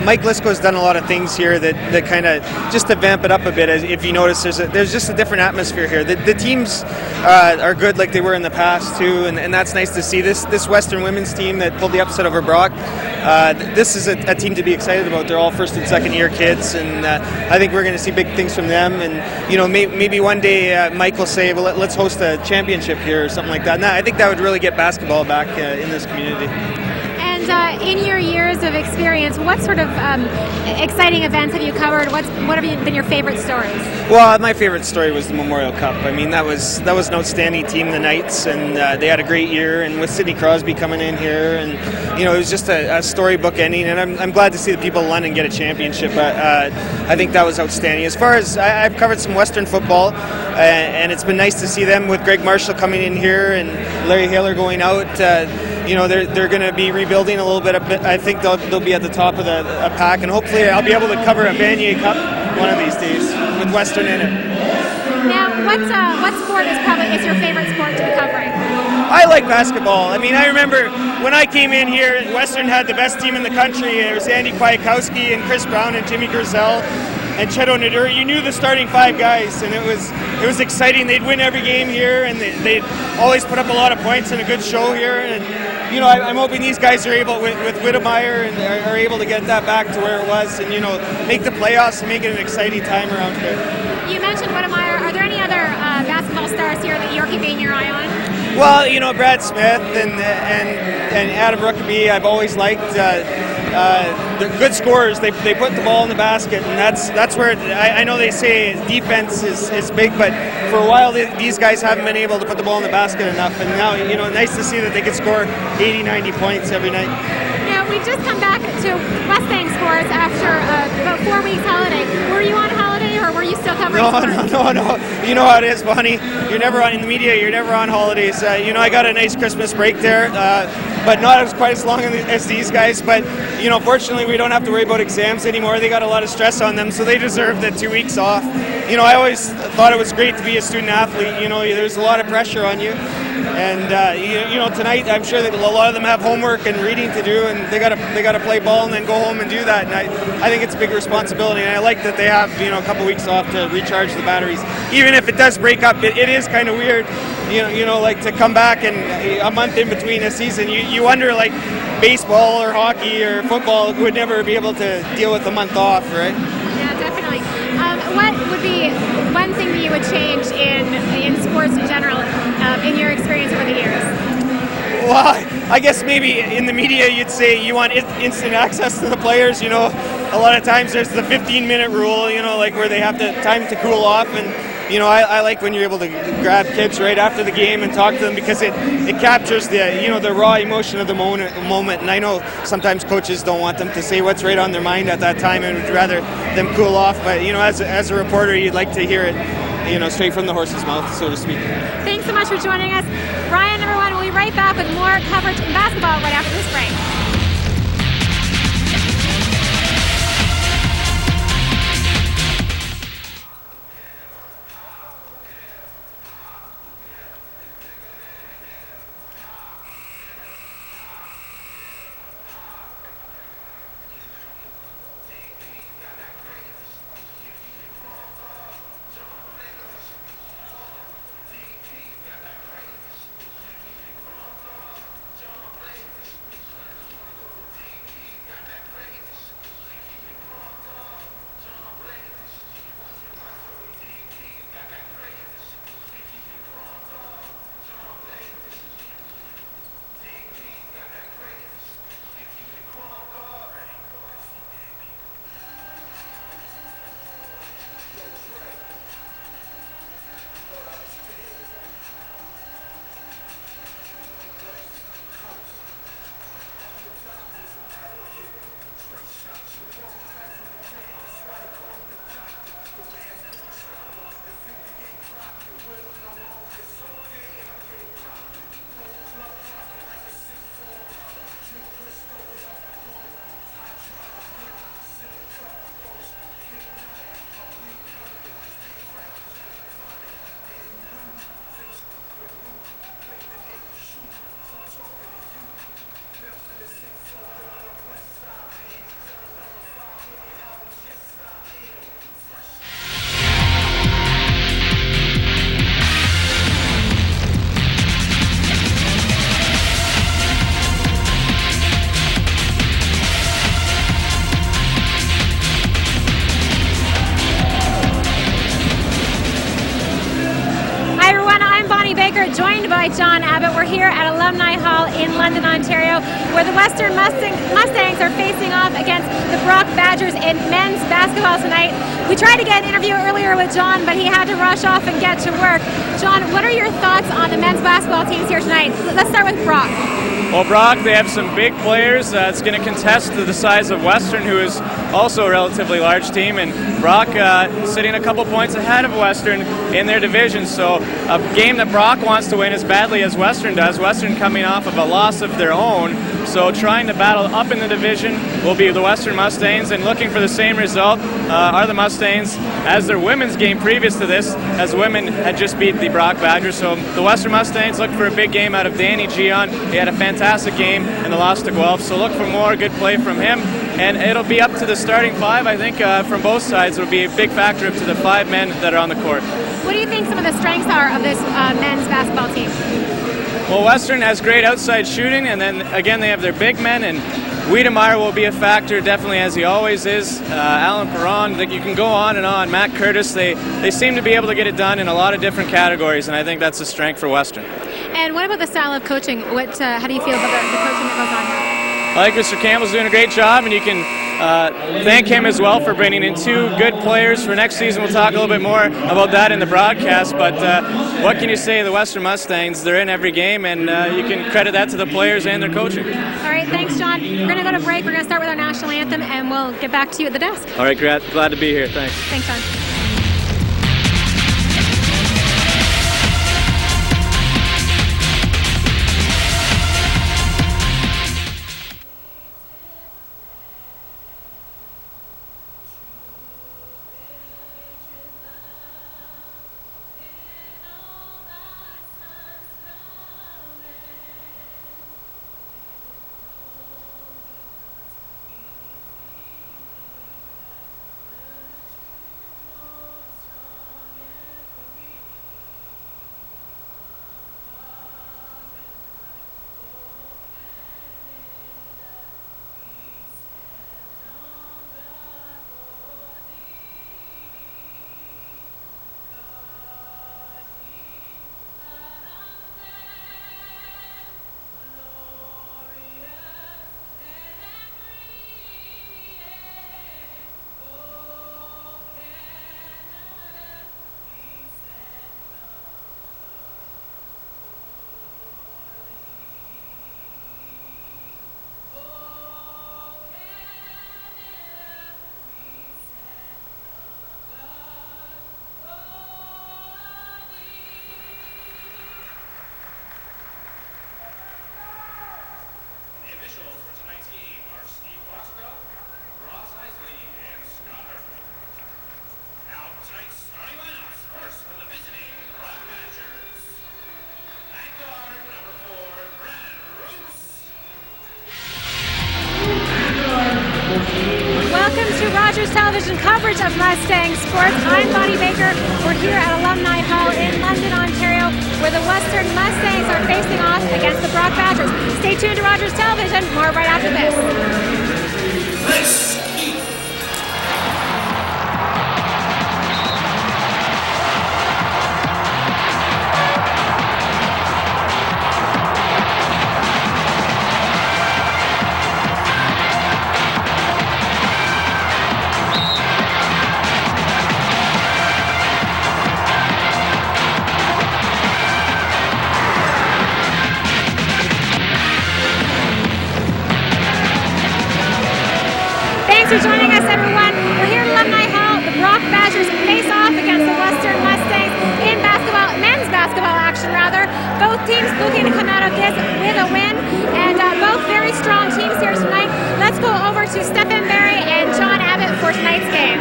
Mike Lisko's done a lot of things here that kind of just to vamp it up a bit. If you notice, there's just a different atmosphere here. The teams are good like they were in the past too, and that's nice to see. This Western women's team that pulled the upset over Brock, this is a team to be excited about. They're all first and second year kids, and I think we're going to see big things from them. And maybe one day Mike will say, well, let's host a championship here or something like that. And I think that would really get basketball back in this community. And in your years of experience, what sort of exciting events have you covered? What have been your favorite stories? Well, my favorite story was the Memorial Cup. I mean, that was an outstanding team, the Knights, and they had a great year. And with Sidney Crosby coming in here, and it was just a storybook ending. And I'm glad to see the people of London get a championship. I think that was outstanding. As far as I've covered some Western football, and it's been nice to see them with Greg Marshall coming in here and Larry Haler going out. They're going to be rebuilding a little bit. I think they'll be at the top of the pack, and hopefully I'll be able to cover a Vanier Cup one of these days with Western in it. Now, what sport is your favorite sport to be covering? I like basketball. I mean, I remember when I came in here, Western had the best team in the country. It was Andy Kwiatkowski and Chris Brown and Jimmy Grizel and Cheto Naduri. You knew the starting 5 guys, and it was exciting. They'd win every game here, and they'd always put up a lot of points and a good show here. And I'm hoping these guys are able, with Whittemire, and are able to get that back to where it was, and make the playoffs and make it an exciting time around here. You mentioned Whittemire. Are there any other basketball stars here that you're keeping your eye on? Well, Brad Smith and Adam Brockovic, I've always liked. They're good scorers. They put the ball in the basket, and that's where I know they say defense is big, but for a while these guys haven't been able to put the ball in the basket enough. And now, nice to see that they can score 80, 90 points every night. Now, we've just come back to Mustang sports after about 4 weeks holiday. Were you on holiday, or were you still covering sports? No. You know how it is, Bonnie. You're never in the media. You're never on holidays. I got a nice Christmas break there, but not quite as long as these guys. But fortunately, we don't have to worry about exams anymore. They got a lot of stress on them, so they deserve the 2 weeks off. I always thought it was great to be a student athlete. There's a lot of pressure on you, and tonight I'm sure that a lot of them have homework and reading to do, and they got to play ball and then go home and do that. And I think it's a big responsibility, and I like that they have a couple weeks off to recharge the batteries. Even if it does break up, it is kind of weird. Like to come back and a month in between a season, you wonder, like baseball or hockey or football would never be able to deal with a month off, right? Yeah, definitely. What would be one thing that you would change in sports in general, in your experience over the years? Well, I guess maybe in the media you'd say you want instant access to the players. A lot of times there's the 15-minute rule, like where they have time to cool off. And I like when you're able to grab kids right after the game and talk to them, because it captures the raw emotion of the moment. And I know sometimes coaches don't want them to say what's right on their mind at that time and would rather them cool off. But as a reporter, you'd like to hear it straight from the horse's mouth, so to speak. Thanks so much for joining us, Ryan. Everyone, we'll be right back with more coverage in basketball right after this break. joined by John Abbott. We're here at Alumni Hall in London, Ontario, where the Western Mustangs are facing off against the Brock Badgers in men's basketball tonight. We tried to get an interview earlier with John, but he had to rush off and get to work. John, what are your thoughts on the men's basketball teams here tonight? Let's start with Brock. Well, Brock, they have some big players. It's going to contest to the size of Western, who is also a relatively large team, and Brock sitting a couple points ahead of Western in their division. So a game that Brock wants to win as badly as Western does. Western coming off of a loss of their own, so trying to battle up in the division will be the Western Mustangs, and looking for the same result are the Mustangs as their women's game previous to this, as women had just beat the Brock Badgers. So the Western Mustangs look for a big game out of Danny Gion. He had a fantastic game in the loss to Guelph, so look for more good play from him. And it'll be up to the starting five, I think, from both sides. It'll be a big factor up to the 5 men that are on the court. What do you think some of the strengths are of this men's basketball team? Well, Western has great outside shooting, and then again they have their big men, and Wiedemeyer will be a factor, definitely, as he always is. Alan Perron, you can go on and on. Matt Curtis, they seem to be able to get it done in a lot of different categories, and I think that's a strength for Western. And what about the style of coaching? How do you feel about the coaching that goes on here? I think Mr. Campbell's doing a great job, and you can thank him as well for bringing in 2 good players for next season. We'll talk a little bit more about that in the broadcast, but what can you say of the Western Mustangs? They're in every game, and you can credit that to the players and their coaching. All right, thanks, John. We're going to go to break. We're going to start with our national anthem, and we'll get back to you at the desk. All right, glad to be here. Thanks. Thanks, John. Television coverage of Mustang sports. I'm Bonnie Baker. We're here at Alumni Hall in London, Ontario, where the Western Mustangs are facing off against the Brock Badgers. Stay tuned to Rogers Television. More right after this. Thanks for joining us, everyone. We're here at Alumni Hall. The Brock Badgers face off against the Western Mustangs in basketball, men's basketball action rather. Both teams looking to come out of this with a win, and both very strong teams here tonight. Let's go over to Stephen Barry and John Abbott for tonight's game.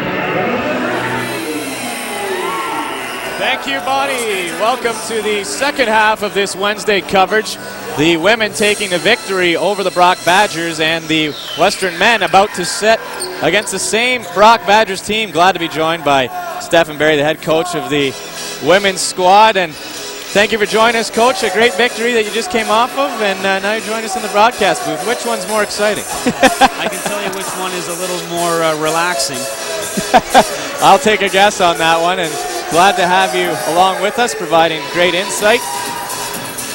Thank you, Bonnie. Welcome to the second half of this Wednesday coverage. The women taking the victory over the Brock Badgers, and the Western men about to set against the same Brock Badgers team. Glad to be joined by Stephen Barry, the head coach of the women's squad. And thank you for joining us, Coach. A great victory that you just came off of, and now you join us in the broadcast booth. Which one's more exciting? I can tell you which one is a little more relaxing. I'll take a guess on that one, and glad to have you along with us, providing great insight.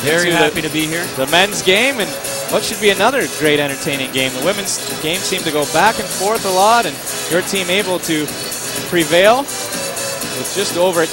Very happy to be here. The men's game and what should be another great entertaining game. The women's game seemed to go back and forth a lot, and your team able to prevail with just over